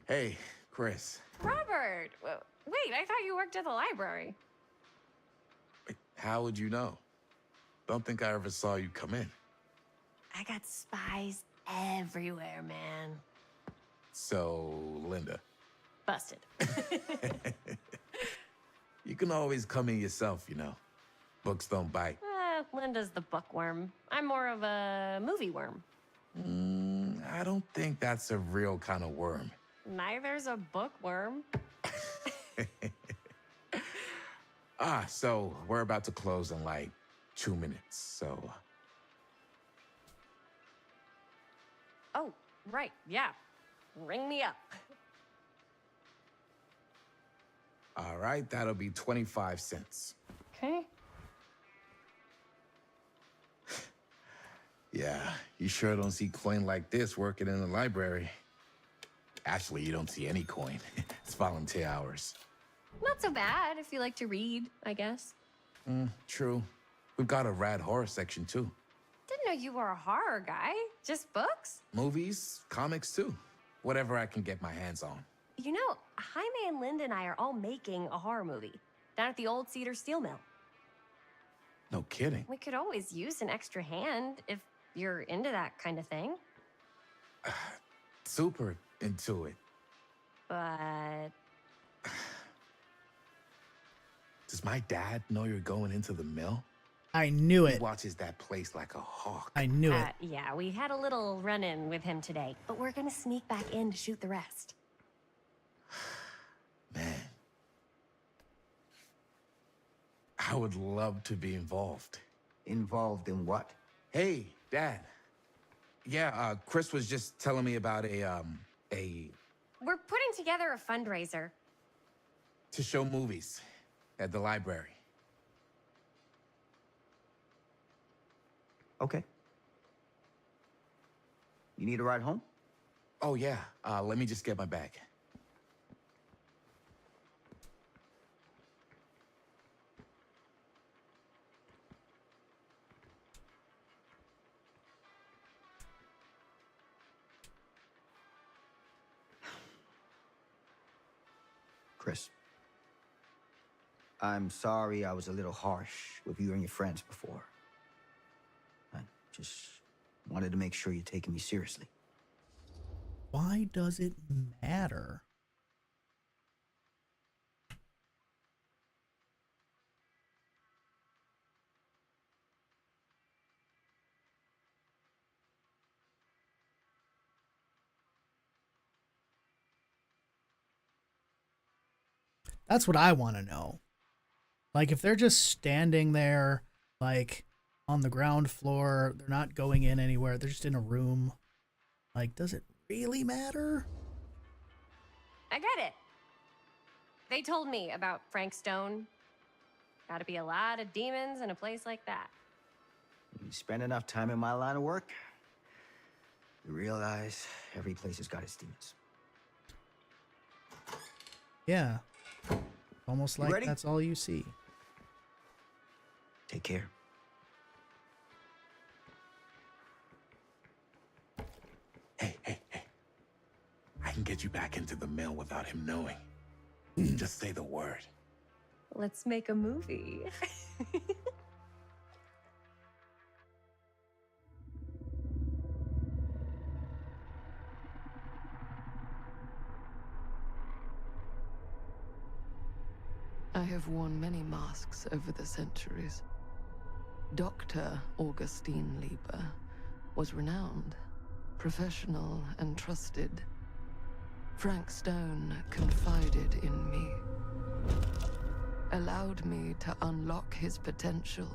Hey, Chris. Robert! Wait, I thought you worked at the library. How would you know? Don't think I ever saw you come in. I got spies everywhere, man. So, Linda. Busted. You can always come in yourself, you know. Books don't bite. Linda's the bookworm. I'm more of a movie worm. I don't think that's a real kind of worm. Neither's a bookworm. So we're about to close in like 2 minutes, so... Oh, right, yeah. Ring me up. All right, that'll be 25 cents. Okay. Yeah, you sure don't see coin like this working in the library. Actually, you don't see any coin. It's volunteer hours. Not so bad if you like to read, I guess. True. We've got a rad horror section, too. Didn't know you were a horror guy. Just books? Movies, comics, too. Whatever I can get my hands on. You know, Jaime and Linda and I are all making a horror movie down at the old Cedar Steel Mill. No kidding. We could always use an extra hand if you're into that kind of thing. Super into it. But... Does my dad know you're going into the mill? I knew He it. watches that place like a hawk. I knew it. Yeah, we had a little run-in with him today, but we're gonna sneak back in to shoot the rest. Man. I would love to be involved. Involved in what? Hey, Dad. Yeah, Chris was just telling me about a We're putting together a fundraiser. to show movies at the library. Okay. You need a ride home? Oh, yeah. Let me just get my bag. Chris, I'm sorry I was a little harsh with you and your friends before. I just wanted to make sure you're taking me seriously. Why does it matter? That's what I want to know. Like, if they're just standing there, like, on the ground floor, they're not going in anywhere, they're just in a room. Like, does it really matter? I get it. They told me about Frank Stone. Gotta be a lot of demons in a place like that. You spend enough time in my line of work, you realize every place has got its demons. Yeah. Almost You like ready? that's all you see. Take care. I can get you back into the mill without him knowing. Just say the word. Let's make a movie. I have worn many masks over the centuries. Dr. Augustine Lieber was renowned, professional, and trusted. Frank Stone confided in me, allowed me to unlock his potential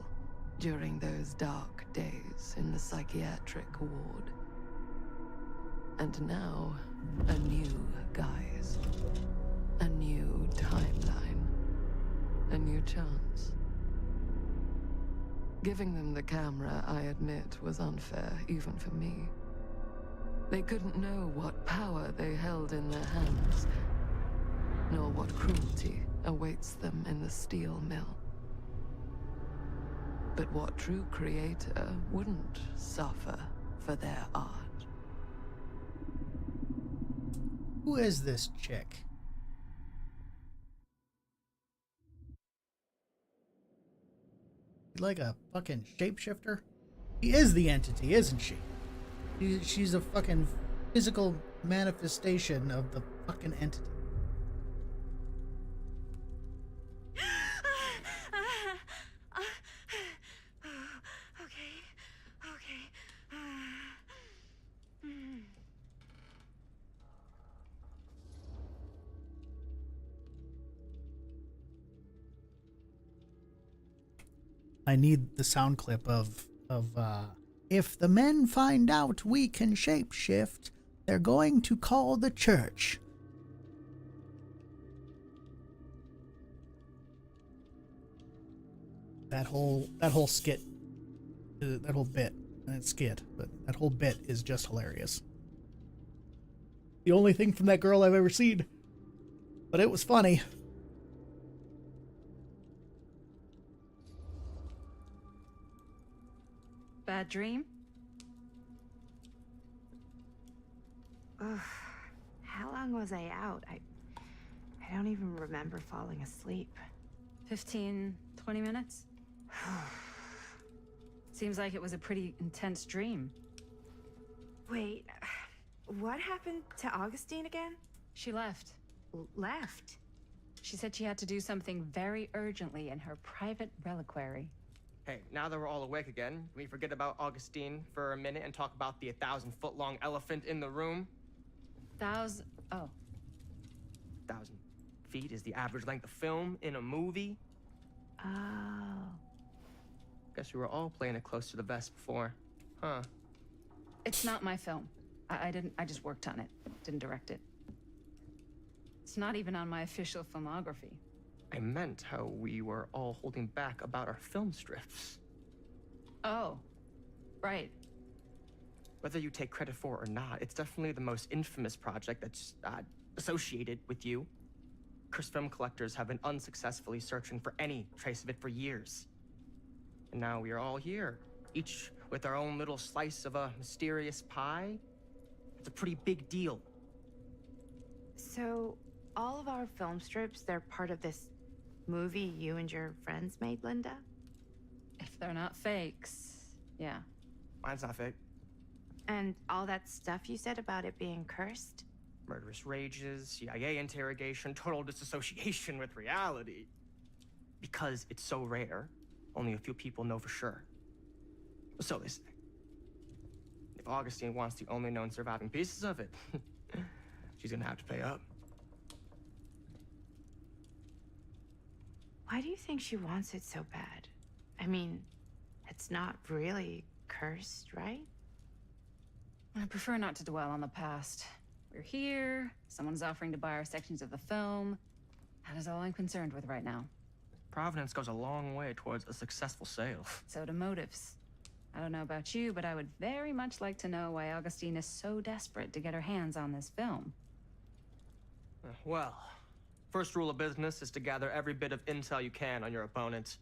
during those dark days in the psychiatric ward. And now, a new guise, a new timeline, a new chance. Giving them the camera, I admit, was unfair, even for me. They couldn't know what power they held in their hands, nor what cruelty awaits them in the steel mill. But what true creator wouldn't suffer for their art? Who is this chick? Like a fucking shapeshifter? She is the entity, isn't she? She's a fucking physical manifestation of the fucking entity. I need the sound clip of if the men find out we can shapeshift, they're going to call the church. That whole skit, that whole bit, skit, but that whole bit is just hilarious. The only thing from that girl I've ever seen, but it was funny. Bad dream? Ugh. How long was I out? I don't even remember falling asleep. 15, 20 minutes? Seems like it was a pretty intense dream. Wait, what happened to Augustine again? She left. Left? She said she had to do something very urgently in her private reliquary. Hey, now that we're all awake again, can we forget about Augustine for a minute and talk about the 1,000-foot-long elephant in the room? 1,000... Oh. 1,000 feet is the average length of film in a movie. Oh. Guess we were all playing it close to the vest before, huh? It's not my film. I just worked on it. Didn't direct it. It's not even on my official filmography. I meant how we were all holding back about our film strips. Oh, right. Whether you take credit for it or not, it's definitely the most infamous project that's associated with you. Cursed film collectors have been unsuccessfully searching for any trace of it for years. And now we are all here, each with our own little slice of a mysterious pie. It's a pretty big deal. So, all of our film strips, they're part of this movie you and your friends made, Linda? If they're not fakes, yeah. Mine's not fake. And all that stuff you said about it being cursed? Murderous rages, CIA interrogation, total disassociation with reality. Because it's so rare, only a few people know for sure. So they say. If Augustine wants the only known surviving pieces of it, she's gonna have to pay up. Why do you think she wants it so bad? I mean, it's not really cursed, right? I prefer not to dwell on the past. We're here, someone's offering to buy our sections of the film. That is all I'm concerned with right now. Providence goes a long way towards a successful sale. So do motives. I don't know about you, but I would very much like to know why Augustine is so desperate to get her hands on this film. Well, first rule of business is to gather every bit of intel you can on your opponent.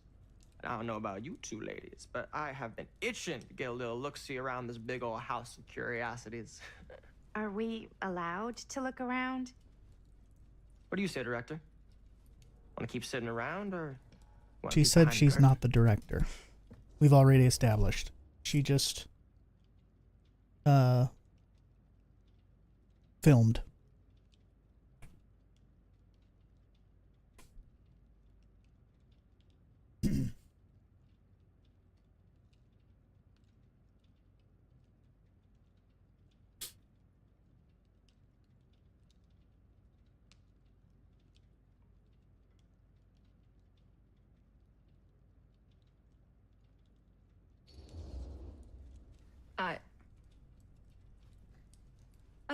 And I don't know about you two ladies, but I have been itching to get a little look-see around this big old house of curiosities. Are we allowed to look around? What do you say, director? Want to keep sitting around, or... She said she's not the director. We've already established. She just filmed.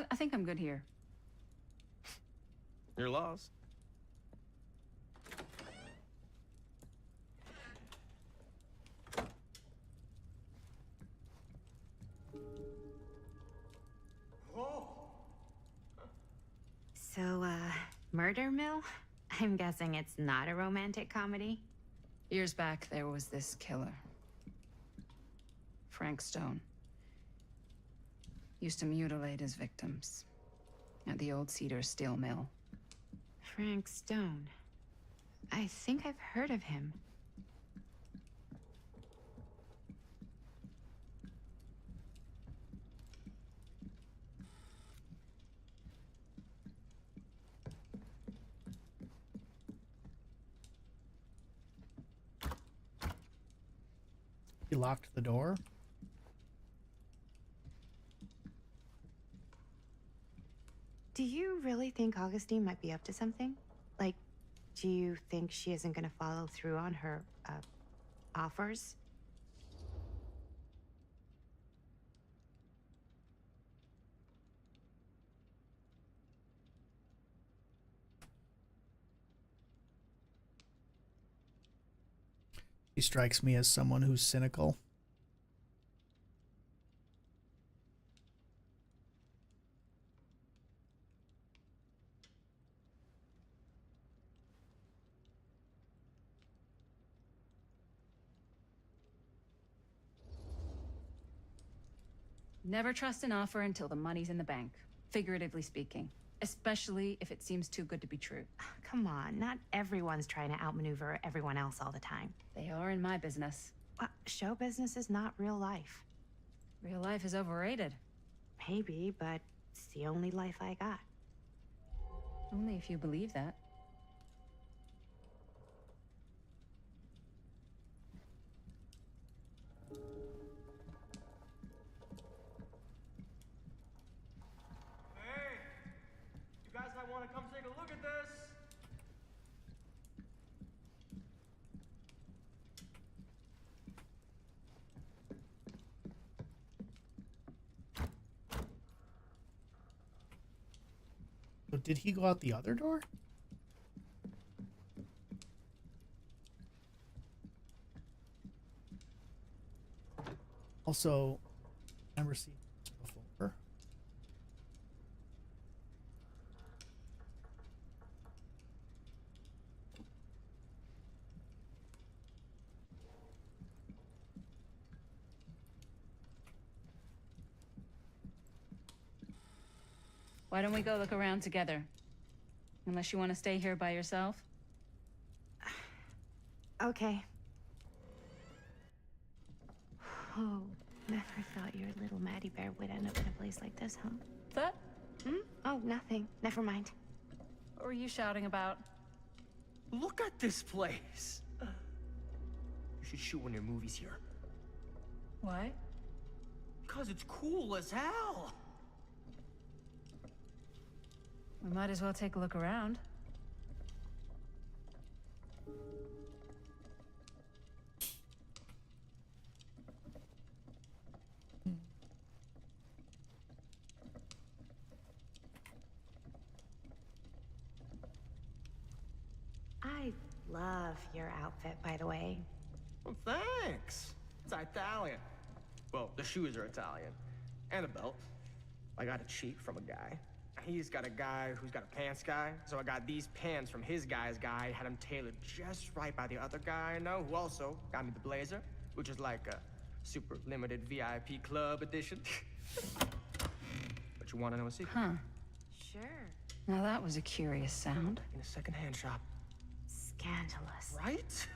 I think I'm good here. You're lost. So, Murder Mill? I'm guessing it's not a romantic comedy? Years back, there was this killer. Frank Stone. Used to mutilate his victims at the old Cedar Steel Mill. Frank Stone. I think I've heard of him. He locked the door. Do you really think Augustine might be up to something? Like, do you think she isn't gonna follow through on her, offers? He strikes me as someone who's cynical. Never trust an offer until the money's in the bank, figuratively speaking. Especially if it seems too good to be true. Come on, not everyone's trying to outmaneuver everyone else all the time. They are in my business. Show business is not real life. Real life is overrated. Maybe, but it's the only life I got. Only if you believe that. Want to come take a look at this? But did he go out the other door? Also, I've never seen this before. Why don't we go look around together? Unless you want to stay here by yourself? Okay. Oh, never thought your little Maddie Bear would end up in a place like this, huh? That? Oh, nothing. Never mind. What were you shouting about? Look at this place. You should shoot one of your movies here. Why? Because it's cool as hell. We might as well take a look around. I love your outfit, by the way. Well, thanks. It's Italian. Well, the shoes are Italian. And a belt. I got a cheat from a guy. He's got a guy who's got a pants guy, so I got these pants from his guy's guy, had them tailored just right by the other guy I know, who also got me the blazer, which is like a super limited VIP club edition. But you want to know a secret? Huh. Sure. Now that was a curious sound. In a secondhand shop. Scandalous. Right?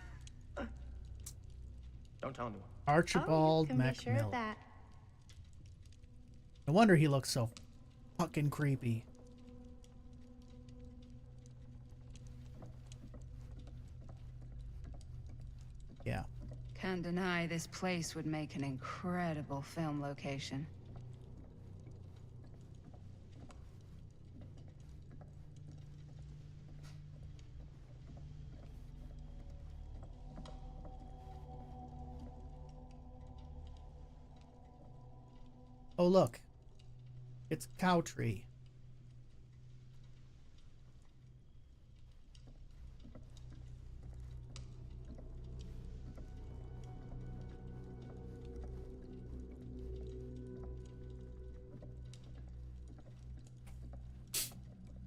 Don't tell anyone. Archibald you can be sure McMillan. of that. No wonder he looks so fucking creepy. Yeah. Can't deny this place would make an incredible film location. Oh, look. It's a cow tree.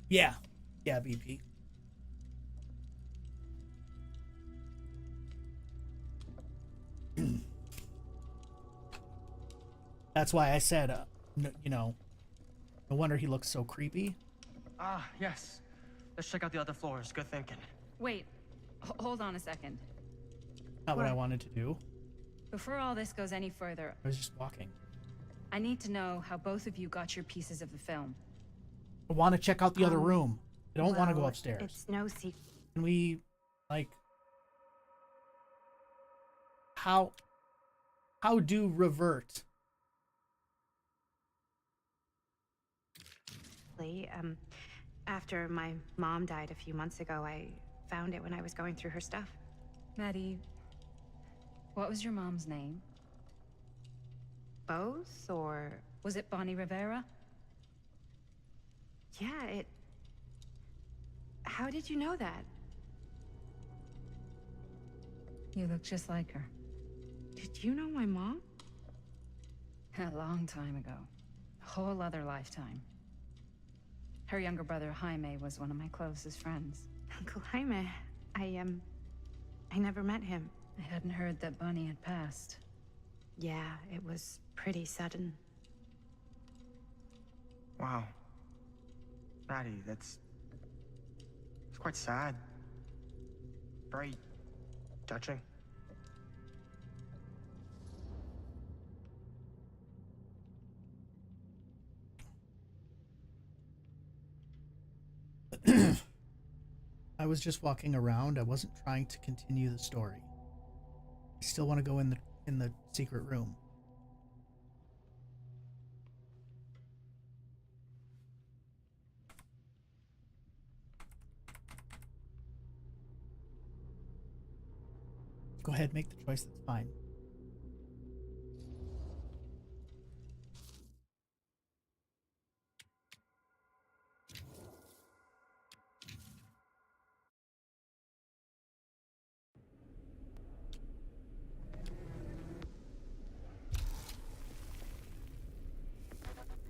Yeah. Yeah, BP. That's why I said, you know, no wonder he looks so creepy. Ah, yes. Let's check out the other floors. Good thinking. Wait, hold on a second. Not what I wanted to do. Before all this goes any further, I was just walking. I need to know how both of you got your pieces of the film. I want to check out the other room. I don't want to go Well, upstairs. It's no secret. Can we, like... How do revert? After my mom died a few months ago, I found it when I was going through her stuff. Maddie, what was your mom's name? Both, or... Was it Bonnie Rivera? Yeah, it... How did you know that? You look just like her. Did you know my mom? A long time ago. A whole other lifetime. Her younger brother, Jaime, was one of my closest friends. Uncle Jaime. I never met him. I hadn't heard that Bonnie had passed. Yeah, it was pretty sudden. Wow. Maddie, it's quite sad. Very touching. I was just walking around. I wasn't trying to continue the story. I still want to go in the secret room. Go ahead, make the choice. That's fine.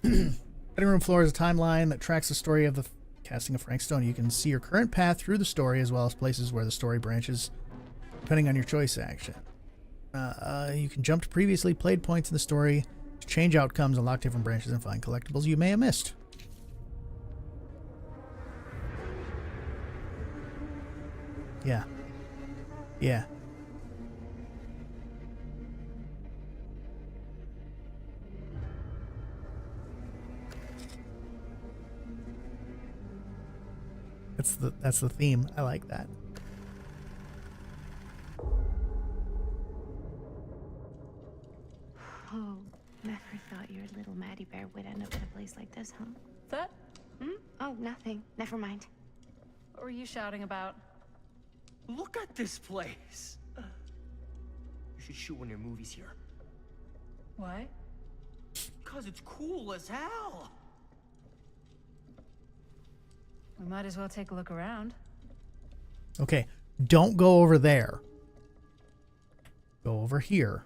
Cutting room floor is a timeline that tracks the story of the casting of Frank Stone. You can see your current path through the story as well as places where the story branches, depending on your choice action. You can jump to previously played points in the story to change outcomes, unlock different branches, and find collectibles you may have missed. Yeah. Yeah. That's the theme. I like that. Oh, never thought your little Maddie Bear would end up in a place like this, huh? That? Oh, nothing. Never mind. What were you shouting about? Look at this place. You should shoot one of your movies here. Why? Because it's cool as hell. We might as well take a look around. Okay, don't go over there. Go over here.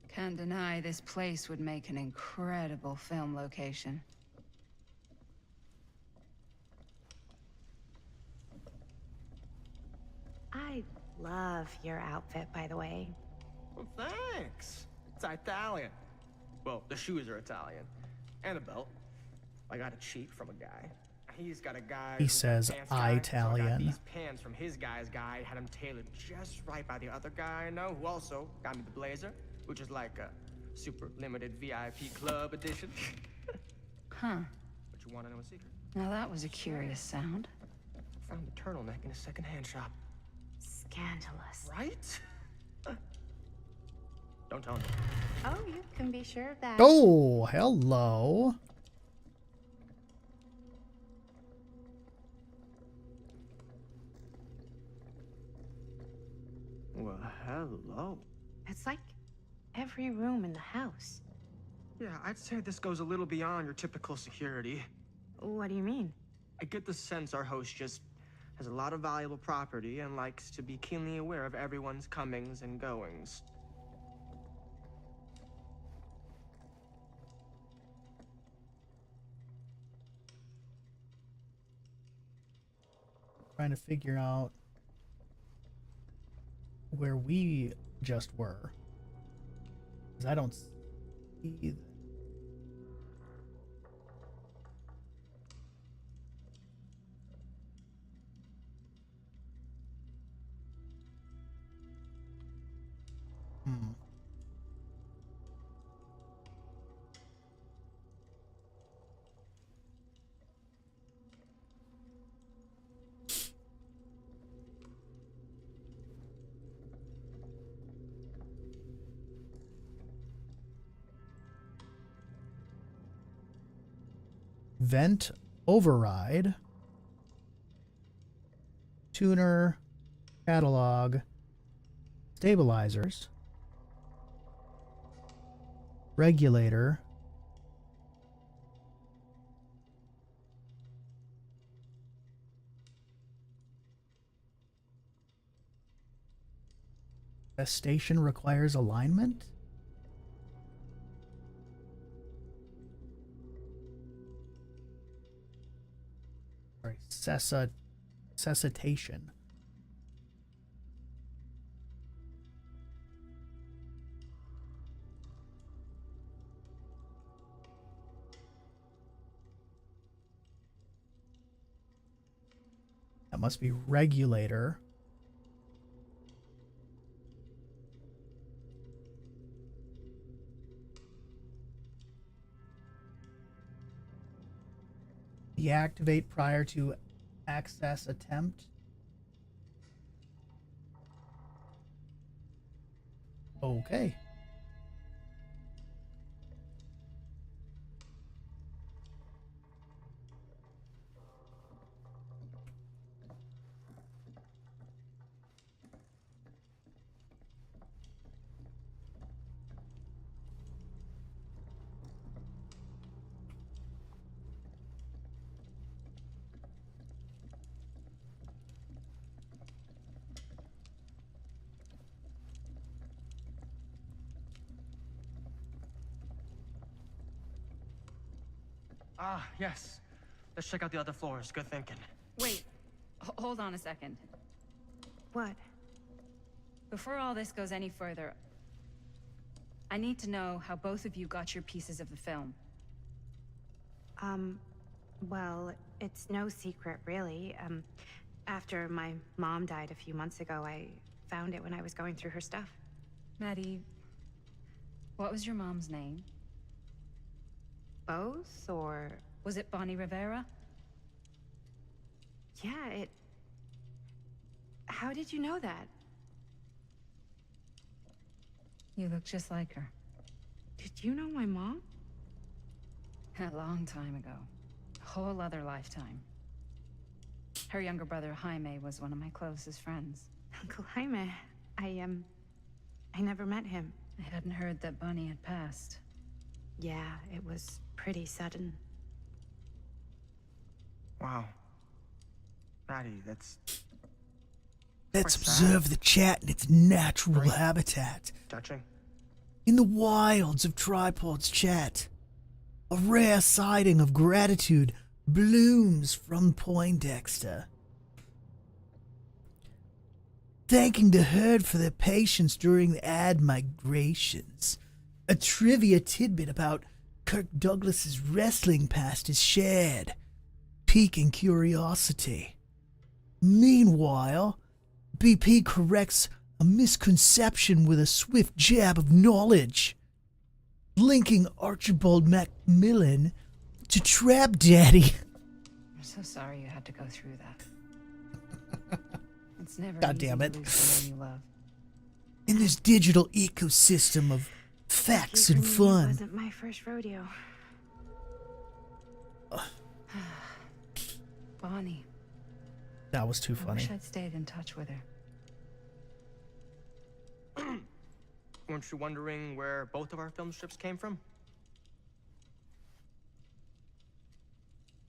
Can't deny this place would make an incredible film location. I love your outfit, by the way. Well, thanks. It's Italian. Well, the shoes are Italian. And a belt. I got a cheat from a guy. He's got a guy. He says Italian. So I got these pants from his guy's guy. Had them tailored just right by the other guy I know, who also got me the blazer, which is like a super limited VIP club edition. Huh. But you want to know a secret? Now that was a curious sound. Found the turtleneck in a secondhand shop. Scandalous. Right? Don't tell me. Oh, you can be sure of that. Oh, hello. Well, hello. It's like every room in the house. Yeah, I'd say this goes a little beyond your typical security. What do you mean? I get the sense our host just has a lot of valuable property and likes to be keenly aware of everyone's comings and goings. Trying to figure out where we just were. Because I don't see that. Vent override, tuner, catalog, stabilizers, regulator, a station requires alignment. Cessation. That must be regulator. Deactivate prior to access attempt. Okay. Ah, yes. Let's check out the other floors. Good thinking. Wait, hold on a second. What? Before all this goes any further, I need to know how both of you got your pieces of the film. Well, it's no secret, really. After my mom died a few months ago, I found it when I was going through her stuff. Maddie, what was your mom's name? Both, or... Was it Bonnie Rivera? Yeah, it... How did you know that? You look just like her. Did you know my mom? A long time ago. A whole other lifetime. Her younger brother, Jaime, was one of my closest friends. Uncle Jaime, I never met him. I hadn't heard that Bonnie had passed. Yeah, it was pretty sudden. Wow. Maddie, that's... Let's observe the chat in its natural habitat. Touching. In the wilds of Tripod's chat, a rare sighting of gratitude blooms from Poindexter. Thanking the herd for their patience during the ad migrations. A trivia tidbit about Kirk Douglas's wrestling past is shared, piquing curiosity. Meanwhile, BP corrects a misconception with a swift jab of knowledge, linking Archibald Macmillan to Trap Daddy. I'm so sorry you had to go through that. It's never God easy damn to it. lose someone you love. In this digital ecosystem of facts and fun. Wasn't my first rodeo. Bonnie. That was too I funny. wish I'd stayed in touch with her. Weren't you wondering where both of our film strips came from?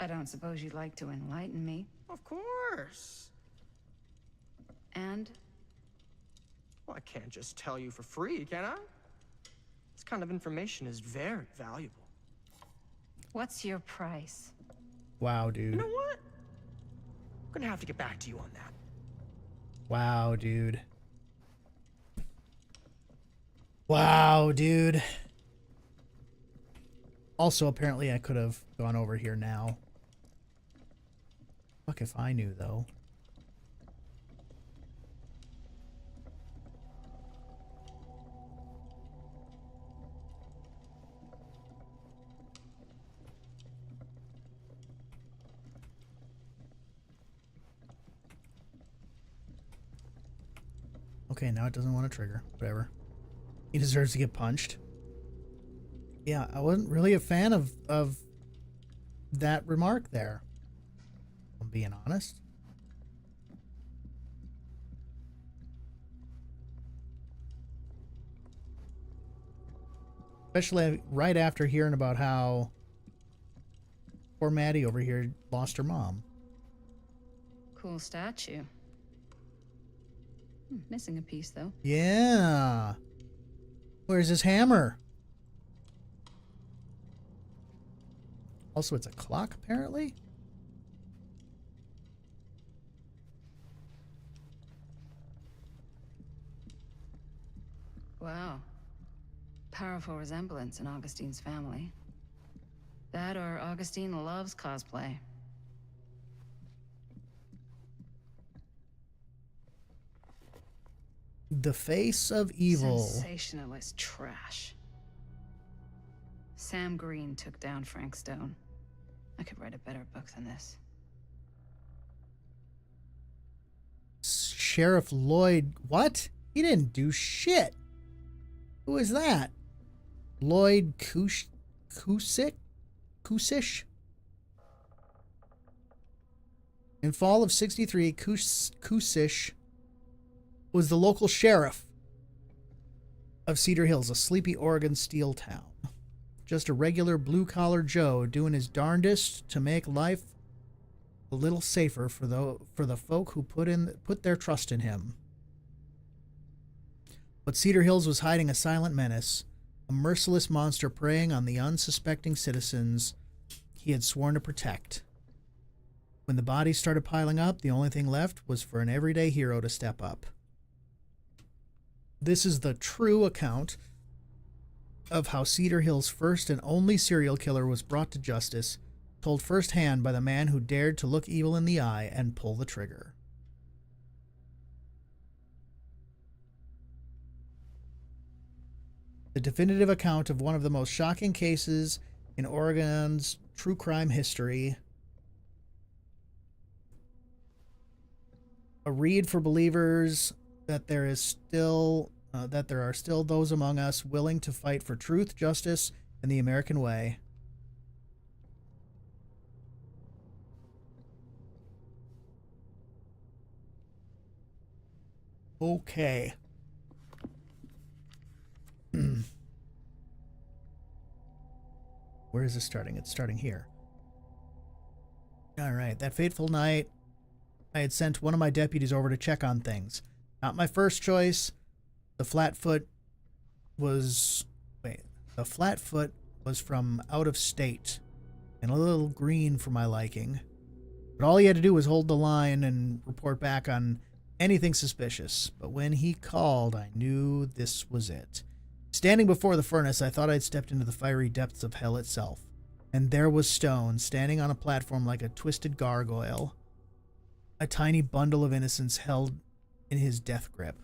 I don't suppose you'd like to enlighten me. Of course. And? Well, I can't just tell you for free, can I? This kind of information is very valuable. What's your price? Wow, dude. You know what? I'm gonna have to get back to you on that. Wow, dude. Wow, dude. Also, apparently I could have gone over here now. Fuck if I knew, though. Okay, now it doesn't want to trigger. Whatever. He deserves to get punched. Yeah, I wasn't really a fan of that remark there. I'm being honest. Especially right after hearing about how poor Maddie over here lost her mom. Cool statue. Missing a piece, though. Yeah. Where's his hammer? Also, it's a clock, apparently. Wow. Powerful resemblance in Augustine's family. That or Augustine loves cosplay. The face of evil. Sensationalist trash. Sam Green took down Frank Stone. I could write a better book than this. Sheriff Lloyd. What? He didn't do shit. Who is that? Lloyd Kusish? In fall of '63, Kusish was the local sheriff of Cedar Hills, a sleepy Oregon steel town. Just a regular blue-collar Joe doing his darndest to make life a little safer for the folk who put their trust in him. But Cedar Hills was hiding a silent menace, a merciless monster preying on the unsuspecting citizens he had sworn to protect. When the bodies started piling up, the only thing left was for an everyday hero to step up. This is the true account of how Cedar Hill's first and only serial killer was brought to justice, told firsthand by the man who dared to look evil in the eye and pull the trigger. The definitive account of one of the most shocking cases in Oregon's true crime history. A read for believers that there are still those among us willing to fight for truth, justice, and the American way. Okay. Where is this starting? It's starting here. All right. That fateful night, I had sent one of my deputies over to check on things. Not my first choice. The Flatfoot was from out of state and a little green for my liking. But all he had to do was hold the line and report back on anything suspicious. But when he called, I knew this was it. Standing before the furnace, I thought I'd stepped into the fiery depths of hell itself. And there was Stone, standing on a platform like a twisted gargoyle, a tiny bundle of innocence held in his death grip.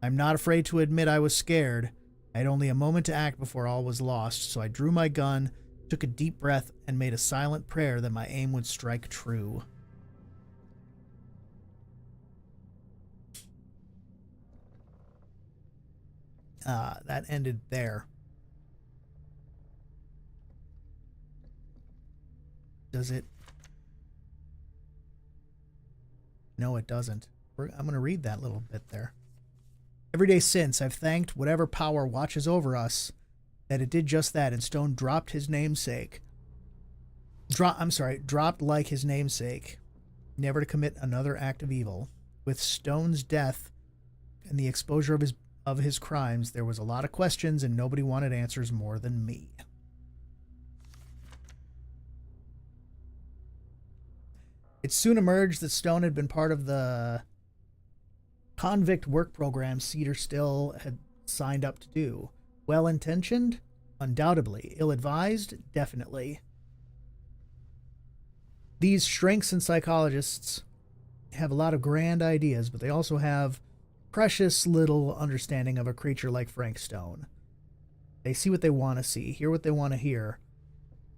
I'm not afraid to admit I was scared. I had only a moment to act before all was lost, so I drew my gun, took a deep breath, and made a silent prayer that my aim would strike true. That ended there. Does it? No, it doesn't. I'm going to read that little bit there. Every day since, I've thanked whatever power watches over us that it did just that, and Stone dropped his namesake. Dropped like his namesake, never to commit another act of evil. With Stone's death and the exposure of his crimes, there was a lot of questions, and nobody wanted answers more than me. It soon emerged that Stone had been part of the convict work program Cedar still had signed up to do. Well-intentioned? Undoubtedly. Ill-advised? Definitely. These shrinks and psychologists have a lot of grand ideas, but they also have precious little understanding of a creature like Frank Stone. They see what they want to see, hear what they want to hear,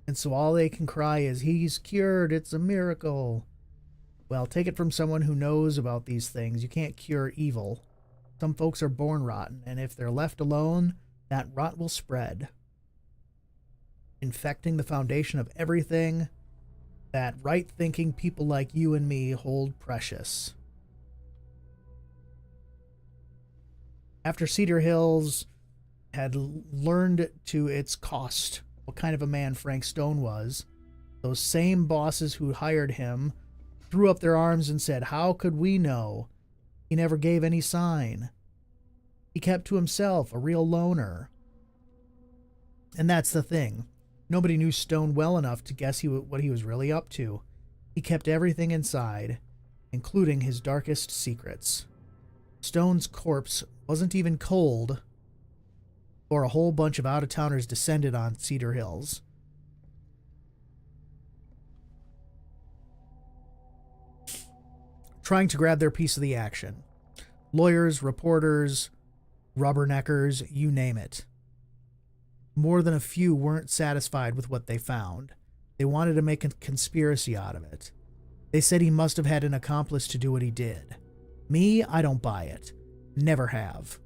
and so all they can cry is, "He's cured, it's a miracle." Well, take it from someone who knows about these things. You can't cure evil. Some folks are born rotten, and if they're left alone, that rot will spread, infecting the foundation of everything that right-thinking people like you and me hold precious. After Cedar Hills had learned to its cost what kind of a man Frank Stone was, those same bosses who hired him threw up their arms and said, "How could we know? He never gave any sign. He kept to himself, a real loner." And that's the thing. Nobody knew Stone well enough to guess what he was really up to. He kept everything inside, including his darkest secrets. Stone's corpse wasn't even cold, or a whole bunch of out-of-towners descended on Cedar Hills. Trying to grab their piece of the action. Lawyers, reporters, rubberneckers, you name it. More than a few weren't satisfied with what they found. They wanted to make a conspiracy out of it. They said he must have had an accomplice to do what he did. Me, I don't buy it. Never have.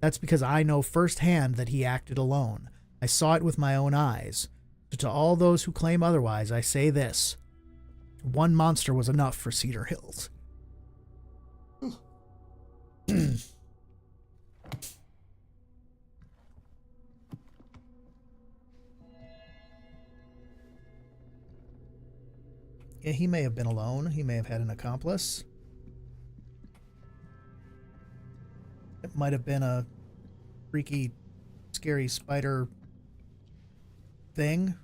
That's because I know firsthand that he acted alone. I saw it with my own eyes. So to all those who claim otherwise, I say this. One monster was enough for Cedar Hills. Yeah, he may have been alone. He may have had an accomplice. It might have been a freaky, scary spider thing.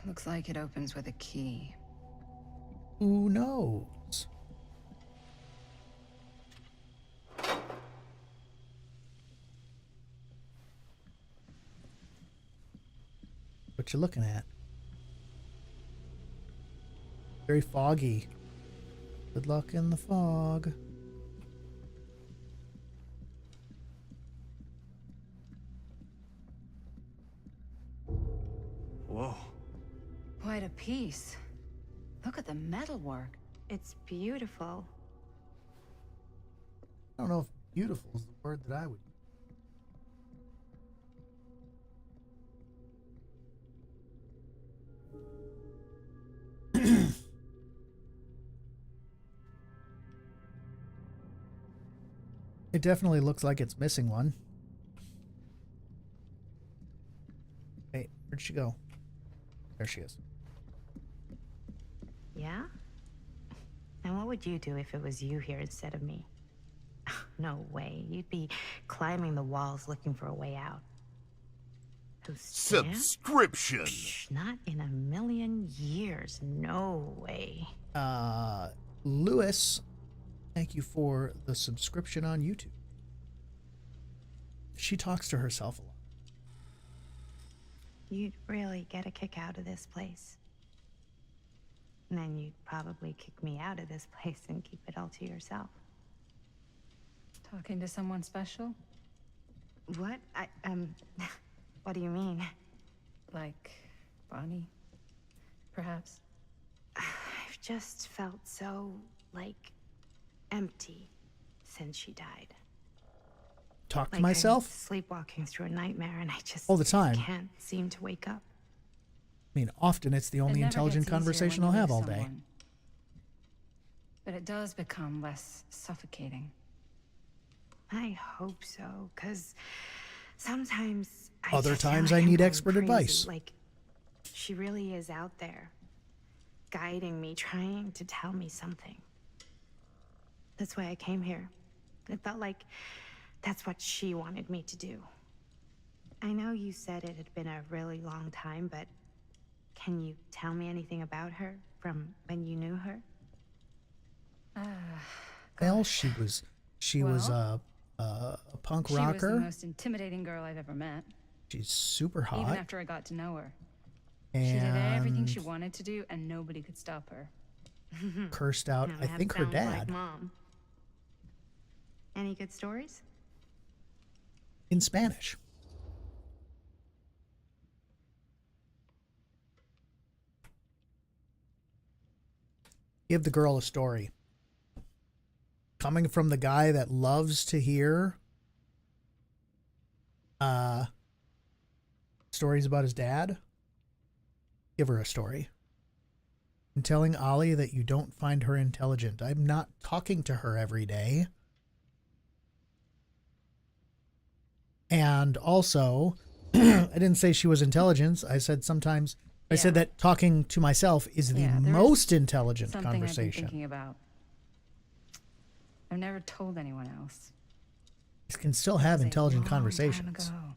Looks like it opens with a key. Who knows? What you looking at? Very foggy. Good luck in the fog. Whoa. Quite a piece. Look at the metalwork. It's beautiful. I don't know if beautiful is the word that I would use. It definitely looks like it's missing one. Hey, where'd she go? There she is. Yeah? And what would you do if it was you here instead of me? No way. You'd be climbing the walls looking for a way out. Those stamps? Subscription. Psh, not in a million years. No way. Lewis, thank you for the subscription on YouTube. She talks to herself a lot. You'd really get a kick out of this place. And then you'd probably kick me out of this place and keep it all to yourself. Talking to someone special? What? What do you mean? Like Bonnie, perhaps? I've just felt so, like, empty since she died. Talk to Like myself? I'm sleepwalking through a nightmare and I just all the time. can't seem to wake up. I mean, often it's the only intelligent conversation I'll have all day. But it does become less suffocating. I hope so, because sometimes Other just feel times like I I'm need going expert crazy. advice. Like, she really is out there, guiding me, trying to tell me something. That's why I came here. It felt like that's what she wanted me to do. I know you said it had been a really long time, but can you tell me anything about her from when you knew her? Well, she was a punk She was rocker. the most intimidating girl I've ever met. She's super hot. Even after I got to know her. She did everything she And wanted to do, and nobody could stop her. cursed out, Now I that think, her sounds dad. Like Mom. Any good stories? In Spanish. Give the girl a story. Coming from the guy that loves to hear stories about his dad, give her a story. And telling Ollie that you don't find her intelligent. I'm not talking to her every day. And also, I didn't say she was intelligent. I said sometimes, I said that talking to myself is the most intelligent Something conversation. I've been thinking about. I've never told anyone else. You can still have intelligent Long conversations. time ago.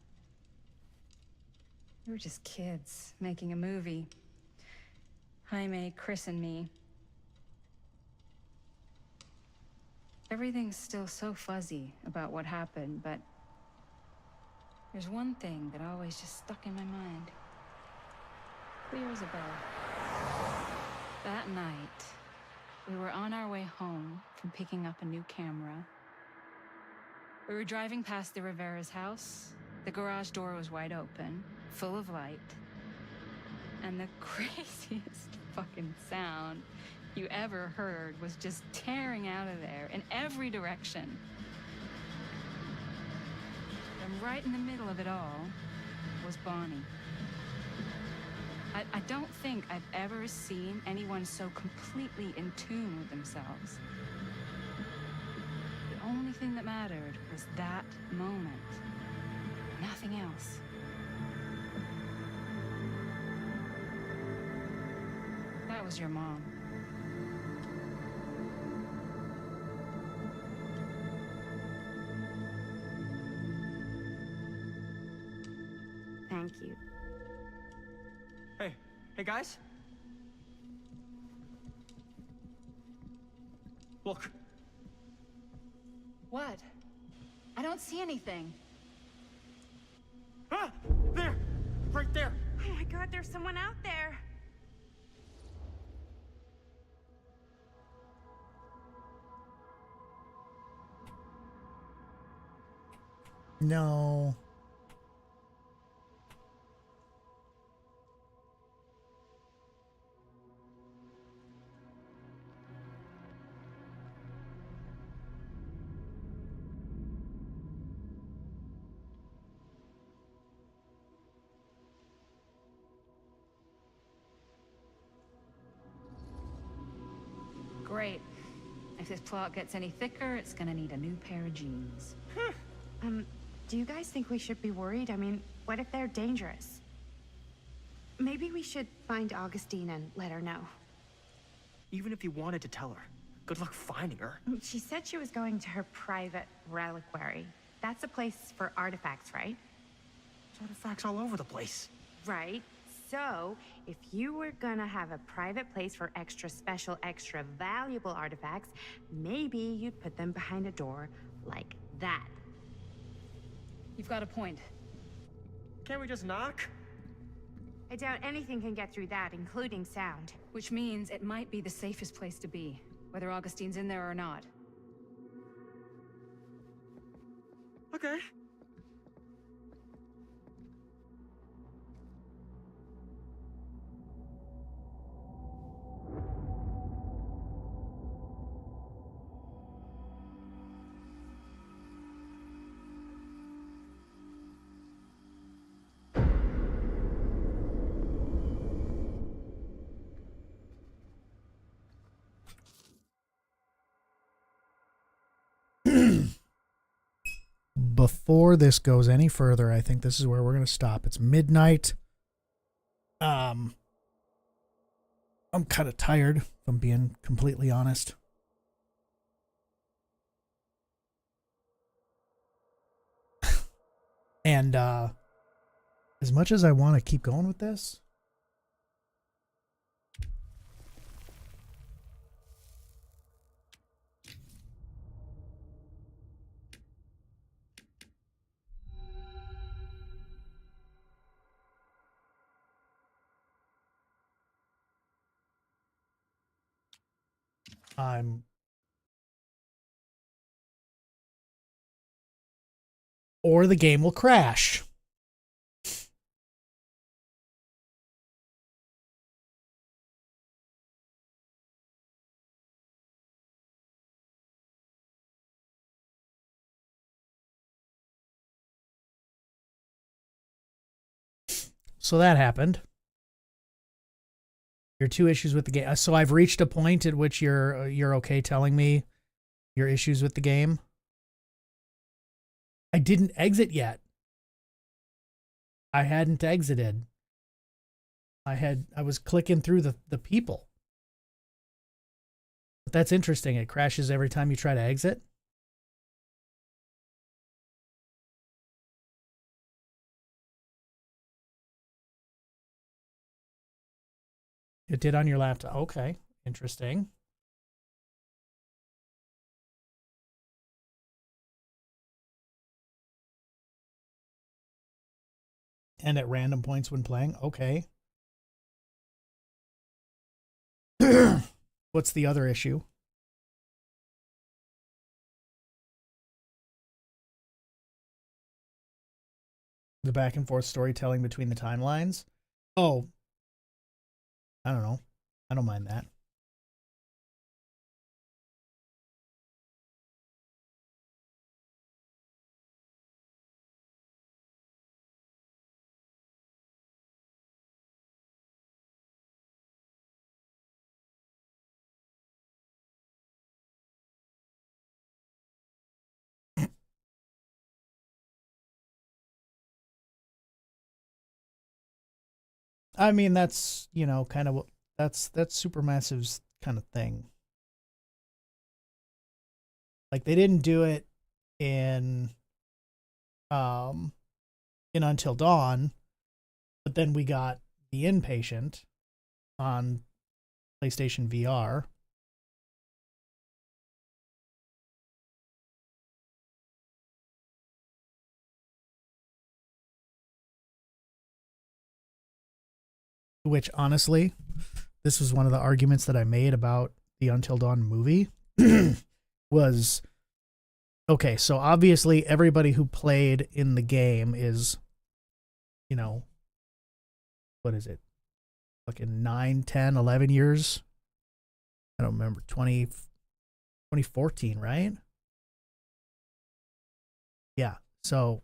We were just kids making a movie. Jaime, Chris, and me. Everything's still so fuzzy about what happened, but there's one thing that always just stuck in my mind. Clear as a bell. That night, we were on our way home from picking up a new camera. We were driving past the Rivera's house. The garage door was wide open, full of light. And the craziest fucking sound you ever heard was just tearing out of there in every direction. And right in the middle of it all was Bonnie. I don't think I've ever seen anyone so completely in tune with themselves. The only thing that mattered was that moment. Nothing else. That was your mom. Thank you. Hey, Hey, guys? Look. What? I don't see anything. Ah! There! Right there! Oh my god, there's someone out there. No. Great. If this plot gets any thicker, it's gonna need a new pair of jeans. Do you guys think we should be worried? I mean, what if they're dangerous? Maybe we should find Augustine and let her know. Even if you wanted to tell her, good luck finding her. She said she was going to her private reliquary. That's a place for artifacts, right? There's artifacts all over the place. Right. So, if you were gonna have a private place for extra special, extra valuable artifacts, maybe you'd put them behind a door like that. You've got a point. Can't we just knock? I doubt anything can get through that, including sound. Which means it might be the safest place to be, whether Augustine's in there or not. Okay. Before this goes any further, I think this is where we're going to stop. It's midnight. I'm kind of tired, if I'm being completely honest. And as much as I want to keep going with this, or the game will crash. So that happened. Your two issues with the game. So I've reached a point at which you're okay telling me your issues with the game. I didn't exit yet. I hadn't exited. I was clicking through the people. But that's interesting. It crashes every time you try to exit. It did on your laptop. Okay, interesting. And at random points when playing. Okay. What's the other issue? The back and forth storytelling between the timelines? Oh. I don't know. I don't mind that. I mean, that's, you know, kind of that's Supermassive's kind of thing. Like, they didn't do it in Until Dawn, but then we got The Inpatient, on PlayStation VR. Which, honestly, this was one of the arguments that I made about the Until Dawn movie. Was, okay, so obviously everybody who played in the game is, you know, what is it? Fucking 9, 10, 11 years? I don't remember. 2014, right? Yeah. So,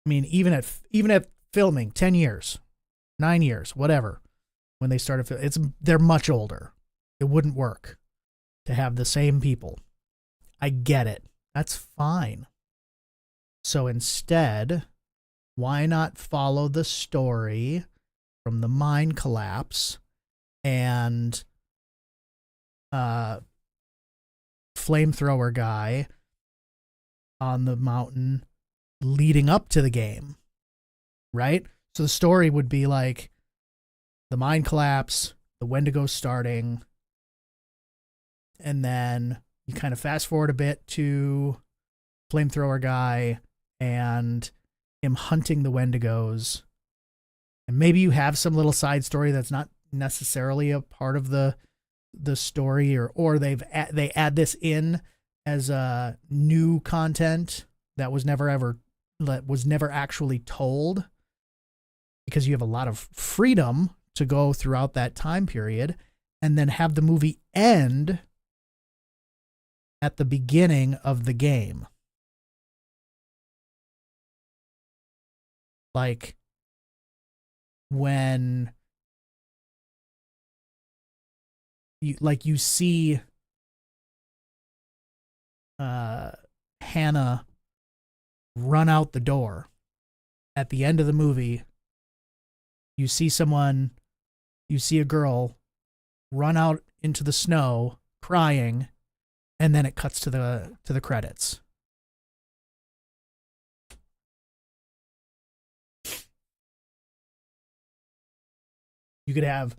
I mean, even at filming, 10 years, 9 years, whatever, when they started, they're much older. It wouldn't work to have the same people. I get it. That's fine. So instead, why not follow the story from the mine collapse and flamethrower guy on the mountain leading up to the game, right? So the story would be like the mine collapse, the Wendigo starting, and then you kind of fast forward a bit to flamethrower guy and him hunting the Wendigos. And maybe you have some little side story that's not necessarily a part of the story, or they add this in as new content that was never actually told, because you have a lot of freedom to go throughout that time period, and then have the movie end at the beginning of the game. Like when you see Hannah run out the door at the end of the movie. You see a girl run out into the snow crying, and then it cuts to the credits. You could have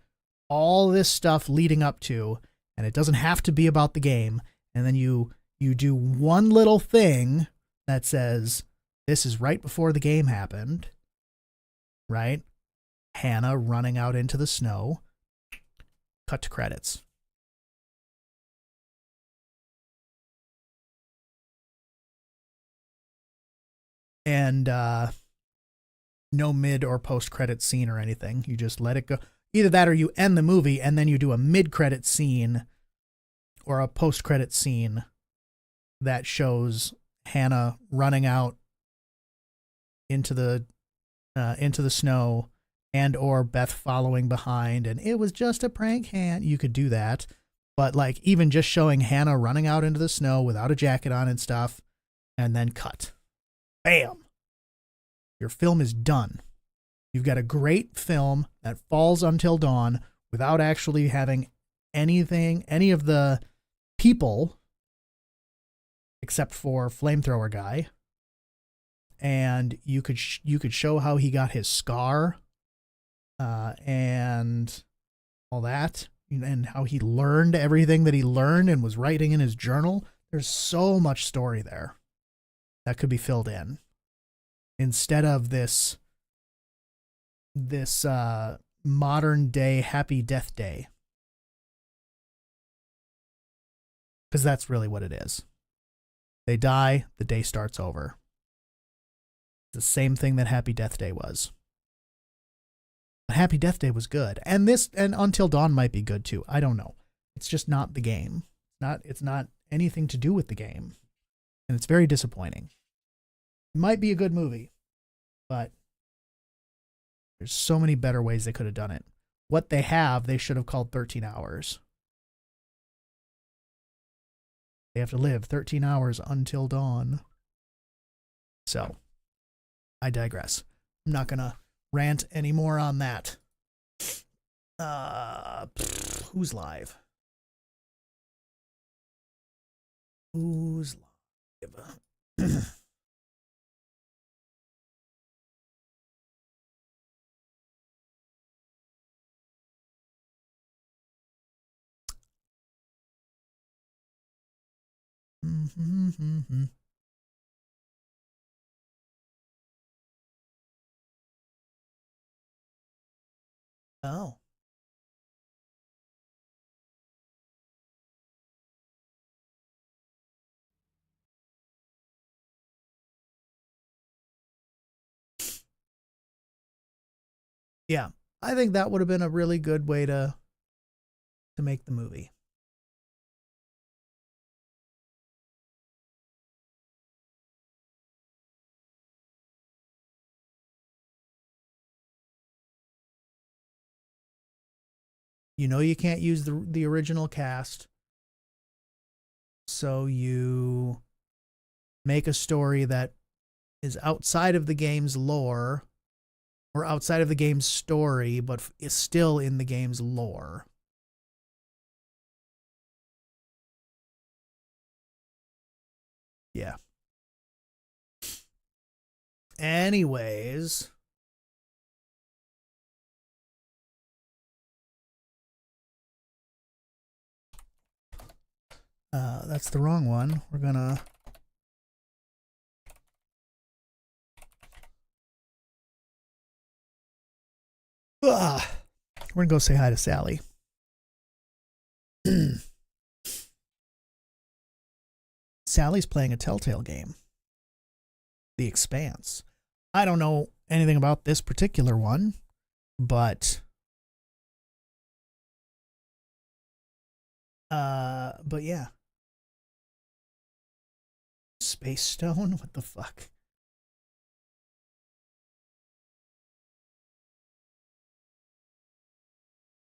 all this stuff leading up to, and it doesn't have to be about the game, and then you do one little thing that says this is right before the game happened, right? Hannah running out into the snow, cut to credits. And no mid or post credit scene or anything. You just let it go. Either that or you end the movie and then you do a mid credit scene or a post credit scene that shows Hannah running out into the snow, and or Beth following behind, and it was just a prank. You could do that, but like even just showing Hannah running out into the snow without a jacket on and stuff, and then cut, bam, your film is done. You've got a great film that falls Until Dawn without actually having any of the people except for flamethrower guy, and you could show how he got his scar, and all that, and how he learned everything that he learned and was writing in his journal. There's so much story there that could be filled in, instead of this modern day Happy Death Day, because that's really what it is. They die, the day starts over. It's the same thing that Happy Death Day was. But Happy Death Day was good, and Until Dawn might be good too. I don't know. It's just not the game. It's not anything to do with the game, and it's very disappointing. It might be a good movie, but there's so many better ways they could have done it. What they should have called 13 Hours. They have to live 13 hours until dawn. So, I digress. I'm not going to rant anymore on that. Who's live? Who's live? Oh. Yeah, I think that would have been a really good way to make the movie. You know you can't use the original cast, so you make a story that is outside of the game's lore or outside of the game's story, but is still in the game's lore. Yeah. Anyways, that's the wrong one. We're gonna go say hi to Sally. Sally's playing a Telltale game, The Expanse. I don't know anything about this particular one, but yeah. Space Stone? What the fuck?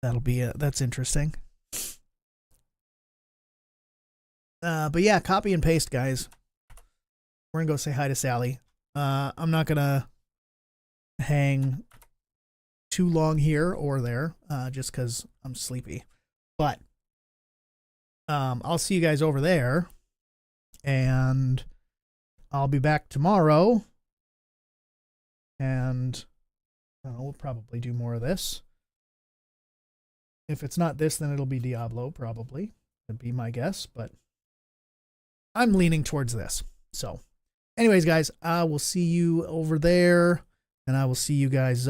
That's interesting. But yeah, copy and paste, guys. We're gonna go say hi to Sally. I'm not gonna hang too long here or there, just because I'm sleepy. But I'll see you guys over there, and I'll be back tomorrow, and we'll probably do more of this. If it's not this, then it'll be Diablo, probably. That'd be my guess, but I'm leaning towards this. So, anyways, guys, I will see you over there, and I will see you guys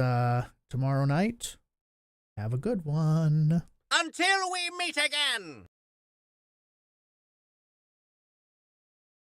tomorrow night. Have a good one. Until we meet again!